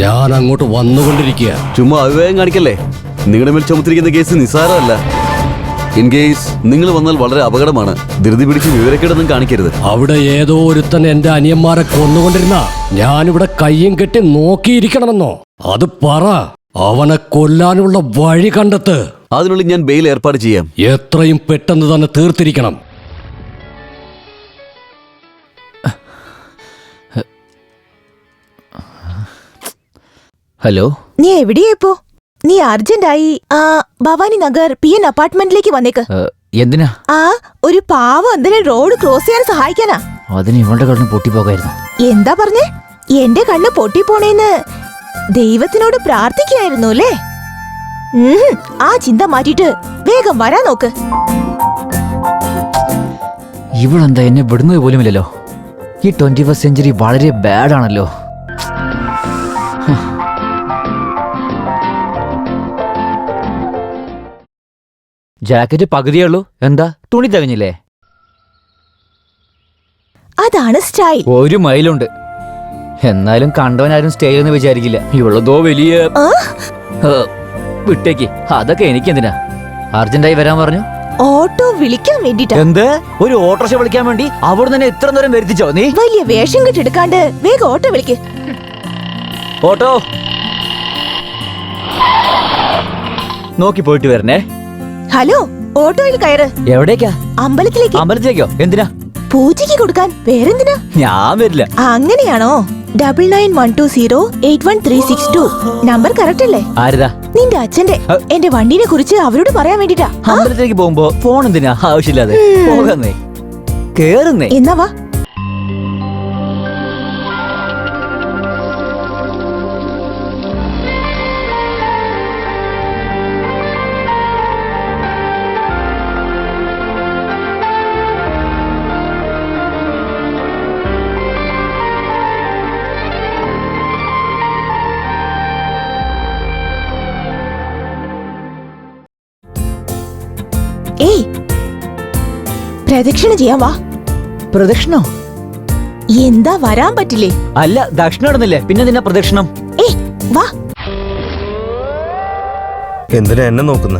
Speaker 16: ഞാൻ അങ്ങോട്ട് വന്നുകൊണ്ടിരിക്കുക.
Speaker 5: ചുമ്മാ അവിവേകം കാണിക്കല്ലേ. നിങ്ങളുടെ മേൽ ചുമത്തിരിക്കുന്ന കേസ് നിസ്സാരമല്ല. ഇൻ കേസ് നിങ്ങൾ വന്നാൽ വളരെ അപകടമാണ്. ധൃതി പിടിച്ച് വിവരക്കേടൊന്നും കാണിക്കരുത്.
Speaker 16: അവിടെ ഏതോ ഒരുത്തൻ എന്റെ അനിയന്മാരെ കൊന്നുകൊണ്ടിരുന്ന ഞാനിവിടെ കയ്യും കെട്ടി നോക്കിയിരിക്കണമെന്നോ? അത് പറ. അവനെ കൊല്ലാനുള്ള വഴി കണ്ടെത്ത്.
Speaker 5: അതിനുള്ളിൽ ഞാൻ ബെയിൽ ഏർപ്പാട് ചെയ്യാം.
Speaker 16: എത്രയും പെട്ടെന്ന് തന്നെ തീർത്തിരിക്കണം.
Speaker 9: ഹലോ,
Speaker 7: നീ എവിടെയാ ഇപ്പോ? നീ അർജന്റായി ഭവാനി നഗർ PN അപ്പാർട്ട്മെന്റിലേക്ക് വന്നേക്ക്.
Speaker 9: എന്തിനാ?
Speaker 7: ഒരു പാവം എന്തിനാ റോഡ് ക്രോസ് ചെയ്യാൻ സഹായിക്കാനാ.
Speaker 9: അതിന് ഇവളുടെ കണ്ണ് പൊട്ടിപ്പോകായിരുന്നു.
Speaker 7: എന്താ പറഞ്ഞേ? എന്റെ കണ്ണ് പൊട്ടിപ്പോണേന്ന് ദൈവത്തിനോട് പ്രാർത്ഥിക്കായിരുന്നു അല്ലേ? ആ ചിന്ത മാറ്റിട്ട് വേഗം വരാൻ നോക്ക്.
Speaker 9: ഇവളെന്താ എന്നെ വിടുന്നത് പോലുമില്ലല്ലോ. ഈ 21st സെഞ്ചുറി വളരെ ബാഡാണല്ലോ. ജാക്കറ്റ് പകുതിയേ ഉള്ളൂ. എന്താ, തുണി തികഞ്ഞില്ലേ?
Speaker 7: അതാണ് സ്റ്റൈൽ.
Speaker 9: ഒരു മൈലുണ്ട്. എന്നാലും കണ്ടവനാരും സ്റ്റൈൽ എന്ന് വിചാരിക്കില്ല. ഇവളതോ വലിയ വിട്ടേക്ക്. അതൊക്കെ എനിക്കെന്തിനാ? അർജന്റായി വരാൻ പറഞ്ഞു.
Speaker 7: ഓട്ടോ വിളിക്കാൻ വേണ്ടിട്ടാ.
Speaker 9: എന്ത്? ഒരു ഓട്ടോറിക്ഷ വിളിക്കാൻ വേണ്ടി അവിടെ തന്നെ ഇത്ര നേരം വരുത്തിച്ചോ നീ?
Speaker 7: വലിയ വേഷം കെട്ടെടുക്കാണ്ട് വേഗം ഓട്ടോ വിളിക്ക്.
Speaker 9: ഓട്ടോ നോക്കി പോയിട്ട് വരണേ.
Speaker 7: ഹലോ, ഓട്ടോയിൽ കയറ്.
Speaker 9: എവിടേക്കാ?
Speaker 7: അമ്പലത്തിലേക്ക്.
Speaker 9: അമ്പലത്തിലേക്കോ? എന്തിനാ?
Speaker 7: പൂജയ്ക്ക് കൊടുക്കാൻ. വേറെന്തിനാ?
Speaker 9: ഞാൻ വരില്ല.
Speaker 7: അങ്ങനെയാണോ? 9912081362 നമ്പർ കറക്റ്റ് അല്ലേ?
Speaker 9: ആരതാ?
Speaker 7: നിന്റെ അച്ഛന്റെ. എന്റെ വണ്ടിനെ കുറിച്ച് അവരോട് പറയാൻ വേണ്ടിട്ടാ.
Speaker 9: അമ്പലത്തിലേക്ക് പോകുമ്പോ ഫോൺ എന്തിനാ ആവശ്യമില്ലാതെ? പോകാന്നേ, കേറുന്നേ.
Speaker 7: എന്നാ വാ. ഏയ്, പ്രദക്ഷിണ ചെയ്യാൻ വാ.
Speaker 9: പ്രദക്ഷിണോ?
Speaker 7: എന്താ വരാൻ പറ്റില്ലേ?
Speaker 9: അല്ല, ദക്ഷിണ ഇടുന്നില്ലേ, പിന്നെ നിന്നെ പ്രദക്ഷിണം.
Speaker 7: ഏയ് വാ.
Speaker 14: എന്തിനാ എന്നെ നോക്കുന്ന?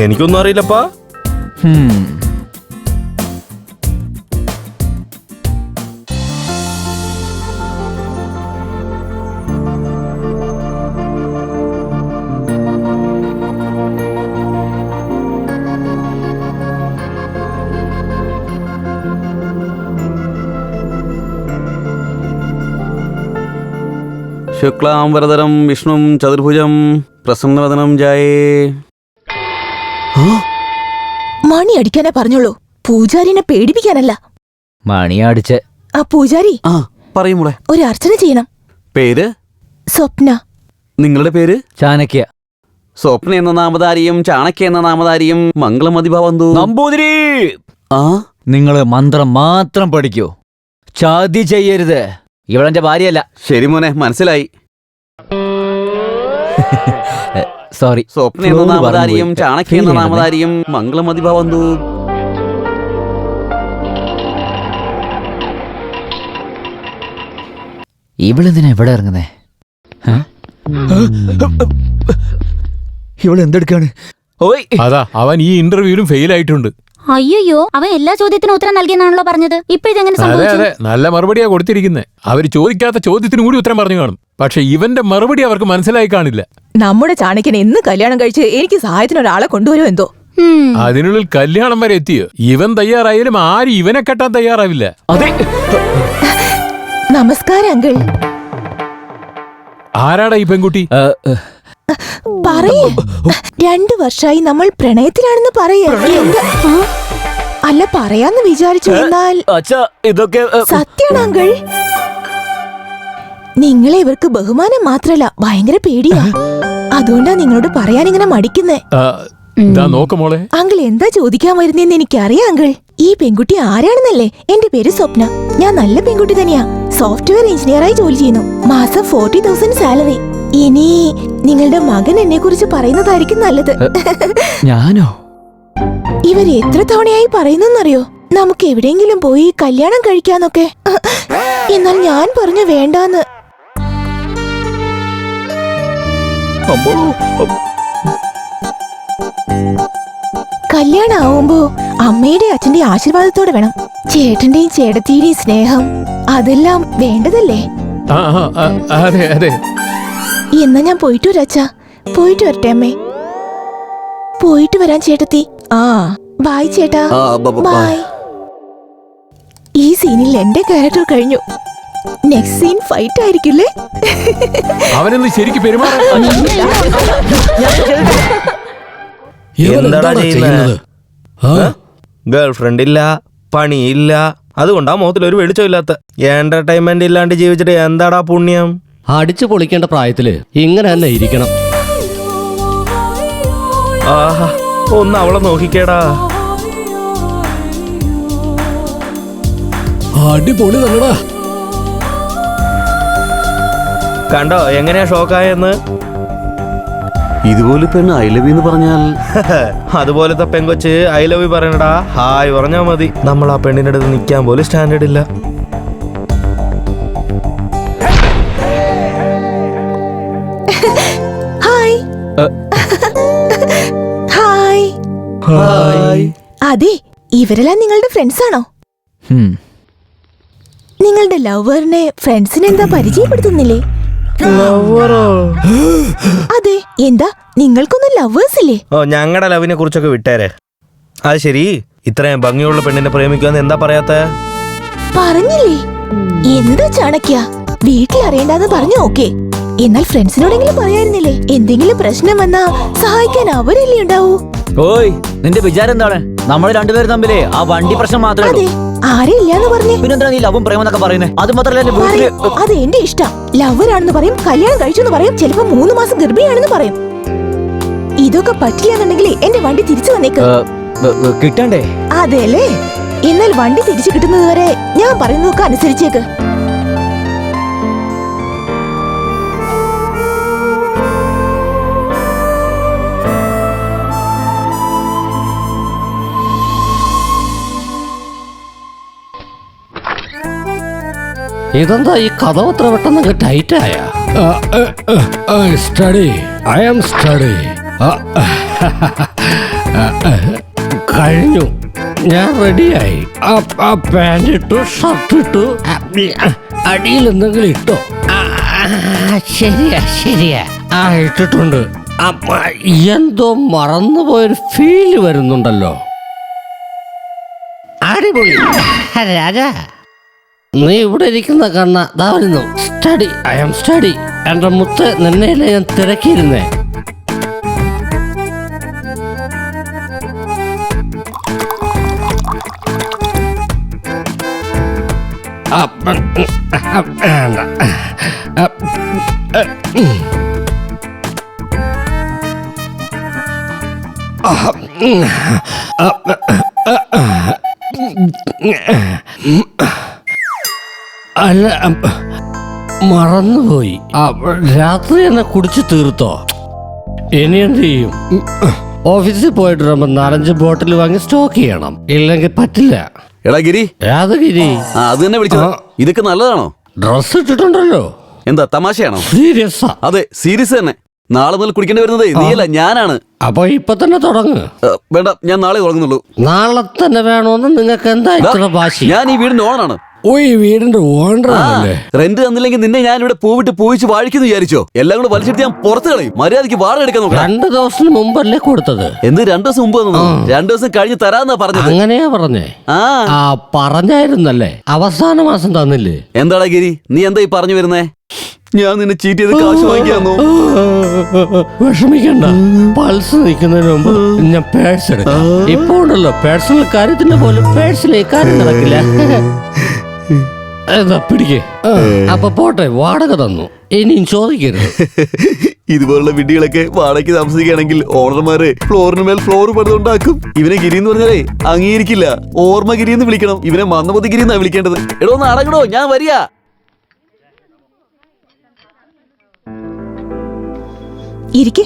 Speaker 14: എനിക്കൊന്നും അറിയില്ലപ്പാ.
Speaker 5: ശുക്ലാംബരധരം വിഷ്ണും ചതുർഭുജം പ്രസന്നവദനം ജായേ.
Speaker 7: മണി അടിക്കാനേ പറഞ്ഞോളൂ, പൂജാരിനെ പേടിപ്പിക്കാനല്ല.
Speaker 9: മണിയടിച്ച്.
Speaker 7: ആ പൂജാരി
Speaker 5: ആ പറയും മോളെ.
Speaker 7: ഒരു അർച്ചന ചെയ്യണം.
Speaker 5: പേര്?
Speaker 7: സ്വപ്ന.
Speaker 5: നിങ്ങളുടെ പേര്?
Speaker 9: ചാണക്യ.
Speaker 5: സ്വപ്ന എന്ന നാമധാരിയും ചാണക്യ എന്ന നാമധാരിയും മംഗളമതി ഭവന്തു.
Speaker 9: നമ്പൂതിരി.
Speaker 5: ആ
Speaker 9: നിങ്ങള് മന്ത്രം മാത്രം പഠിക്കൂ, ചതി ചെയ്യരുത്. ഇവളെന്റെ ഭാര്യയല്ല.
Speaker 5: ശരി മോനെ, മനസ്സിലായി.
Speaker 9: സോറി.
Speaker 5: സ്വപ്ന എന്ന നാമധാരിയും ചാണക്യ എന്ന നാമധാരിയും മംഗളമതി ഭവന്തു.
Speaker 9: ഇവളെന്തിനാ എവിടെ ഇറങ്ങുന്നേ? ഇവളെന്തെടുക്കാണ്?
Speaker 3: അതാ അവൻ ഈ ഇന്റർവ്യൂവിലും ഫെയിൽ ആയിട്ടുണ്ട്.
Speaker 8: അയ്യോ, അവൻ എല്ലാ ചോദ്യത്തിനും ഉത്തരം നൽകിയെന്നാണല്ലോ പറഞ്ഞത്. ഇപ്പൊ ഇതെങ്ങനെ
Speaker 3: അതെ
Speaker 8: സംഭവിച്ചു?
Speaker 3: അതെ, നല്ല മറുപടിയാ കൊടുത്തിരിക്കുന്നത്. അവര് ചോദിക്കാത്ത ചോദ്യത്തിന് കൂടി ഉത്തരം പറഞ്ഞു കാണും. പക്ഷെ ഇവന്റെ മറുപടി അവർക്ക് മനസ്സിലായി കാണില്ല.
Speaker 7: നമ്മുടെ ചാണക്യൻ എന്ന് കല്യാണം കഴിച്ച് എനിക്ക് സഹായത്തിന് ഒരാളെ കൊണ്ടുവരുമോ എന്തോ.
Speaker 3: അതിനുള്ളിൽ കല്യാണം വരെ എത്തിയോ? ഇവൻ തയ്യാറായാലും ആരും ഇവനെ കെട്ടാൻ തയ്യാറാവില്ല.
Speaker 9: അതെ.
Speaker 7: നമസ്കാരം അങ്കിൾ.
Speaker 3: ആരാടാ ഈ പെൺകുട്ടി?
Speaker 7: പറയേ. 2 വർഷമായി നമ്മൾ പ്രണയത്തിലാണെന്ന് പറയാ. അല്ല, പറയാന്ന് വിചാരിച്ചു. എന്നാൽ
Speaker 9: ഇതൊക്കെ
Speaker 7: സത്യാണ് അങ്കിൾ. നിങ്ങളെ ഇവർക്ക് ബഹുമാനം മാത്രല്ല, ഭയങ്കര പേടിയാ. അതുകൊണ്ടാ നിങ്ങളോട് പറയാൻ ഇങ്ങനെ മടിക്കുന്നേ.
Speaker 3: നോക്കുമോളെ,
Speaker 7: അങ്കിൾ എന്താ ചോദിക്കാൻ വരുന്നേന്ന് എനിക്കറിയാം അങ്കിൾ. ഈ പെൺകുട്ടി ആരാണെന്നല്ലേ? എന്റെ പേര് സ്വപ്ന. ഞാൻ നല്ല പെൺകുട്ടി തന്നെയാ. സോഫ്റ്റ്വെയർ എഞ്ചിനീയറായി ജോലി ചെയ്യുന്നു. മാസം 40,000 സാലറി. ഇനി നിങ്ങളുടെ മകൻ എന്നെ കുറിച്ച് പറയുന്നതായിരിക്കും നല്ലത്.
Speaker 9: ഞാനോ?
Speaker 7: ഇവര് എത്ര തവണയായി പറയുന്നറിയോ, നമുക്ക് എവിടെയെങ്കിലും പോയി കല്യാണം കഴിക്കാന്നൊക്കെ. എന്നാൽ ഞാൻ പറഞ്ഞു വേണ്ടാന്ന്. കല്യാണം ആവുമ്പോ അമ്മയുടെ അച്ഛന്റെ ആശീർവാദത്തോടെ വേണം. ചേട്ടന്റെയും ചേട്ടത്തിയുടെയും സ്നേഹം, അതെല്ലാം വേണ്ടതല്ലേ?
Speaker 3: അതെ അതെ.
Speaker 7: എന്നാ ഞാൻ പോയിട്ട് വരാച്ചാ. പോയിട്ട് വരട്ടെ അമ്മേ. പോയിട്ട് വരാൻ ചേട്ടത്തി. ബായ് ചേട്ടാ. ബായ്. ഈ സീനിൽ എന്റെ ക്യാരക്ടർ കഴിഞ്ഞു. നെക്സ്റ്റ് സീൻ ഫൈറ്റ് ആയിരിക്കില്ലേ?
Speaker 3: അവനൊന്ന് ശരിക്കും പെരുമാറാൻ.
Speaker 14: എന്താടാ ചെയ്യുന്നത്? ഗേൾ ഫ്രണ്ട് ഇല്ല, പണിയില്ല, അതുകൊണ്ടാ മുഖത്തിൽ ഒരു വെളിച്ചമില്ലാത്ത. എന്റർടൈൻമെന്റ് ഇല്ലാണ്ട് ജീവിച്ചിട്ട് എന്താടാ പുണ്യം?
Speaker 13: അടിച്ചു പൊളിക്കേണ്ട പ്രായത്തില് ഇങ്ങനെ തന്നെ ഇരിക്കണം.
Speaker 14: ആഹാ, ഒന്ന് അവളെ നോക്കിക്കേടാ.
Speaker 16: അടിപൊളി തന്നെടാ.
Speaker 14: കണ്ടോ എങ്ങനെയാ ഷോക്കായെന്ന്?
Speaker 5: ഇതുപോലെ പെണ്ണ് ഐ ലവ് എന്ന് പറഞ്ഞാൽ
Speaker 14: അതുപോലത്തെ പെങ്കൊച്ച് ഐ ലവ് യു പറയണടാ. ഹായ് പറഞ്ഞാ മതി. നമ്മൾ ആ പെണ്ണിന്റെ അടുത്ത് നിൽക്കാൻ പോലും സ്റ്റാൻഡേർഡ് ഇല്ല.
Speaker 7: ഹായ്. ഹായ്.
Speaker 14: ഹായ്.
Speaker 7: അതെ, ഇവരെല്ലാം നിങ്ങളുടെ ഫ്രണ്ട്സ് ആണോ? നിങ്ങളുടെ ലവറിനെ ഫ്രണ്ട്സിന് എന്താ പരിചയപ്പെടുത്തുന്നില്ലേ? അതെ, എന്താ നിങ്ങൾക്കൊന്നും ലവേഴ്സ് ഇല്ലേ?
Speaker 14: ഞങ്ങളുടെ ലവിനെ കുറിച്ചൊക്കെ വിട്ടേരെ. അത് ശരി, ഇത്രയും ഭംഗിയുള്ള പെണ്ണിനെ പ്രേമിക്കുമെന്ന് എന്താ പറയാത്ത?
Speaker 7: പറഞ്ഞില്ലേ? എന്താ ചാണക്യ, വീട്ടിൽ അറിയണ്ടെന്ന് പറഞ്ഞു. ഓക്കെ, എന്നാൽ ഫ്രണ്ട്സിനോടെങ്കിലും പറയായിരുന്നില്ലേ? എന്തെങ്കിലും പ്രശ്നം വന്നാ സഹായിക്കാൻ അവരല്ലേ ഉണ്ടാവൂ.
Speaker 9: ഓയ്, നിന്റെ വിചാരം എന്താണ്? നമ്മൾ രണ്ടുപേരും തമ്മിലേ ആ വണ്ടി പ്രശ്നം മാത്രമേ ഉള്ളൂ.
Speaker 7: ആരെയില്ലാന്ന് പറഞ്ഞു.
Speaker 9: പിന്നെന്താ നീ ലവും പ്രേമെന്നൊക്കെ പറയുന്നത്? അത് മാത്രമല്ല,
Speaker 7: അത് എന്റെ ഇഷ്ടം. ലവറാണെന്ന് പറയും, കല്യാണം കഴിച്ചെന്ന് പറയും, ചിലപ്പോ 3 മാസം ഗർഭിണിയാണെന്ന് പറയും. ഇതൊക്കെ പറ്റില്ലാന്നുണ്ടെങ്കിൽ എന്റെ വണ്ടി തിരിച്ചു വന്നേക്ക്.
Speaker 9: കിട്ടണ്ടേ?
Speaker 7: അതെല്ലേ? എന്നാൽ വണ്ടി തിരിച്ചു കിട്ടുന്നത് വരെ ഞാൻ പറയുന്നതൊക്കെ അനുസരിച്ചേക്ക്.
Speaker 13: ഇതെന്താ ഈ കഥ എത്ര പെട്ടെന്ന് ടൈറ്റായ?
Speaker 16: Study, I am study.
Speaker 13: കഴിഞ്ഞു, ഞാൻ റെഡിയായി. പാൻറ് ഇട്ടു, ഷർട്ട് ഇട്ടു, അടിയിൽ എന്തെങ്കിലും ഇട്ടോ? ശരിയാ ശരിയാ, ഇട്ടിട്ടുണ്ട്. എന്തോ മറന്നുപോയൊരു ഫീല് വരുന്നുണ്ടല്ലോ. അടിപൊളി രാജാ, നീ ഇവിടെ ഇരിക്കുന്ന കണ്ണ ദാ വരുന്നു. Study, I am study. എന്റെ മുത്ത്, നിന്നെയല്ലേ ഞാൻ തിരക്കിയിരുന്നേ.
Speaker 16: വേണ്ട. അല്ല, മറന്നുപോയി. രാത്രി എന്നെ കുടിച്ചു തീർത്തോ? ഇനി എന്ത് ചെയ്യും? ഓഫീസിൽ പോയിട്ട് വരുമ്പോ 4-5 ബോട്ടിൽ വാങ്ങി സ്റ്റോക്ക് ചെയ്യണം, ഇല്ലെങ്കിൽ പറ്റില്ല.
Speaker 5: എടാ ഗിരി,
Speaker 16: രാധഗിരി,
Speaker 5: അത് തന്നെ വിളിച്ചത്. ഇതൊക്കെ നല്ലതാണോ?
Speaker 16: ഡ്രസ് ഇട്ടിട്ടുണ്ടല്ലോ.
Speaker 5: എന്താ തമാശയാണോ?
Speaker 16: സീരിയസ്?
Speaker 5: അതെ, സീരിയസ് തന്നെ. നാളെ മുതൽ കുടിക്കേണ്ടി വരുന്നത് നീയല്ല, ഞാനാണ്.
Speaker 16: അപ്പൊ ഇപ്പൊ തന്നെ തുടങ്ങ്.
Speaker 5: വേണ്ട, ഞാൻ നാളെ തുടങ്ങുന്നുള്ളൂ.
Speaker 16: നാളെ തന്നെ വേണോന്ന് നിങ്ങൾക്ക് എന്താ ഇത്ര വാശി?
Speaker 5: ഞാൻ ഈ വീടിന്റെ ഓണറാണ്.
Speaker 16: ഓ, ഈ വീടിന്റെ ഓണറാണല്ലേ?
Speaker 5: റെന്റ് തന്നില്ലെങ്കിൽ നിന്നെ ഞാൻ ഇവിടെ പൂവിട്ട് പൂവിച്ച് വാഴിക്കുന്നു വിചാരിച്ചോ? എല്ലാം കൂടെ വലിച്ചെടുത്ത് ഞാൻ പുറത്ത് കളയും. മര്യാദയ്ക്ക് വാടക എടുക്കാൻ നോക്കാം.
Speaker 16: 2 ദിവസത്തിന് മുമ്പല്ലേ കൊടുത്തത്?
Speaker 5: എന്ത് 2 ദിവസം മുമ്പ് തന്നു? 2 ദിവസം കഴിഞ്ഞ് തരാന്നാ പറഞ്ഞത്.
Speaker 16: അങ്ങനെയാ പറഞ്ഞേ? ആ, പറഞ്ഞായിരുന്നല്ലേ? അവസാന മാസം തന്നില്ലേ?
Speaker 5: എന്താടാ ഗിരി, നീ എന്താ ഈ പറഞ്ഞു വരുന്നേ? ഞാൻ നിന്നെ ചീറ്റ് ചെയ്ത് കാശ് വാങ്ങിക്കാന്നോ?
Speaker 16: വിഷമിക്കണ്ട, പൾസ് നിൽക്കുന്നതിന് മുമ്പ് ഞാൻ പേഴ്സ് എടുക്കാം. ഇപ്പൊ ഉണ്ടല്ലോ, പേഴ്സണൽ കാര്യത്തിന്റെ പോലും പേഴ്സിലെ കാര്യം നടക്കില്ല. എന്താ പിടിക്കേ? അപ്പൊ പോട്ടെ, വാടക തന്നു, ഇനിയും ചോദിക്കരുത്.
Speaker 5: ഇതുപോലുള്ള വീടുകളൊക്കെ വാടകയ്ക്ക് താമസിക്കുകയാണെങ്കിൽ ഓണർമാര് ഫ്ലോറിന് മേൽ ഫ്ലോർ പണിതുണ്ടാക്കും. ഇവനെ ഗിരി എന്ന് പറഞ്ഞാലേ അംഗീകരിക്കില്ല. ഓർമ്മ ഗിരി എന്ന് വിളിക്കണം. ഇവനെ മന്ദമതി ഗിരി എന്നാ വിളിക്കേണ്ടത്. എടോ ഒന്ന് അടങ്ങടോ, ഞാൻ വരിക.
Speaker 7: ഇരിക്കെ.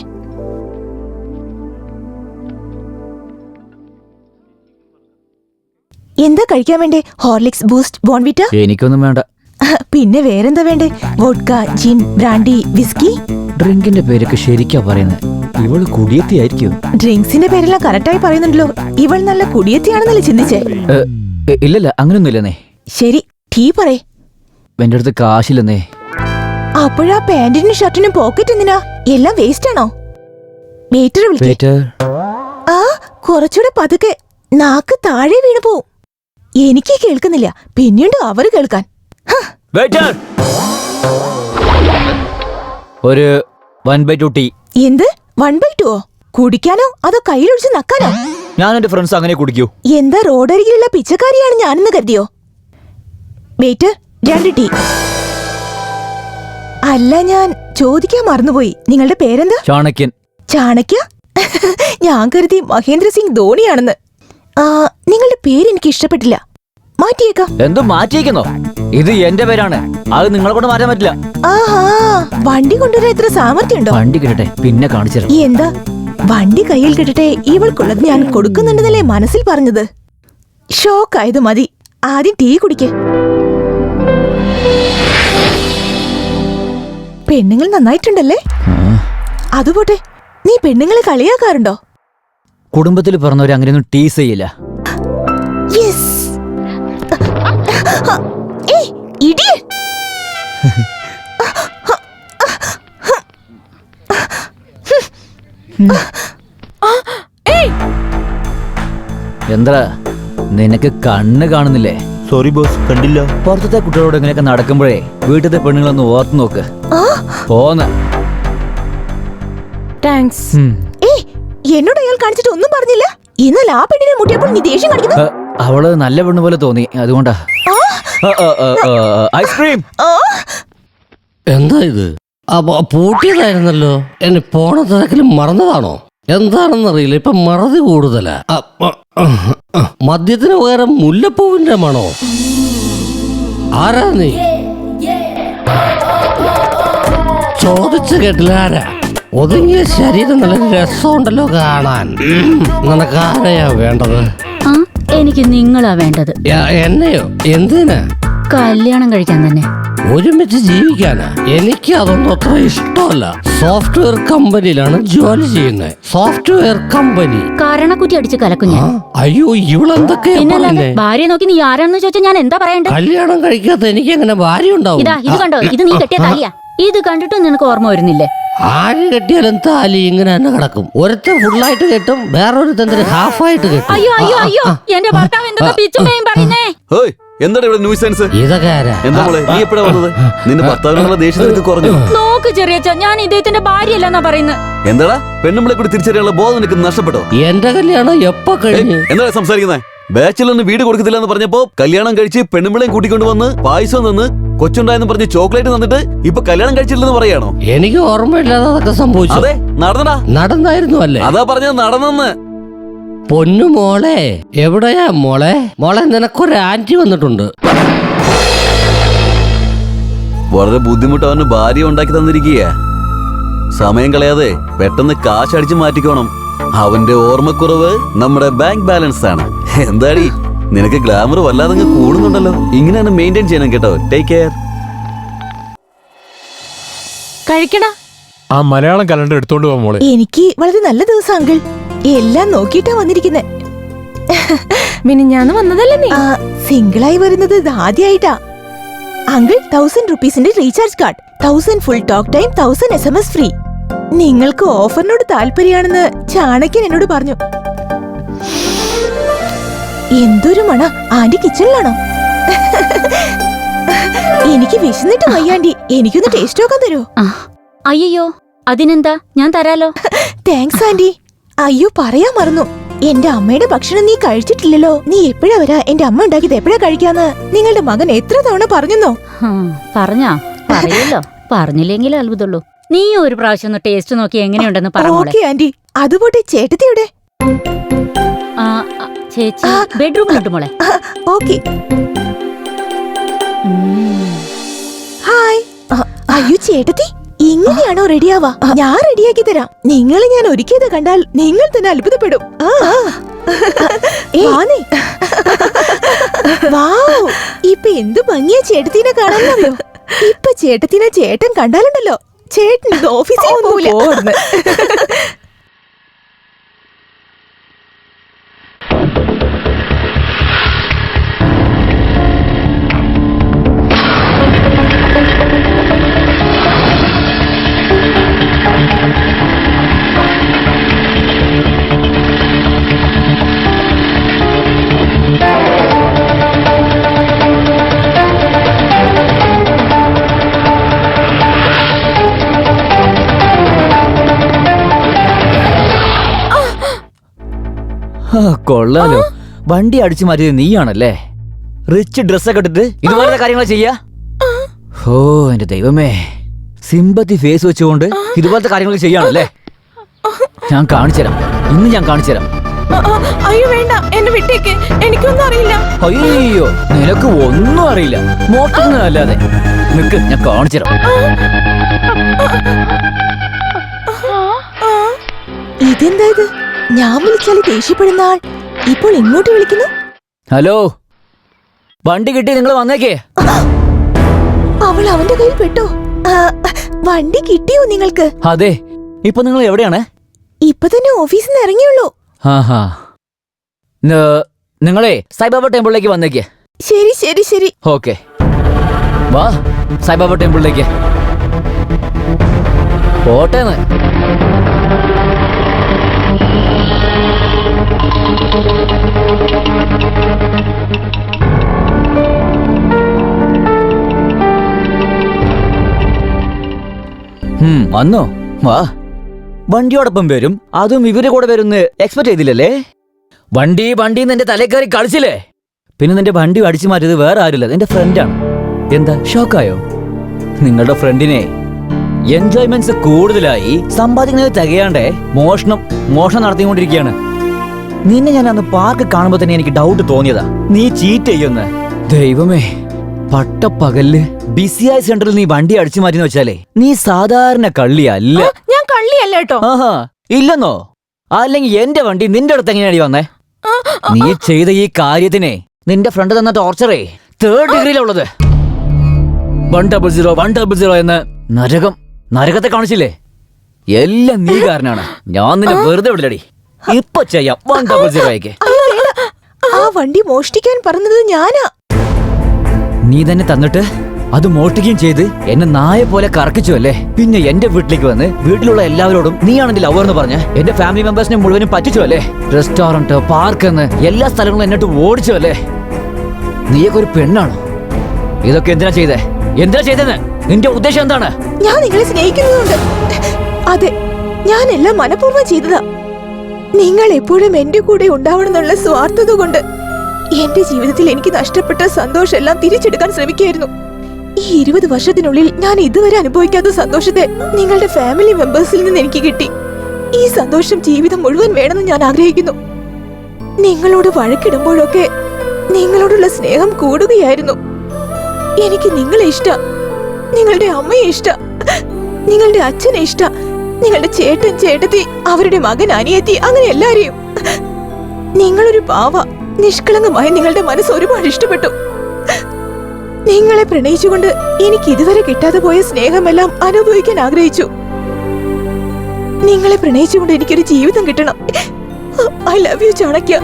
Speaker 7: എന്താ കഴിക്കാൻ വേണ്ടേ? Horlicks, boost, Bournvita?
Speaker 9: എനിക്കൊന്നും വേണ്ട.
Speaker 7: പിന്നെ വേറെന്താ വേണ്ടേ? വോഡ്ക, ജിൻ, ബ്രാൻഡി, വിസ്കി?
Speaker 9: ഡ്രിങ്കിന്റെ പേരൊക്കെ ശരിക്കാ പറയുന്നത്. ഇവള് കുടിയെത്തിയായിരിക്കും.
Speaker 7: ഡ്രിങ്ക്സിന്റെ പേരെല്ലാം കറക്റ്റായി പറയുന്നുണ്ടല്ലോ. ഇവൾ നല്ല കുടിയെത്തിയാണെന്നല്ലേ ചിന്തിച്ചേ?
Speaker 9: ഇല്ലല്ല, അങ്ങനൊന്നുമില്ലെന്നേ.
Speaker 7: ശരി, ടീ പറയേ.
Speaker 9: എന്റെ അടുത്ത് കാശില്ലെന്നേ.
Speaker 7: അപ്പോഴാ പാന്റിനും ഷർട്ടിനും പോക്കറ്റ് എന്തിനാ? എല്ലാം വേസ്റ്റ് ആണോ? വെയിറ്റർ വിളിക്കേ. ആ, കുറച്ചുകൂടെ പതുക്കെ, നാക്ക് താഴെ വീണു പോവും. എനിക്ക് കേൾക്കുന്നില്ല, പിന്നീട് അവര് കേൾക്കാൻ.
Speaker 9: ഒരു 1/2 ടീ.
Speaker 7: എന്ത് 1/2? കുടിക്കാനോ അതോ കയ്യിലൊഴിച്ച് നക്കാനോ?
Speaker 9: ഞാൻ എന്റെ ഫ്രണ്ട്സ് അങ്ങനെ കുടിക്കൂ.
Speaker 7: എന്താ റോഡരികിലുള്ള പിച്ചക്കാരിയാണ് ഞാനെന്ന് കരുതിയോ? Waiter, 2 tea. അല്ല, ഞാൻ ചോദിക്കാൻ മറന്നുപോയി. നിങ്ങളുടെ പേരെന്താ?
Speaker 9: ചാണക്യൻ.
Speaker 7: ചാണക്യ? ഞാൻ കരുതി മഹേന്ദ്ര സിംഗ് ധോണിയാണെന്ന്. നിങ്ങളുടെ പേര് എനിക്ക് ഇഷ്ടപ്പെട്ടില്ല, മാറ്റിയേക്കാം.
Speaker 9: എന്തോ മാറ്റിയേക്കുന്നോ? ഇത് എന്റെ പേരാണ്, അത് നിങ്ങളെ കൊണ്ട് മാറ്റാൻ പറ്റില്ല.
Speaker 7: ആഹാ, വണ്ടി കൊണ്ടുവരാൻ ഇത്ര സാമർത്ഥ്യമുണ്ടോ?
Speaker 9: വണ്ടി കിട്ടട്ടെ, പിന്നെ കാണിച്ചു.
Speaker 7: എന്താ വണ്ടി കയ്യിൽ കിട്ടട്ടെ? ഇവൾക്കുള്ളത് ഞാൻ കൊടുക്കുന്നുണ്ടെന്നല്ലേ മനസ്സിൽ പറഞ്ഞത്. ഷോക്കായത് മതി. ആദ്യം ടീ കുടിക്കേ. പെണ്ണുങ്ങൾ നന്നായിട്ടുണ്ടല്ലേ? അതുപോട്ടെ, നീ പെണ്ണുങ്ങളെ കളിയാക്കാറുണ്ടോ?
Speaker 9: കുടുംബത്തിൽ പറഞ്ഞവര് അങ്ങനെയൊന്നും ടീസ് ചെയ്യില്ല. എന്താ നിനക്ക് കണ്ണ് കാണുന്നില്ലേ?
Speaker 6: സോറി ബോസ്, കണ്ടില്ല.
Speaker 9: പുറത്തത്തെ കുട്ടികളോട് ഇങ്ങനെയൊക്കെ നടക്കുമ്പോഴേ വീട്ടിലത്തെ പെണ്ണുങ്ങളൊന്ന് ഓർത്തു നോക്ക്. പോന്ന്.
Speaker 7: എന്നോട് അയാൾ കാണിച്ചിട്ട് ഒന്നും പറഞ്ഞില്ല. ഇന്നലെ ആ പെണ്ണിനെ മുട്ടിയപ്പോൾ നീ ദേഷ്യം കാണിക്കുന്നു.
Speaker 9: അവള് നല്ല പെണ്ണ് പോലെ തോന്നി, അതുകൊണ്ടാ. ഐസ്ക്രീം.
Speaker 16: എന്താ ഇത്? പൂട്ടിയതായിരുന്നല്ലോ. എന്നെ പോണ തിരക്കിൽ മറന്നതാണോ? എന്താണെന്നറിയില്ല, ഇപ്പൊ മറതി കൂടുതലാ. മദ്യത്തിന് പകരം മുല്ലപ്പൂവിന്റെ മണോ? ആരാ നീ? ചോദിച്ചു കേട്ടില്ല, ആരാ? ഒതുങ്ങിയ ശരീരം നല്ല രസമുണ്ടല്ലോ കാണാൻ. നിനക്ക് ആരെയാ വേണ്ടത്?
Speaker 8: എനിക്ക് നിങ്ങളാ വേണ്ടത്.
Speaker 16: എന്നെയോ? എന്തിനാ?
Speaker 8: കല്യാണം കഴിക്കാൻ തന്നെ.
Speaker 16: ഒരുമിച്ച് ജീവിക്കാനാ? എനിക്ക് അതൊന്നും അത്ര ഇഷ്ടമല്ല. സോഫ്റ്റ്വെയർ കമ്പനിയിലാണ് ജോലി ചെയ്യുന്നത്. Software company.
Speaker 8: കാരണക്കുറ്റി അടിച്ച് കലക്കും ഞാൻ.
Speaker 16: അയ്യോ, ഇവളെന്തൊക്കെയാ?
Speaker 8: ഭാര്യ നോക്കി നീ ആരാണെന്ന് ചോദിച്ചാൽ ഞാൻ എന്താ പറയണ്ടേ?
Speaker 16: കല്യാണം കഴിക്കാത്ത എനിക്ക് എങ്ങനെ ഭാര്യ ഉണ്ടാവും?
Speaker 8: ഇതാ, ഇത് കണ്ടോ? ഇത് നീ കെട്ടിയ താലിയാ. ഇത് കണ്ടിട്ട് നിനക്ക് ഓർമ്മ വരുന്നില്ലേ?
Speaker 16: ആര് കെട്ടിയാലും താലി ഇങ്ങനെ തന്നെ കിടക്കും. ഒരുത്തൻ ഫുള്ളായിട്ട് കെട്ടും, വേറൊരുത്തൻ ഹാഫായിട്ട് കെട്ടും.
Speaker 8: അയ്യോ അയ്യോ അയ്യോ, എന്റെ ഭർത്താവ് എന്തൊക്കെ പിച്ചുമേയും പറയുന്നേ.
Speaker 5: എന്താണ് ഇവിടെ ന്യൂസൻസ്? എന്താ മോളെ, നീ എപ്പോഴാ വന്നത്? നിന്റെ ഭർത്താവിനുള്ള ദേഷ്യത്തിലേക്ക് കുറഞ്ഞു.
Speaker 8: നോക്ക് ചെറിയച്ച, ഞാൻ ഇദ്ദേഹത്തിന്റെ ഭാര്യയല്ലെന്നാ പറയുന്നത്.
Speaker 5: എന്താടാ, പെണ്ണുമ്പളെ കൂടി തിരിച്ചറിയാനുള്ള ബോധം നിനക്ക് നഷ്ടപ്പെട്ടോ?
Speaker 16: എന്റെ കല്യാണം എപ്പോ കഴിഞ്ഞു?
Speaker 5: എന്താ സംസാരിക്കുന്നേ? ബാച്ചിലറിന് വീട് കൊടുക്കത്തില്ല എന്ന് പറഞ്ഞപ്പോ കല്യാണം കഴിച്ച് പെണ്ണുമ്പിളയും കൂട്ടിക്കൊണ്ട് വന്ന് പായസം നിന്ന് കൊച്ചുണ്ടായെന്ന് പറഞ്ഞ് ചോക്ലേറ്റ് തന്നിട്ട് ഇപ്പൊ കല്യാണം കഴിച്ചില്ലെന്ന് പറയാണോ?
Speaker 13: എനിക്ക് ഓർമ്മയില്ലാതെ അതൊക്കെ സംഭവിച്ചു.
Speaker 5: അതെ, നടന്നടാ.
Speaker 13: നടന്നായിരുന്നു അല്ലേ?
Speaker 5: അതാ പറഞ്ഞത്, നടന്നെന്ന്.
Speaker 13: പൊന്നു മോളെ, എവിടെയാ മോളെ? മോളെ, നിനക്കൊരു ആന്റി വന്നിട്ടുണ്ട്.
Speaker 5: വളരെ ബുദ്ധിമുട്ട് അവന് ഭാര്യ ഉണ്ടാക്കി തന്നിരിക്കുക. സമയം കളയാതെ പെട്ടെന്ന് കാശ് അടിച്ചു മാറ്റിക്കോണം. അവന്റെ ഓർമ്മക്കുറവ് നമ്മുടെ ബാങ്ക് ബാലൻസ് ആണ്. എന്താടി, നിനക്ക് ഗ്ലാമർ വല്ലാതെ കൂടുന്നുണ്ടല്ലോ. ഇങ്ങനെയാണ് മെയിൻറ്റെയിൻ ചെയ്യണം കേട്ടോ. Take care.
Speaker 12: കഴിക്കടാ.
Speaker 3: ആ മലയാളം കലണ്ടർ എടുത്തോണ്ട് പോ മോളെ.
Speaker 7: എനിക്ക് വളരെ നല്ല ദിവസം അങ്കിൾ. എല്ലാം നോക്കിയിട്ടാ വന്നിരിക്കുന്നെ.
Speaker 12: മിനിഞ്ഞാന്ന് വന്നതല്ലേ നീ?
Speaker 7: സിംഗിളായി വരുന്നത് ഇത് ആദ്യമായിട്ടാ. അങ്കിൾ, 1000 റുപ്പീസിന്റെ recharge card, 1000 full talk time, 1000 SMS free. നിങ്ങൾക്ക് ഓഫറിനോട് താല്പര്യാണെന്ന് ചാണക്യൻ എന്നോട് പറഞ്ഞു. എന്തൊരു മണ. ആന്റി കിച്ചണിലാണോ? എനിക്ക് വിശന്നിട്ട് വയ്യാണ്ടി, എനിക്കൊന്ന് ടേസ്റ്റ് നോക്കാൻ തരുമോ?
Speaker 8: അയ്യോ, അതിനെന്താ, ഞാൻ തരാലോ.
Speaker 7: Thanks anti. അയ്യോ, പറയാൻ മറന്നു. എന്റെ അമ്മയുടെ ഭക്ഷണം നീ കഴിച്ചിട്ടില്ലല്ലോ. നീ എപ്പോഴാ വരാ? എന്റെ അമ്മ ഉണ്ടാക്കിയത് എപ്പോഴാ കഴിക്കാന്ന് നിങ്ങളുടെ മകൻ എത്ര തവണ പറഞ്ഞോ?
Speaker 8: പറഞ്ഞാ പറയല്ലോ. പറഞ്ഞില്ലെങ്കിൽ അത്ഭുതമുള്ളൂ. നീ ഒരു പ്രാവശ്യം ഒന്ന് ടേസ്റ്റ് നോക്കി എങ്ങനെയുണ്ടെന്ന് പറഞ്ഞു.
Speaker 7: ആന്റി, അതുപോട്ടെ ചേട്ടത്തിയുടെ
Speaker 8: ചേച്ചി ബെഡ്റൂമിലുണ്ട് മോളെ.
Speaker 7: ഓക്കെ. ഹായ്. അയ്യോ ചേട്ടത്തി, ഇങ്ങനെയാണോ റെഡിയാവാ? ഞാൻ റെഡിയാക്കി തരാം. നിങ്ങളെ ഞാൻ ഒരുക്കിയത് കണ്ടാൽ നിങ്ങൾ തന്നെ അത്ഭുതപ്പെടും. ഇപ്പൊ എന്ത് ഭംഗിയാ ചേട്ടത്തിനെ കാണാനറിയോ? ഇപ്പൊ ചേട്ടത്തിനെ ചേട്ടൻ കണ്ടാലുണ്ടല്ലോ, ചേട്ടൻ ഓഫീസിൽ പോവില്ല.
Speaker 9: കൊള്ളാലോ, വണ്ടി അടിച്ചു മാറ്റിയത് നീയാണല്ലേ? റിച്ച് ഡ്രസ്സൊക്കെ ഇട്ടിട്ട് ഇതുപോലത്തെ കാര്യങ്ങൾ ചെയ്യാ? ഓ എന്റെ ദൈവമേ, സിമ്പത്തി ഫേസ് വെച്ചുകൊണ്ട് ഇതുപോലത്തെ കാര്യങ്ങൾ ചെയ്യാണല്ലേ? ഞാൻ കാണിച്ചുതരാം, ഇന്ന് ഞാൻ കാണിച്ചുതരാം.
Speaker 12: അയ്യോ വേണ്ട, എന്നെ വിട്ടേക്ക്, എനിക്കൊന്നും അറിയില്ല.
Speaker 9: അയ്യോ, നിനക്ക് ഒന്നും അറിയില്ല, മോട്ടൊന്നുമല്ലാതെ. നിനക്ക് ഞാൻ കാണിച്ചുതരാം.
Speaker 7: ഇതെന്താ ഇത്? ഞാൻ വിളിച്ചാല് ദേഷ്യപ്പെടുന്ന ആൾ ഇപ്പോൾ ഇങ്ങോട്ട് വിളിക്കുന്നു.
Speaker 9: ഹലോ, വണ്ടി കിട്ടി, നിങ്ങൾ വന്നേക്കേ.
Speaker 7: അവൾ അവന്റെ കയ്യിൽ പെട്ടോ? വണ്ടി കിട്ടിയോ നിങ്ങൾക്ക്?
Speaker 9: അതെ. ഇപ്പൊ നിങ്ങൾ എവിടെയാണ്?
Speaker 7: ഇപ്പൊ തന്നെ ഓഫീസിൽ നിന്ന് ഇറങ്ങിയുള്ളൂ.
Speaker 9: നിങ്ങളെ സായിബാബ ടെമ്പിളിലേക്ക് വന്നേക്കേ.
Speaker 7: ശരി ശരി ശരി.
Speaker 9: ഓക്കെ, വാ സായിബാബ ടെമ്പിളിലേക്ക്. പോട്ടേന്ന്. വന്നോ? വാ. വണ്ടിയോടൊപ്പം വരും, അതും ഇവരുടെ കൂടെ വരുന്ന് എക്സ്പെക്ട് ചെയ്തില്ലല്ലേ? വണ്ടി നിന്റെ തലക്കറി കളിച്ചില്ലേ? പിന്നെ നിന്റെ വണ്ടി അടിച്ചു മാറ്റിയത് വേറെ ആരുമില്ല, നിന്റെ ഫ്രണ്ടാണ്. എന്താ ഷോക്കായോ? നിങ്ങളുടെ ഫ്രണ്ടിനെ എൻജോയ്മെന്റ്സ് കൂടുതലായി സമ്പാദിക്കുന്നത് തികയാണ്ടേ മോഷണം നടത്തിക്കൊണ്ടിരിക്കുകയാണ്. നിന്നെ ഞാൻ അന്ന് പാർക്ക് കാണുമ്പോ തന്നെ എനിക്ക് ഡൗട്ട് തോന്നിയതാ, നീ ചീറ്റ് ചെയ്യുമെന്ന്. ദൈവമേ, പട്ടപ്പകല് ബിസിയായ സെന്ററിൽ നീ വണ്ടി അടിച്ചു മാറ്റിന്ന് വെച്ചാലേ നീ സാധാരണ കള്ളിയല്ല.
Speaker 12: ഞാൻ കള്ളിയല്ല കേട്ടോ.
Speaker 9: ആഹാ, ഇല്ലെന്നോ? അല്ലെങ്കിൽ എന്റെ വണ്ടി നിന്റെ അടുത്ത് എങ്ങനെയാണ് വന്നേ? നീ ചെയ്ത ഈ കാര്യത്തിനെ നിന്റെ ഫ്രണ്ട് തന്ന ടോർച്ചറേ 3rd ഡിഗ്രിയിലുള്ളത്. 100 എന്ന് നരകത്തെ കാണിച്ചില്ലേ? എല്ലാം നീ കാരനാണ്. ഞാൻ നിന്നെ വെറുതെ വിടില്ലടി. ഇപ്പൊ ചെയ്യാം 100.
Speaker 7: ആ വണ്ടി മോഷ്ടിക്കാൻ പറഞ്ഞത് ഞാനാ.
Speaker 9: നീ തന്നെ തന്നിട്ട് അത് മോഷ്ടിക്കുകയും ചെയ്ത് എന്നെ നായ പോലെ കറക്കിച്ചു അല്ലേ? പിന്നെ എന്റെ വീട്ടിലേക്ക് വന്ന് വീട്ടിലുള്ള എല്ലാവരോടും നീയാണ് എന്റെ ലവർ എന്ന് പറഞ്ഞ് എന്റെ ഫാമിലി മെമ്പേഴ്സിനെ മുഴുവനും പറ്റിച്ചു അല്ലേ? റെസ്റ്റോറന്റ്, പാർക്ക് എന്ന് എല്ലാ സ്ഥലങ്ങളും എന്നിട്ട് ഓടിച്ചു അല്ലേ? നീയൊക്കെ ഒരു പെണ്ണാണോ? ഇതൊക്കെ എന്തിനാ ചെയ്തതെന്ന് നിന്റെ ഉദ്ദേശം എന്താണ്?
Speaker 7: ഞാൻ നിങ്ങളെ സ്നേഹിക്കുന്നുണ്ട്. അതെ, ഞാൻ എല്ലാം മനഃപൂർവ്വം ചെയ്തതാ. നിങ്ങൾ എപ്പോഴും എന്റെ കൂടെ ഉണ്ടാവണമെന്നുള്ള സ്വാർത്ഥത കൊണ്ട് എന്റെ ജീവിതത്തിൽ എനിക്ക് നഷ്ടപ്പെട്ട സന്തോഷം എല്ലാം തിരിച്ചെടുക്കാൻ ശ്രമിക്കുകയായിരുന്നു. ഈ 20 വർഷത്തിനുള്ളിൽ ഞാൻ ഇതുവരെ അനുഭവിക്കാത്ത സന്തോഷത്തെ നിങ്ങളുടെ ഫാമിലി മെമ്പേഴ്സിൽ നിന്ന് എനിക്ക് കിട്ടി. ഈ സന്തോഷം ജീവിതം മുഴുവൻ വേണമെന്ന് ഞാൻ ആഗ്രഹിക്കുന്നു. നിങ്ങളോട് വഴക്കിടുമ്പോഴൊക്കെ നിങ്ങളോടുള്ള സ്നേഹം കൂടുകയായിരുന്നു. എനിക്ക് നിങ്ങളെ ഇഷ്ടം, നിങ്ങളുടെ അമ്മയെ ഇഷ്ടം, നിങ്ങളുടെ അച്ഛനെ ഇഷ്ടം, നിങ്ങളുടെ ചേട്ടൻ ചേട്ടത്തി, അവരുടെ മകൻ അനിയത്തി, അങ്ങനെ എല്ലാരെയും. നിങ്ങളൊരു പാവ, നിഷ്കളങ്കമായ നിങ്ങളുടെ മനസ്സ് ഒരുപാട് ഇഷ്ടപ്പെട്ടു. നിങ്ങളെ പ്രണയിച്ചുകൊണ്ട് എനിക്ക് ഇതുവരെ കിട്ടാതെ പോയ സ്നേഹമെല്ലാം അനുഭവിക്കാൻ ആഗ്രഹിച്ചു. നിങ്ങളെ പ്രണയിച്ചുകൊണ്ട് എനിക്കൊരു ജീവിതം കിട്ടണം. I love you Chanakya.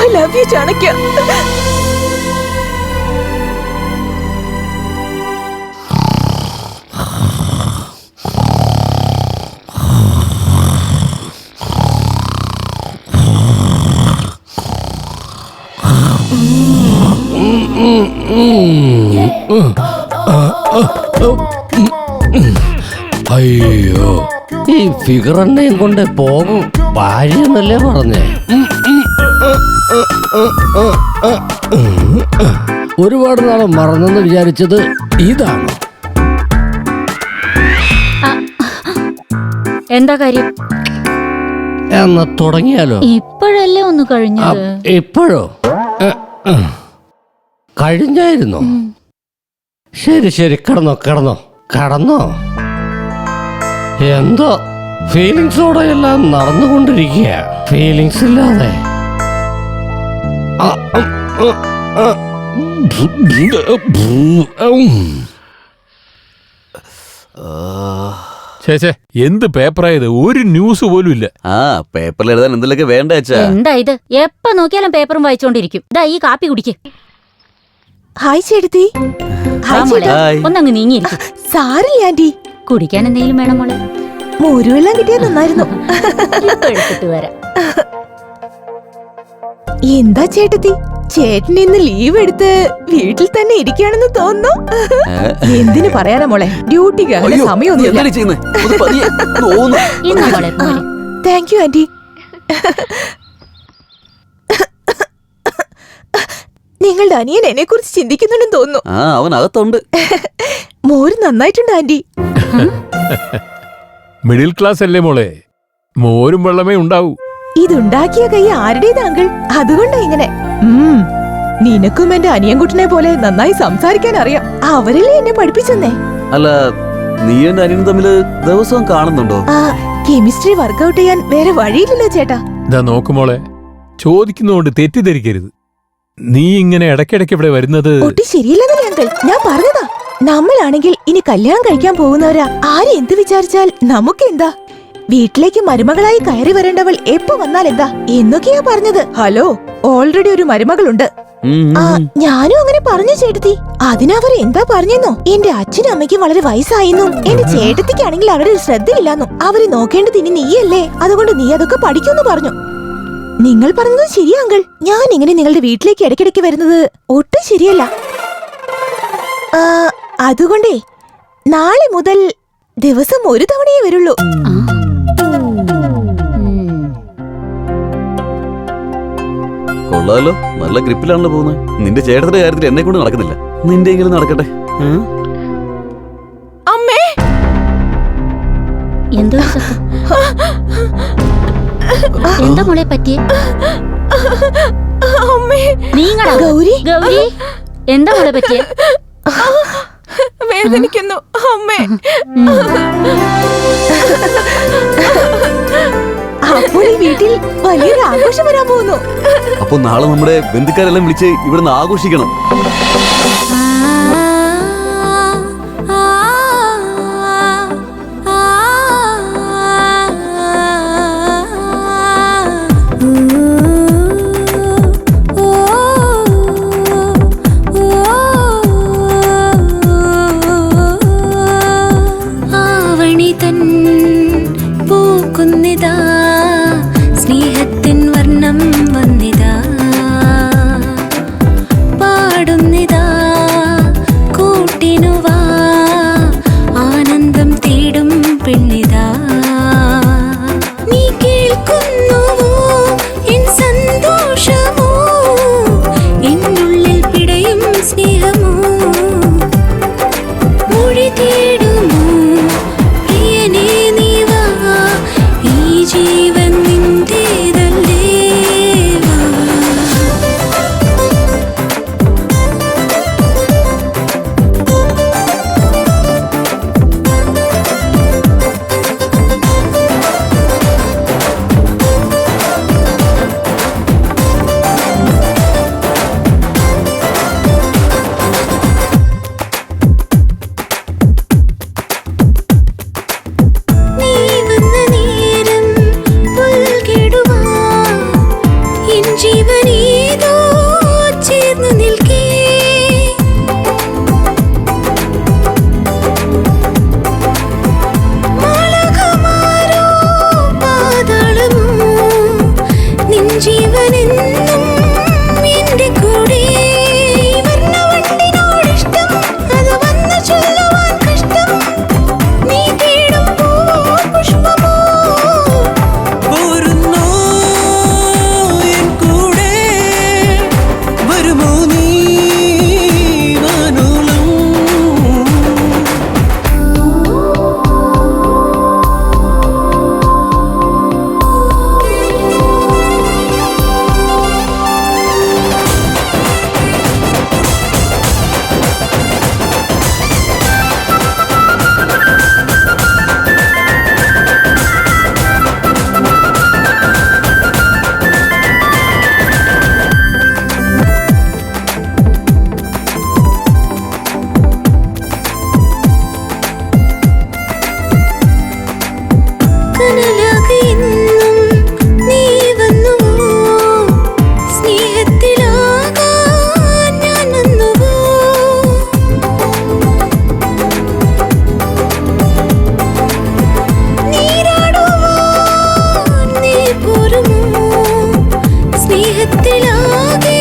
Speaker 7: I love you, Chanakya.
Speaker 13: അയ്യോ, ഈ ഫിഗർ എണ്ണയും കൊണ്ട് പോകും ഭാര്യ എന്നല്ലേ പറഞ്ഞേ. ഒരുപാട് നാളെ മറന്നെന്ന് വിചാരിച്ചത് ഇതാണ്.
Speaker 8: എന്താ കാര്യം?
Speaker 13: എന്നാ തുടങ്ങിയാലോ?
Speaker 8: ഇപ്പോഴല്ലേ ഒന്ന് കഴിഞ്ഞത്.
Speaker 13: ഇപ്പോഴോ? കഴിഞ്ഞായിരുന്നോ? ശരി ശരി, കിടന്നോ കിടന്നോ കിടന്നോ. എന്തോ ഫീലിങ്സോടെ എല്ലാം നടന്നുകൊണ്ടിരിക്കുക. ഫീലിങ്സ് ഇല്ലാതെ
Speaker 3: എന്ത് പേപ്പറായത്? ഒരു ന്യൂസ് പോലും ഇല്ല.
Speaker 5: ആ പേപ്പറിൽ എഴുതാൻ എന്തെങ്കിലുമൊക്കെ വേണ്ട അച്ഛാ.
Speaker 8: എന്താ ഇത്? എപ്പ നോക്കിയാലും പേപ്പറും വായിച്ചോണ്ടിരിക്കും. ദാ ഈ കാപ്പി കുടിക്ക്.
Speaker 7: ഹായ് ചേട്ടത്തി.
Speaker 8: ഒന്നങ്ങ് നീങ്ങിയിരിക്കും.
Speaker 7: സാരില്ല ആന്റി.
Speaker 8: കുടിക്കാൻ എന്തെങ്കിലും വേണം മോളെ?
Speaker 7: മോരുവെല്ലാം കിട്ടിയാൽ നന്നായിരുന്നു.
Speaker 8: എടുത്തിട്ട് വരാം.
Speaker 7: എന്താ ചേട്ടത്തി, ചേട്ടൻ ഇന്ന് ലീവ് എടുത്ത് വീട്ടിൽ തന്നെ ഇരിക്കുകയാണെന്ന് തോന്നുന്നു. എന്തിനു പറയാനാ മോളെ, ഡ്യൂട്ടിക്ക് അങ്ങനെ സമയമൊന്നുമില്ല. Thank you aunty. നിങ്ങളുടെ അനിയൻ എന്നെ കുറിച്ച് ചിന്തിക്കുന്നുണ്ടെന്ന് തോന്നുന്നു.
Speaker 5: അവൻ അകത്തുണ്ട്.
Speaker 7: മോര് നന്നായിട്ടുണ്ട് ആന്റി.
Speaker 3: മിഡിൽ ക്ലാസ് അല്ലേ മോളെ, മോരും വെള്ളമേ ഉണ്ടാവൂ.
Speaker 7: ഇതുണ്ടാക്കിയ കൈ ആരുടേത് അങ്കിൾ? അതുകൊണ്ടാ ഇങ്ങനെ. നിനക്കും എന്റെ അനിയൻകുട്ടനെ പോലെ നന്നായി സംസാരിക്കാൻ അറിയാം. അവരല്ലേ എന്നെ പഠിപ്പിച്ചെന്നേ.
Speaker 5: അല്ല, നീ എന്റെ അനിയനും തമ്മില് ദിവസവും കാണുന്നുണ്ടോ?
Speaker 7: കെമിസ്ട്രി വർക്ക്ഔട്ട് ചെയ്യാൻ വേറെ വഴിയില്ലല്ലോ ചേട്ടാ.
Speaker 3: ഇതാ നോക്കുമോളെ, ചോദിക്കുന്നതുകൊണ്ട് തെറ്റിദ്ധരിക്കരുത്. നീ ഇങ്ങനെ ഇടയ്ക്കിടയ്ക്ക് ഇവിടെ വരുന്നത്
Speaker 7: ഒട്ടും ശരിയല്ലെന്നല്ലേ അങ്കിൾ ഞാൻ പറഞ്ഞതാ. നമ്മളാണെങ്കിൽ ഇനി കല്യാണം കഴിക്കാൻ പോകുന്നവരാ. ആര് എന്ത് വിചാരിച്ചാൽ നമുക്കെന്താ? വീട്ടിലേക്ക് മരുമകളായി കയറി വരേണ്ടവൾ എപ്പോ വന്നാൽ എന്താ എന്നൊക്കെയാ പറഞ്ഞത്. ഹലോ, ഓൾറെഡി ഒരു മരുമകളുണ്ട്. ഞാനും അങ്ങനെ പറഞ്ഞു ചേട്ടത്തി. അതിനവർ എന്താ പറഞ്ഞെന്നോ, എന്റെ അച്ഛനും അമ്മയ്ക്കും വളരെ വയസ്സായെന്നും എന്റെ ചേട്ടത്തിക്കാണെങ്കിൽ അവരുടെ ശ്രദ്ധയില്ലാന്നും അവരെ നോക്കേണ്ടത് ഇനി നീയല്ലേ, അതുകൊണ്ട് നീ അതൊക്കെ പഠിക്കുമെന്ന് പറഞ്ഞു. നിങ്ങൾ പറഞ്ഞത് ശരിയാ അങ്കിൾ. ഞാൻ ഇങ്ങനെ നിങ്ങളുടെ വീട്ടിലേക്ക് ഇടയ്ക്കിടയ്ക്ക് വരുന്നത് ഒട്ടും ശരിയല്ല. അതുകൊണ്ടേ നാളെ മുതൽ ദിവസം ഒരു തവണയേ വരുള്ളൂ.
Speaker 5: കൊള്ളാലോ, നല്ല ഗ്രിപ്പിലാണല്ലോ പോകുന്നത്. നിന്റെ ചേട്ടത്തിന്റെ കാര്യത്തിൽ എന്നെ കൊണ്ട് നടക്കുന്നില്ല, നിന്റെ എങ്കിലും നടക്കട്ടെ.
Speaker 7: അമ്മേ,
Speaker 8: എന്താ മോളെ പറ്റിയേ? ഗൗരി, ഗൗരി, എന്താ മോളെ പറ്റിയേ?
Speaker 7: വേദനിക്കുന്നു അമ്മേ. അപ്പോൾ ഈ വീട്ടിൽ വലിയൊരു ആഘോഷം വരാൻ പോകുന്നു.
Speaker 5: അപ്പൊ നാളെ നമ്മുടെ ബന്ധുക്കാരെല്ലാം വിളിച്ച് ഇവിടുന്ന് ആഘോഷിക്കണം.
Speaker 17: വന്നിതാ സ്നേഹത്തിൻ വർണ്ണം വന്നിതാ പാടുന്നിതാ കൂട്ടിനുവാ ആനന്ദം തേടും പെണ്ണിതാ നീ കേൾക്കുന്നുവോ എൻ സന്തോഷമോ എന്നുള്ളിൽ പിടയും സ്നേഹമോ മൊഴി തേടുമോ പ്രിയനേ നീ വാ ഈ ജീവൻ നിന്റേതല്ലേ വാ നീ വന്ന നേരം പുൽകിടുവാ എൻ ജീവനേതോ ചേർന്നു നിൽക്കേ മാളകമാരോ പാതാളമോ നിൻ ജീവനെന്നും എന്റെ കൂടെ വർണ്ണവണ്ടിനോടിഷ്ടം അത് വന്നു ചൊല്ലുവാൻ കഷ്ടം നീ തേടും പൂവോ പുഷ്പമോ
Speaker 11: പോരുന്നോ എൻ കൂടെ വരുമോ നീ വാനോളം
Speaker 17: കനലാകെ എന്നും നീ വന്നുവോ സ്നേഹത്തിലാകാൻ ഞാൻ വന്നുവോ നീരാടുവാൻ നീ പോരുമോ സ്നേഹത്തിലാകെ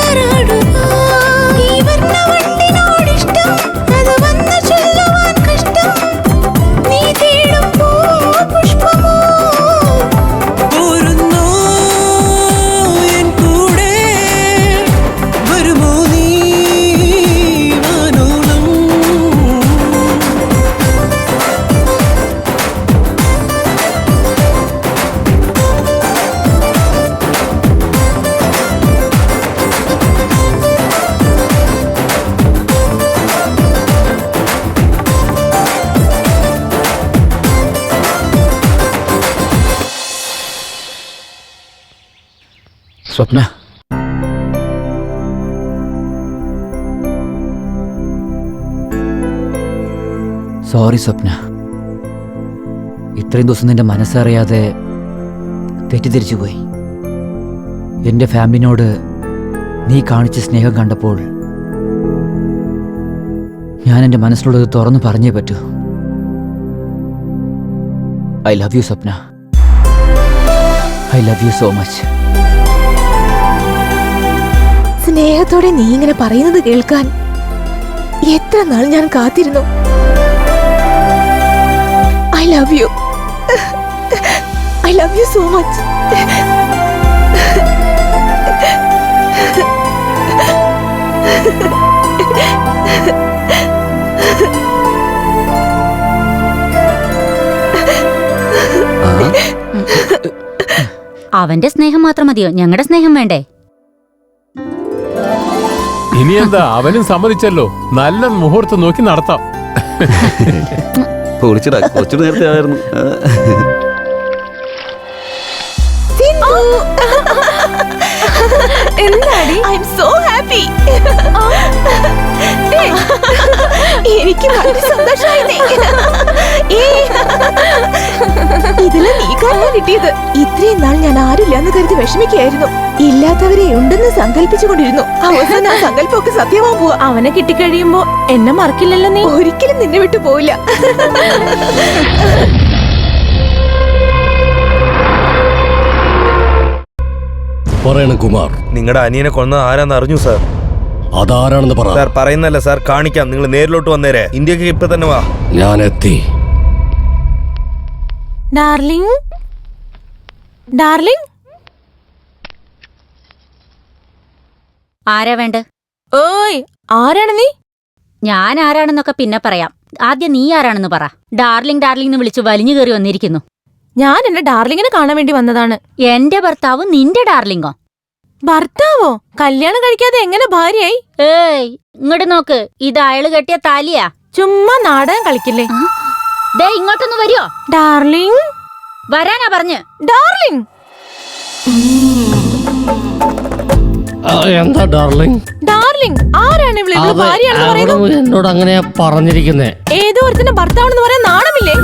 Speaker 17: ആറാടുവാൻ ഈ വർണ്ണവണ്ടിനോടിഷ്ടം അത് വന്നു ചൊല്ലുവാൻ കഷ്ടം നീ തേടും പൂവോ പുഷ്പമോ
Speaker 11: പോരുന്നോ എൻ കൂടെ വരുമോ നീ വാനോളം
Speaker 9: സ്വപ്ന സോറി സ്വപ്ന ഇത്രയും ദിവസം നിന്റെ മനസ്സറിയാതെ തെറ്റിദ്ധരിച്ചു പോയി എൻ്റെ ഫാമിലിനോട് നീ കാണിച്ച സ്നേഹം കണ്ടപ്പോൾ ഞാൻ എൻ്റെ മനസ്സിലുള്ളത് തുറന്നു പറഞ്ഞേ പറ്റൂ. I love you Swapna. I love you so much.
Speaker 7: സ്നേഹത്തോടെ നീ ഇങ്ങനെ പറയുന്നത് കേൾക്കാൻ എത്ര നാൾ ഞാൻ കാത്തിരുന്നു. I love you. I love you so much.
Speaker 8: അവന്റെ സ്നേഹം മാത്രം മതിയോ? ഞങ്ങളുടെ സ്നേഹം വേണ്ടേ?
Speaker 3: ഇനി എന്താ, അവനും സമ്മതിച്ചല്ലോ. നല്ല മുഹൂർത്തം നോക്കി നടത്താം.
Speaker 5: കുറച്ചു നേരത്തെ ആയിരുന്നു.
Speaker 7: എന്താടി? I am so happy. എനിക്ക് വളരെ സന്തോഷമായി. ഇതില് നീ കാരണം കിട്ടിയത്. ഇത്രയും നാൾ ഞാൻ ആരില്ലാന്ന് കരുതി വിഷമിക്കുകയായിരുന്നു. ഇല്ലാത്തവരെ ഉണ്ടെന്ന് സങ്കല്പിച്ചുകൊണ്ടിരുന്നു. അവസാനം ആ സങ്കല്പമൊക്കെ സത്യമാവാൻ പോവാ.
Speaker 12: അവനെ കിട്ടിക്കഴിയുമ്പോ എന്നെ മറക്കില്ലല്ലോ നീ?
Speaker 7: ഒരിക്കലും നിന്നെ വിട്ടു പോവില്ല.
Speaker 16: പറയണം കുമാർ?
Speaker 6: നിങ്ങളുടെ അനിയനെ കൊന്നത് ആരാന്ന് അറിഞ്ഞു സാർ.
Speaker 16: അതാരാണെന്ന് പറ.
Speaker 6: സാർ പറയുന്നല്ല സാർ, കാണിക്കാം. നിങ്ങൾ നേരിലോട്ട് വന്നേരെ. ഇന്ത്യക്ക് ഇപ്പൊ തന്നെ വാ.
Speaker 16: ഞാൻ എത്തി.
Speaker 12: ഡാർലിംഗ്, ഡാർലിംഗ്,
Speaker 8: ആരാ വേണ്ട?
Speaker 12: ഓയ്, ആരാണ് നീ?
Speaker 8: ഞാൻ ആരാണെന്നൊക്കെ പിന്നെ പറയാം. ആദ്യം നീ ആരാണെന്ന് പറ. ഡാർലിംഗ് ഡാർലിംഗ് എന്ന് വിളിച്ച് വലിഞ്ഞു കയറി വന്നിരിക്കുന്നു.
Speaker 12: ഞാൻ എന്റെ ഡാർലിങ്ങിനെ കാണാൻ വേണ്ടി വന്നതാണ്.
Speaker 8: എന്റെ ഭർത്താവ് നിന്റെ ഡാർലിംഗോ?
Speaker 12: ഭർത്താവോ? കല്യാണം കഴിക്കാതെ എങ്ങനെ ഭാര്യയായി?
Speaker 8: ഏയ്, ഇങ്ങോട്ട് നോക്ക്. ഇത് അയാള് കെട്ടിയ താലിയാ.
Speaker 12: ചുമ്മാ നാടകം കളിക്കില്ലേ.
Speaker 8: ദേ ഇങ്ങോട്ടൊന്ന് വരുമോ?
Speaker 12: ഡാർലിംഗ്,
Speaker 8: വരാനാ പറഞ്ഞ്.
Speaker 12: ഡാർലിംഗ്.
Speaker 13: എന്താ ഡാർലിംഗ്?
Speaker 12: ഡാർലിംഗ് ആരാണ് ഇവിടെ? ഭാര്യയാണെന്ന് പറയുന്നു.
Speaker 13: എന്നോട് അങ്ങനെയാ പറഞ്ഞിരിക്കുന്നേ.
Speaker 12: ഏതോ ഒരുത്തിന്റെ ഭർത്താവെന്ന് പറയാൻ നാണമില്ലേ?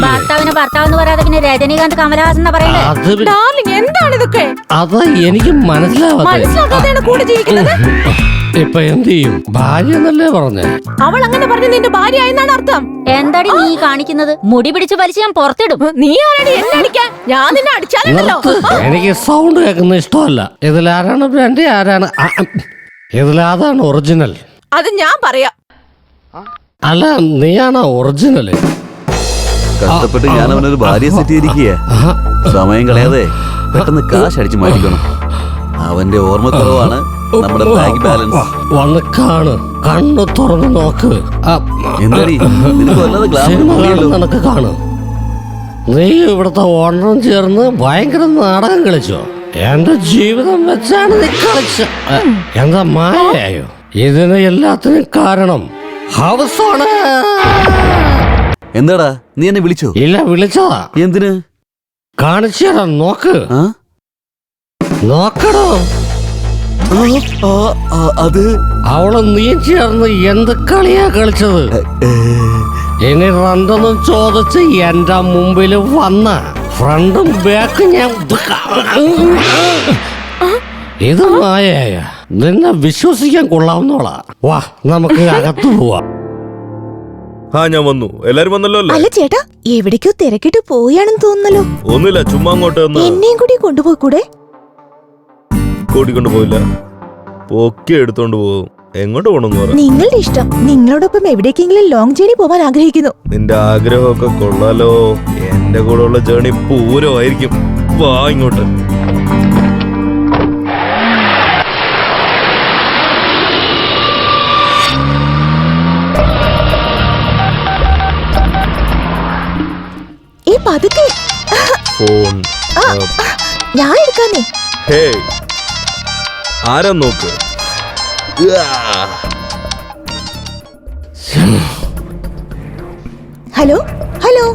Speaker 8: ഭർത്താവിന് ഭർത്താവെന്ന് പറയാതെ പിന്നെ രജനീകാന്ത് കമലഹാസൻ എന്നാ പറയുന്നത്.
Speaker 12: ഡാർലിംഗ്, എന്താണ് ഇതൊക്കെ?
Speaker 13: അത് എനിക്ക്
Speaker 12: മനസ്സിലാക്കാതെയാണ് കൂടെ ജീവിക്കുന്നത്.
Speaker 13: ഇപ്പൊ എന്ത് ചെയ്യും? ഭാര്യ എന്നല്ലേ പറഞ്ഞേ?
Speaker 12: അവൾ അങ്ങനെ പറഞ്ഞു നിന്റെ ഭാര്യ ആയെന്നാണ് അർത്ഥം.
Speaker 8: എന്താടി നീ കാണിക്കുന്നത്? മുടി പിടിച്ച് വലിച്ച് ഞാൻ പുറത്തിടും.
Speaker 12: നീ ആരാണ് എന്നെ അടിക്കാൻ? ഞാൻ നിന്നെ അടിച്ചാലുണ്ടല്ലോ.
Speaker 13: എനിക്ക് സൗണ്ട് കേൾക്കുന്ന ഇഷ്ടമല്ല. ഇതിലാരാണ് ബ്രാൻഡ്, ആരാണ് ഇതിലാതാണ് ഒറിജിനൽ?
Speaker 12: അത് ഞാൻ പറയാം.
Speaker 13: അല്ല, നീയാണോ ഒറിജിനല്?
Speaker 5: കഷ്ടപ്പെട്ട് ഞാൻ അവനൊരു ഭാര്യ സെറ്റ് ചെയ്തിരിക്കുക. സമയം കളയാതെ പെട്ടെന്ന് കാശ് അടിച്ചു മാറ്റിക്കണം. അവന്റെ ഓർമ്മക്കുറവാണ് നമ്മുടെ ബാങ്ക് ബാലൻസ്.
Speaker 13: വന്ന് കാണ്, കണ്ണു തുറന്ന് നോക്ക്. നിനക്ക് കാണു. നീ ഇവിടുത്തെ ഓണറും ചേർന്ന് ഭയങ്കര നാടകം കളിച്ചോ? എന്റെ ജീവിതം വെച്ചാണ് നീ കളിച്ച. എന്താ മായയോ? ഇതിന് എല്ലാത്തിനും കാരണം ഹൗസാണ്.
Speaker 5: എന്താടാ നീ എന്നെ വിളിച്ചോ?
Speaker 13: ഇല്ല, വിളിച്ചതാ.
Speaker 5: എന്തിന്?
Speaker 13: കാണിച്ചു തരാം, നോക്ക്. നോക്കടോ.
Speaker 5: അത്
Speaker 13: അവള് നീ ചേർന്ന് എന്ത് കളിയാ കളിച്ചത്? ഇനി രണ്ടെന്നും ചോദിച്ച് എന്റെ മുമ്പിൽ വന്ന ഫ്രണ്ടും ബാക്കും ഞാൻ ഇത് മായയായ നിന്നെ വിശ്വസിക്കാൻ കൊള്ളാവുന്നോളാ. വാ, നമുക്ക് അകത്തു പോവാ.
Speaker 6: ഞാൻ വന്നു. എല്ലാരും വന്നല്ലോ അല്ലേ?
Speaker 7: അല്ല ചേട്ടാ, എവിടേക്കോ തിരക്കിട്ട് പോയാണെന്ന് തോന്നുന്നല്ലോ.
Speaker 6: ഒന്നുമില്ല, ചുമ്മാ അങ്ങോട്ട്
Speaker 7: എന്നെയും കൂടി കൊണ്ടുപോയി കൂടെ?
Speaker 6: കൂട്ടിക്കൊണ്ട് പോയില്ല, പൊക്കി എടുത്തോണ്ട് പോകും. എങ്ങോട്ട് പോണെന്ന് പറ.
Speaker 7: നിങ്ങളുടെ ഇഷ്ടം. നിങ്ങളോടൊപ്പം എവിടേക്കെങ്കിലും ലോങ് ജേണി പോവാൻ ആഗ്രഹിക്കുന്നു.
Speaker 6: നിന്റെ ആഗ്രഹമൊക്കെ കൊള്ളാലോ. എന്റെ കൂടെ ഉള്ള ജേണി പൂരമായിരിക്കും. വാ ഇങ്ങോട്ട്. ഫോൺ
Speaker 7: ഞാൻ എടുക്കാന്നേ.
Speaker 6: ഹേ, ആരാ നോക്ക്.
Speaker 7: ഹലോ ഹലോ,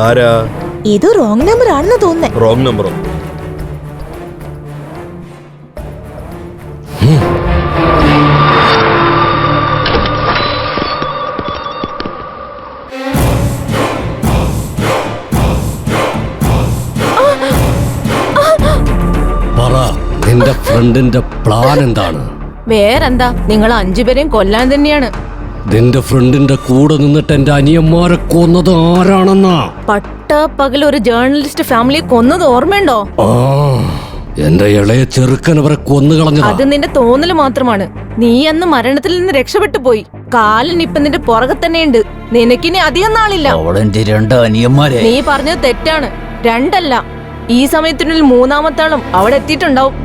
Speaker 6: ആരാ?
Speaker 7: ഏതോ റോങ് നമ്പർ ആണെന്ന് തോന്നുന്നേ.
Speaker 6: റോങ് നമ്പറോ?
Speaker 16: നിന്റെ ഫ്രണ്ടിന്റെ പ്ലാൻ എന്താണ്?
Speaker 12: വേറെന്താ, നിങ്ങൾ 5 പേരെയും കൊല്ലാൻ തന്നെയാണ്.
Speaker 16: നിന്റെ ഫ്രണ്ടിന്റെ കൂടെ നിന്നിട്ട് എന്റെ അനിയന്മാരെ കൊന്നത് ആരാണെന്നാ?
Speaker 12: പകൽ ഒരു ജേർണലിസ്റ്റ് ഫാമിലിയെ കൊന്നത് ഓർമ്മയുണ്ടോ?
Speaker 16: എന്റെ ഇളയ ചെറുക്കൻ അവരെ കൊന്നുകളഞ്ഞത്.
Speaker 12: അത് നിന്റെ തോന്നല് മാത്രമാണ്. നീ അന്ന് മരണത്തിൽ നിന്ന് രക്ഷപ്പെട്ടു പോയി. കാലൻ ഇപ്പൊ നിന്റെ പുറകെ തന്നെയുണ്ട്. നിനക്കിനി അധികം നാളില്ല. നീ പറഞ്ഞത് തെറ്റാണ്. 2 അല്ല, ഈ സമയത്തിനുള്ളിൽ 3-ാമത്തെ ആളും അവിടെ എത്തിയിട്ടുണ്ടാവും.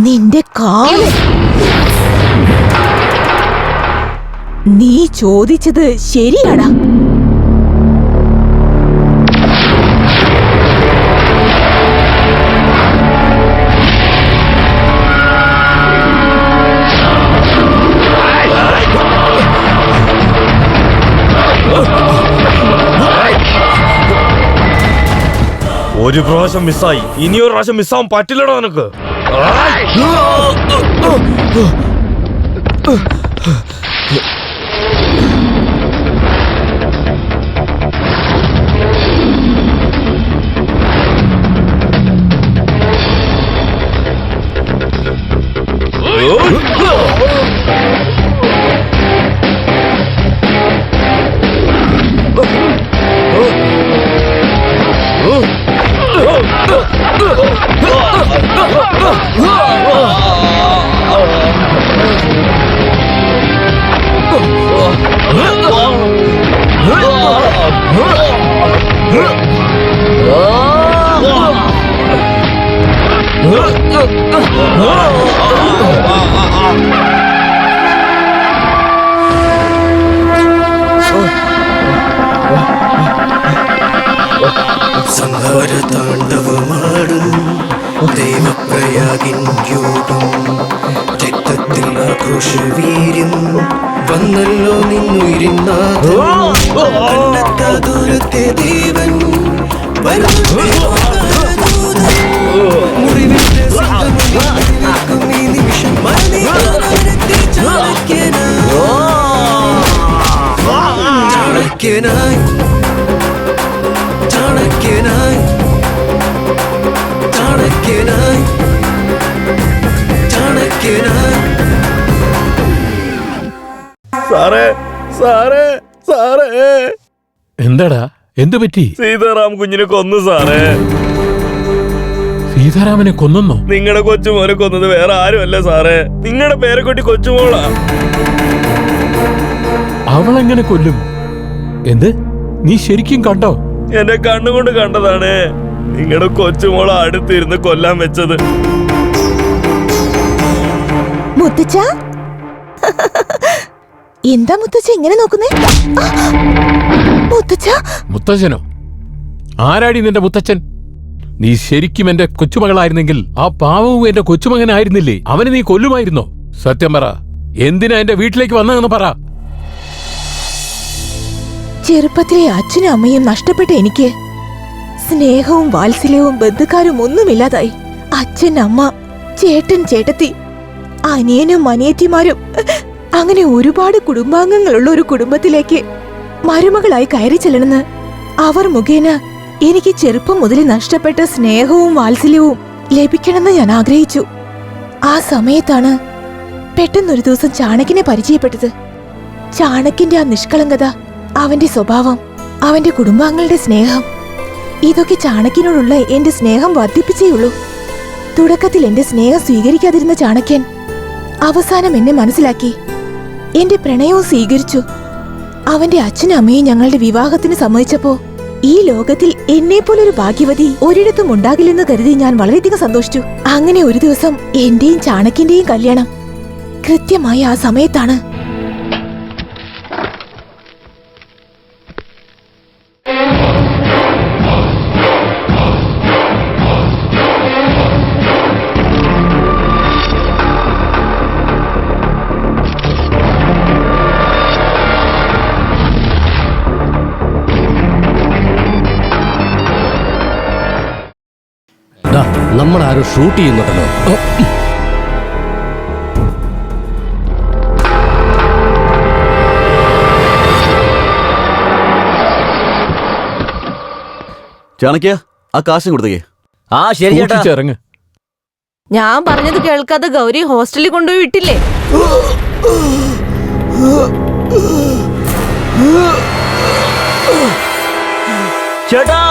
Speaker 7: നിന്റെ കാല്. നീ ചോദിച്ചത് ശരിയാടാ.
Speaker 6: ഒരു പ്രാവശ്യം മിസ്സായി, ഇനി ഒരു പ്രാവശ്യം മിസ്സാവാൻ പറ്റില്ലടോ നിനക്ക്.
Speaker 11: സംഹാര താണ്ഡവമാടും ദേവപ്രയാഗിൻ യോഗം, രക്തത്തിൽ ആക്രോശവീര്യം വന്നല്ലോ നിന്നുയിരിന്നാഥത്തെ ദേവൻ മുറിവിന്റെ സിംഹം ഈ നിമിഷം ചാണക്യനായി ചാണക്യനായി ചാണക്യനായി ചാണക്യനായി.
Speaker 6: സാറേ സാറേ സാറേ,
Speaker 3: എന്താടാ, എന്തു പറ്റി?
Speaker 6: സീതാറാം കുഞ്ഞിനെ കൊന്നു സാറേ.
Speaker 3: സീതാരാമനെ കൊന്നോ?
Speaker 6: നിങ്ങളുടെ കൊച്ചുമോനെ കൊന്നത് വേറെ ആരുമല്ല സാറേ, നിങ്ങളുടെ പേരക്കുട്ടി കൊച്ചുമോളാ.
Speaker 3: അവളെങ്ങനെ കൊല്ലും? എന്ത്, നീ ശരിക്കും കണ്ടോ?
Speaker 6: എന്റെ കണ്ണുകൊണ്ട് കണ്ടതാണ്. നിങ്ങളുടെ കൊച്ചുമോള അടുത്തിരുന്ന് കൊല്ലാൻ വെച്ചത്.
Speaker 7: മുത്തച്ഛ, എന്താ മുത്തച്ഛ ഇങ്ങനെ നോക്കുന്നേ? മുത്തച്ഛ.
Speaker 3: മുത്തച്ഛനോ? ആരാടി നിന്റെ മുത്തച്ഛൻ? നീ ശരിക്കും എന്റെ കൊച്ചുമകളായിരുന്നെങ്കിൽ ആ പാവവും എന്റെ കൊച്ചുമകനായിരുന്നില്ലേ? അവനെ നീ കൊല്ലുമായിരുന്നോ? സത്യം പറ, എന്തിനാ എന്റെ വീട്ടിലേക്ക് വന്നതെന്ന് പറ.
Speaker 7: ചെറുപ്പത്തിലെ അച്ഛനും അമ്മയും നഷ്ടപ്പെട്ട എനിക്ക് സ്നേഹവും വാത്സല്യവും ബന്ധുക്കാരും ഒന്നുമില്ലാതായി. അച്ഛൻ, അമ്മ, ചേട്ടൻ, ചേട്ടത്തി, അനിയനും അനിയത്തിമാരും, അങ്ങനെ ഒരുപാട് കുടുംബാംഗങ്ങളുള്ള ഒരു കുടുംബത്തിലേക്ക് മരുമകളായി കയറി ചെല്ലണമെന്ന് അവർ മുഖേന എനിക്ക് ചെറുപ്പം മുതൽ നഷ്ടപ്പെട്ട സ്നേഹവും വാത്സല്യവും ലഭിക്കണമെന്ന് ഞാൻ ആഗ്രഹിച്ചു. ആ സമയത്താണ് പെട്ടെന്നൊരു ദിവസം ചാണക്യനെ പരിചയപ്പെട്ടത്. ചാണക്യന്റെ ആ നിഷ്കളങ്കത, അവന്റെ സ്വഭാവം, അവന്റെ കുടുംബാംഗങ്ങളുടെ സ്നേഹം, ഇതൊക്കെ ചാണക്യനോടുള്ള എന്റെ സ്നേഹം വർദ്ധിപ്പിച്ചേയുള്ളൂ. തുടക്കത്തിൽ എന്റെ സ്നേഹം സ്വീകരിക്കാതിരുന്ന ചാണക്യൻ അവസാനം എന്നെ മനസ്സിലാക്കി, എന്റെ പ്രണയവും സ്വീകരിച്ചു. അവന്റെ അച്ഛനും അമ്മയും ഞങ്ങളുടെ വിവാഹത്തിന് സമ്മതിച്ചപ്പോ ഈ ലോകത്തിൽ എന്നെ പോലൊരു ഭാഗ്യവതി ഒരിടത്തും ഉണ്ടാകില്ലെന്ന് കരുതി ഞാൻ വളരെയധികം സന്തോഷിച്ചു. അങ്ങനെ ഒരു ദിവസം എന്റെയും ചാണക്യന്റെയും കല്യാണം കൃത്യമായി ആ സമയത്താണ്.
Speaker 13: നമ്മളാരും ഷൂട്ട് ചെയ്യുന്നുണ്ടല്ലോ.
Speaker 5: ചാണക്യ, ആ കാശും കൊടുത്തേ.
Speaker 9: ആ ശരി ചേട്ടാ.
Speaker 3: ഇറങ്ങ്.
Speaker 12: ഞാൻ പറഞ്ഞത് കേൾക്കാതെ ഗൗരി ഹോസ്റ്റലിൽ കൊണ്ടുപോയി വിട്ടില്ലേ?
Speaker 9: ചേട്ടാ,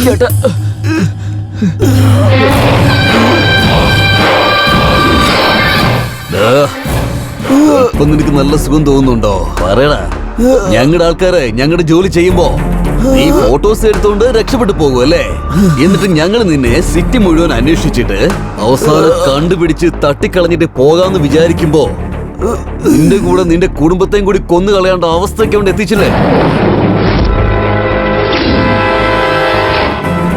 Speaker 9: ചേട്ടാ,
Speaker 5: ഇപ്പൊ നിനക്ക് നല്ല സുഖം തോന്നുന്നുണ്ടോ? പറയടാ. ഞങ്ങളുടെ ആൾക്കാരെ ഞങ്ങളുടെ ജോലി ചെയ്യുമ്പോ നീ ഫോട്ടോസ് എടുത്തോണ്ട് രക്ഷപ്പെട്ടു പോകും അല്ലേ? എന്നിട്ട് ഞങ്ങൾ നിന്നെ സിറ്റി മുഴുവൻ അന്വേഷിച്ചിട്ട് അവസാനം കണ്ടുപിടിച്ച് തട്ടിക്കളഞ്ഞിട്ട് പോകാന്ന് വിചാരിക്കുമ്പോ നിന്റെ കൂടെ നിന്റെ കുടുംബത്തെയും കൂടി കൊന്നു കളയേണ്ട അവസ്ഥയ്ക്ക് കൊണ്ട് എത്തിച്ചില്ലേ?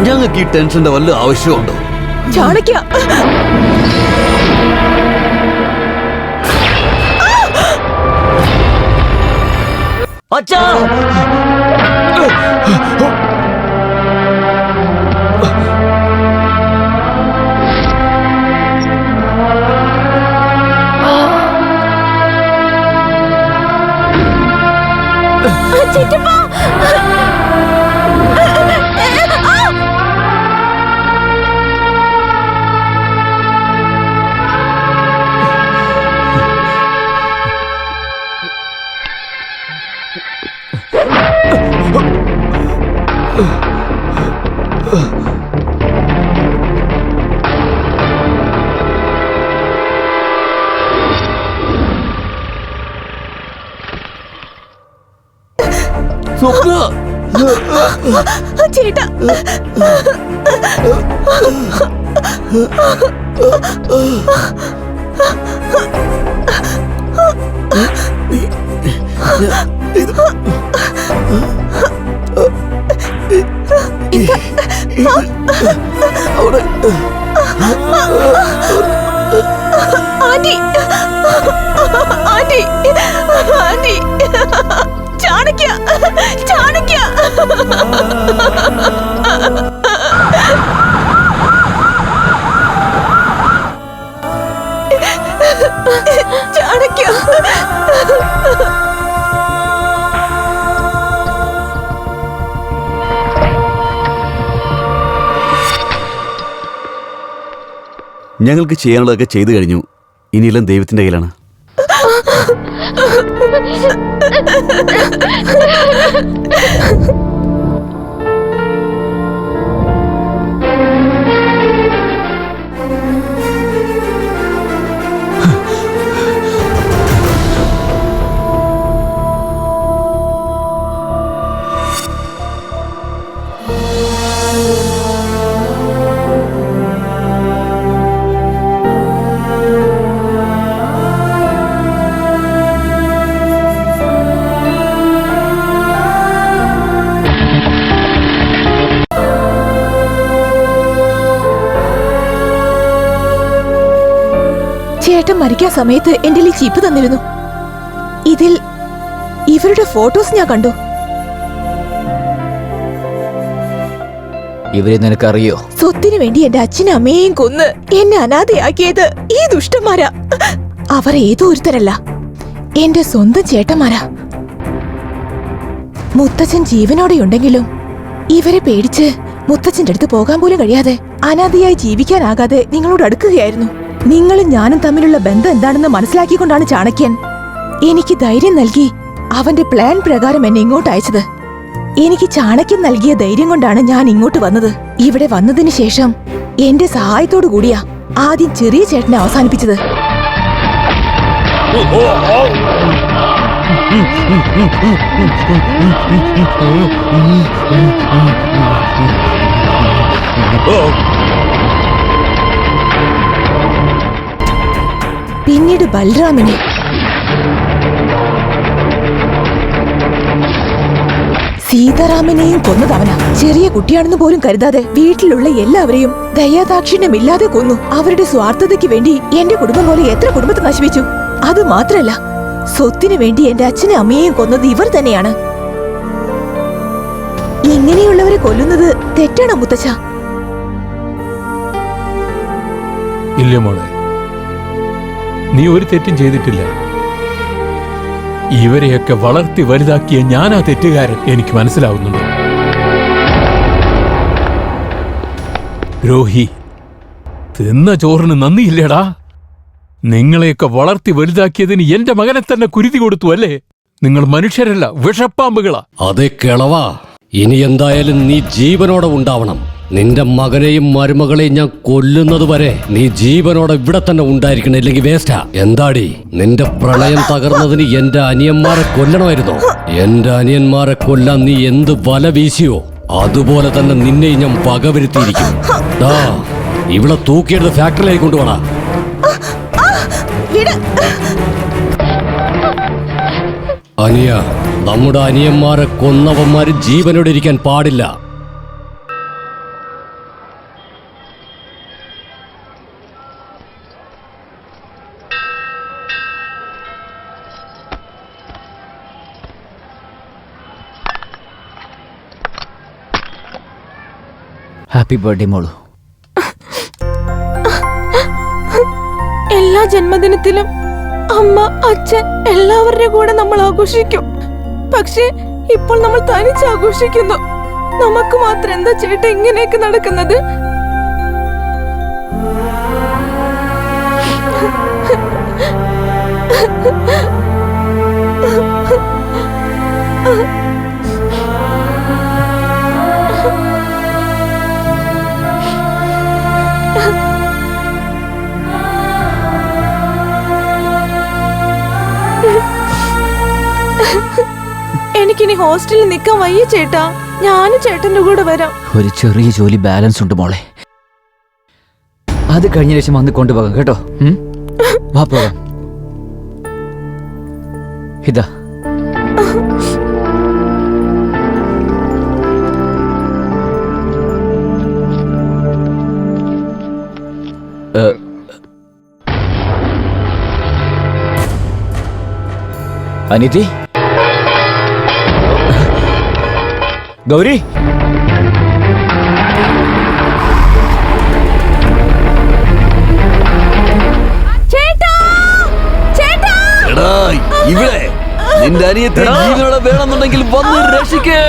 Speaker 5: ഞങ്ങൾക്ക് ഈ ടെൻഷന്റെ വല്ല ആവശ്യമുണ്ടോ?
Speaker 7: ചാണക്യ,
Speaker 9: അച്ഛാ,
Speaker 7: ചേട്ടാ aunty aunty aunty Chanakya Chanakya Chanakya
Speaker 5: ഞങ്ങൾക്ക് ചെയ്യാനുള്ളതൊക്കെ ചെയ്തു കഴിഞ്ഞു. ഇനിയെല്ലാം ദൈവത്തിന്റെ കയ്യിലാണ്.
Speaker 7: ചേട്ടൻ മരിക്കാൻ സമയത്ത് എന്റെ ഈ ചീപ്പ് തന്നിരുന്നു. ഇതിൽ ഇവരുടെ ഫോട്ടോസ് ഞാൻ കണ്ടു.
Speaker 9: ഇവരെ നിനക്കറിയോ?
Speaker 7: സ്വത്തിനു വേണ്ടി എന്റെ അച്ഛനും അമ്മയെയും കൊന്ന് എന്നെ അനാഥയാക്കിയത് ഈ ദുഷ്ടന്മാരാ. അവർ ഏതോ ഒരുത്തരല്ല, എന്റെ സ്വന്തം ചേട്ടന്മാരാ. മുത്തച്ഛൻ ജീവനോടെയുണ്ടെങ്കിലും ഇവരെ പേടിച്ച് മുത്തച്ഛന്റെ അടുത്ത് പോകാൻ പോലും കഴിയാതെ അനാഥയായി ജീവിക്കാനാകാതെ നിങ്ങളോട് അടുക്കുകയായിരുന്നു. നിങ്ങളും ഞാനും തമ്മിലുള്ള ബന്ധം എന്താണെന്ന് മനസ്സിലാക്കിക്കൊണ്ടാണ് ചാണക്യൻ എനിക്ക് ധൈര്യം നൽകി അവന്റെ പ്ലാൻ പ്രകാരം എന്നെ ഇങ്ങോട്ട് അയച്ചത്. എനിക്ക് ചാണക്യൻ നൽകിയ ധൈര്യം കൊണ്ടാണ് ഞാൻ ഇങ്ങോട്ട് വന്നത്. ഇവിടെ വന്നതിന് ശേഷം എന്റെ സഹായത്തോടു കൂടിയാ ആദ്യം ചെറിയ ചേട്ടനെ അവസാനിപ്പിച്ചത്. പിന്നീട് ബൽറാമിനെ, സീതാറാമനെയും കൊന്നതവനാ. ചെറിയ കുട്ടിയാണെന്ന് പോലും കരുതാതെ വീട്ടിലുള്ള എല്ലാവരെയും ദയാദാക്ഷിണ്യമില്ലാതെ കൊന്നു. അവരുടെ സ്വാർത്ഥതയ്ക്ക് വേണ്ടി എന്റെ കുടുംബം പോലെ എത്ര കുടുംബത്തെ നശിപ്പിച്ചു. അത് മാത്രല്ല, സ്വത്തിനു വേണ്ടി എന്റെ അച്ഛനും അമ്മയെയും കൊന്നത് ഇവർ തന്നെയാണ്. ഇങ്ങനെയുള്ളവരെ കൊല്ലുന്നത് തെറ്റാണോ മുത്തച്ഛ?
Speaker 3: ഇല്ല മോളെ, നീ ഒരു തെറ്റും ചെയ്തിട്ടില്ല. ഇവരെയൊക്കെ വളർത്തി വലുതാക്കിയ ഞാനാ തെറ്റുകാരൻ. എനിക്ക് മനസ്സിലാവുന്നുണ്ട്. രോഹി, തിന്ന ചോറിന് നന്ദിയില്ലേടാ. നിങ്ങളെയൊക്കെ വളർത്തി വലുതാക്കിയതിന് എന്റെ മകനെ തന്നെ കുരുതി കൊടുത്തു അല്ലേ? നിങ്ങൾ മനുഷ്യരല്ല, വിഷപ്പാമ്പുകളാ.
Speaker 16: അതെ കിളവാ, ഇനി എന്തായാലും നീ ജീവനോടെ ഉണ്ടാവണം. നിന്റെ മകനെയും മരുമകളെയും ഞാൻ കൊല്ലുന്നത് വരെ നീ ജീവനോടെ ഇവിടെ തന്നെ ഉണ്ടായിരിക്കണം, ഇല്ലെങ്കിൽ വേസ്റ്റാ. എന്താടി, നിന്റെ പ്രളയം തകർന്നതിന് എന്റെ അനിയന്മാരെ കൊല്ലണമായിരുന്നോ? എന്റെ അനിയന്മാരെ കൊല്ലാൻ നീ എന്ത് വല വീശിയോ അതുപോലെ തന്നെ നിന്നെയും ഞാൻ പകവരുത്തിയിരിക്കും. ഇവിടെ തൂക്കിയെടുത്ത് ഫാക്ടറിയിലേക്ക് കൊണ്ടുപോടാ. അനിയ, നമ്മുടെ അനിയന്മാരെ കൊന്നവന്മാര് ജീവനോടെ ഇരിക്കാൻ പാടില്ല.
Speaker 9: ഹാപ്പി ബർത്ത്ഡേ മോളു.
Speaker 12: എല്ലാ ജന്മദിനത്തിലും അമ്മ, അച്ഛൻ എല്ലാവരുടെ കൂടെ നമ്മൾ ആഘോഷിക്കും. പക്ഷേ ഇപ്പോൾ നമ്മൾ തനിച്ച് ആഘോഷിക്കുന്നു. നമുക്ക് മാത്രം എന്താ ചേട്ടാ ഇങ്ങനെയൊക്കെ നടക്കുന്നത്? എനിക്കിനി ഹോസ്റ്റലിൽ നിൽക്കാൻ വയ്യ ചേട്ടാ. ഞാനും ചേട്ടന്റെ കൂടെ വരാം.
Speaker 9: ഒരു ചെറിയ ജോലി ബാലൻസ് ഉണ്ട് മോളെ, അത് കഴിഞ്ഞ ശേഷം വന്ന് കൊണ്ടുപോകാം കേട്ടോ. വാ പോകാം. ഇതാ അനിതി, ഗൗരി,
Speaker 5: ഇവിടെ നിന്റെ അനിയത്തെ ജീവനോടെ വേണമെന്നുണ്ടെങ്കിൽ വന്ന് രക്ഷിക്കേ.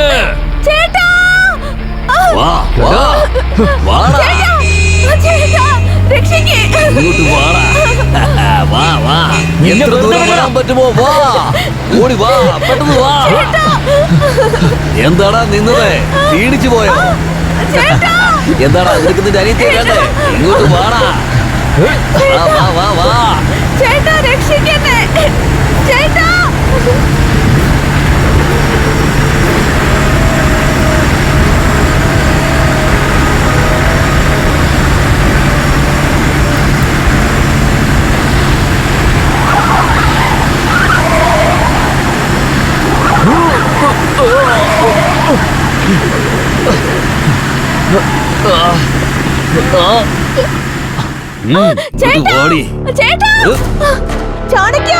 Speaker 5: വാ വാ വാടാ, ഇങ്ങോട്ട് വാടാ. വാ വാ, എത്ര ദൂരം വരാൻ പറ്റുമോ വാ, ഓടി വാ, പെട്ടെന്ന് വാ. എന്താടാ നിന്നത്, ക്ഷീണിച്ചു പോയോ? എന്താടാ നിനക്ക് നിന്റെ അനിയത്തെ വേണ്ടേ? ഇങ്ങോട്ട് വാടാ. വാ വാ വാ വാ.
Speaker 12: ചേട്ടാ രക്ഷിക്കണേ ചേട്ടാ. ചേട്ടാ ചേട്ടാ ചാണക്യ,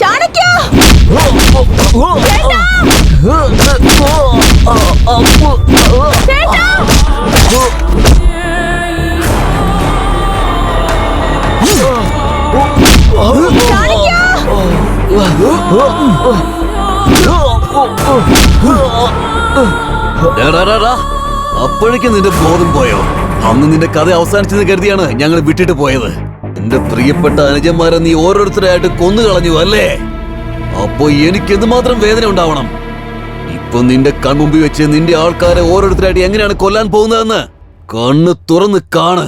Speaker 12: ചാണക്യ,
Speaker 5: അപ്പോഴേക്കും നിന്റെ ബോധം പോയോ? അന്ന് നിന്റെ കഥ അവസാനിച്ചെന്ന് കരുതിയാണ് ഞങ്ങൾ വിട്ടിട്ട് പോയത്. എന്റെ പ്രിയപ്പെട്ട അനുജന്മാരെ നീ ഓരോരുത്തരായിട്ട് കൊന്നു കളഞ്ഞു അല്ലേ? അപ്പൊ എനിക്ക് എന്തുമാത്രം വേദന ഉണ്ടാവണം. ഇപ്പൊ നിന്റെ കൺമുമ്പിൽ വെച്ച് നിന്റെ ആൾക്കാരെ ഓരോരുത്തരായിട്ട് എങ്ങനെയാണ് കൊല്ലാൻ പോകുന്നതെന്ന് കണ്ണ് തുറന്ന് കാണ്.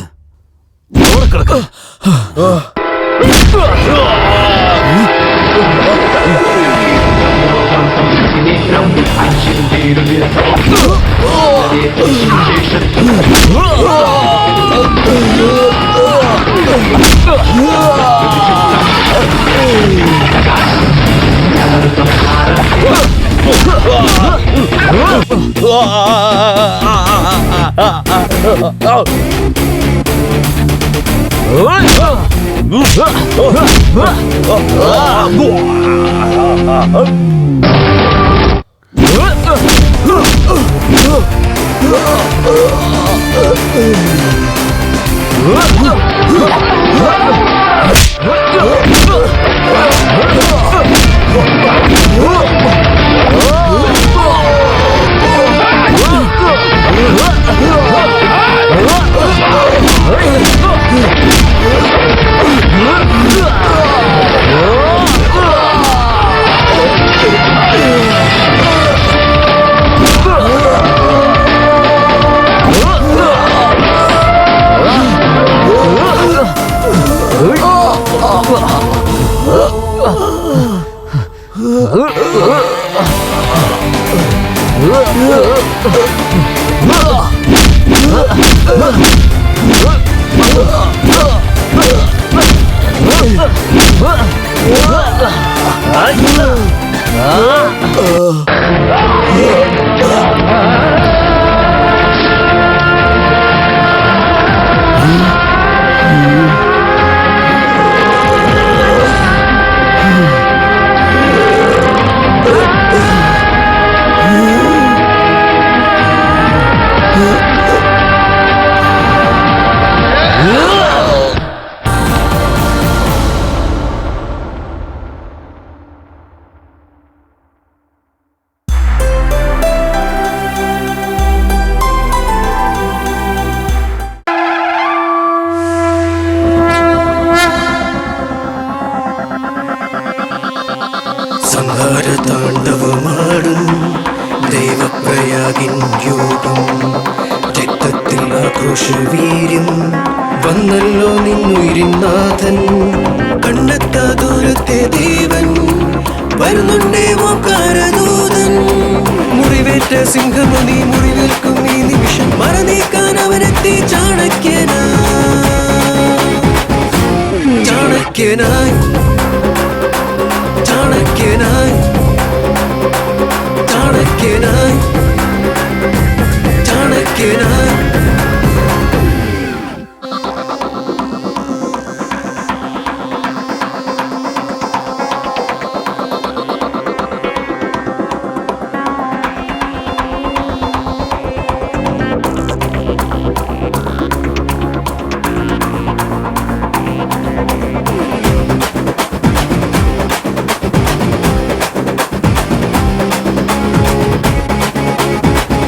Speaker 11: ലോകം. രക്തത്തിൽ ആക്രോശവീര്യം വന്നല്ലോ നിന്നുയിരിനാഥൻ. കണ്ണെത്താ ദൂരത്തെ ദേവൻ വരുന്നുണ്ടേ ഓംകാരദൂതൻ. മുറിവേറ്റ സിംഹമോ നീ മുറിവേൽക്കും ഈ നിമിഷം മറനീക്കാൻ അവനെത്തി ചാണക്യനായി. ചാണക്യനായി ചാണക്യനായി ചാണക്യനായി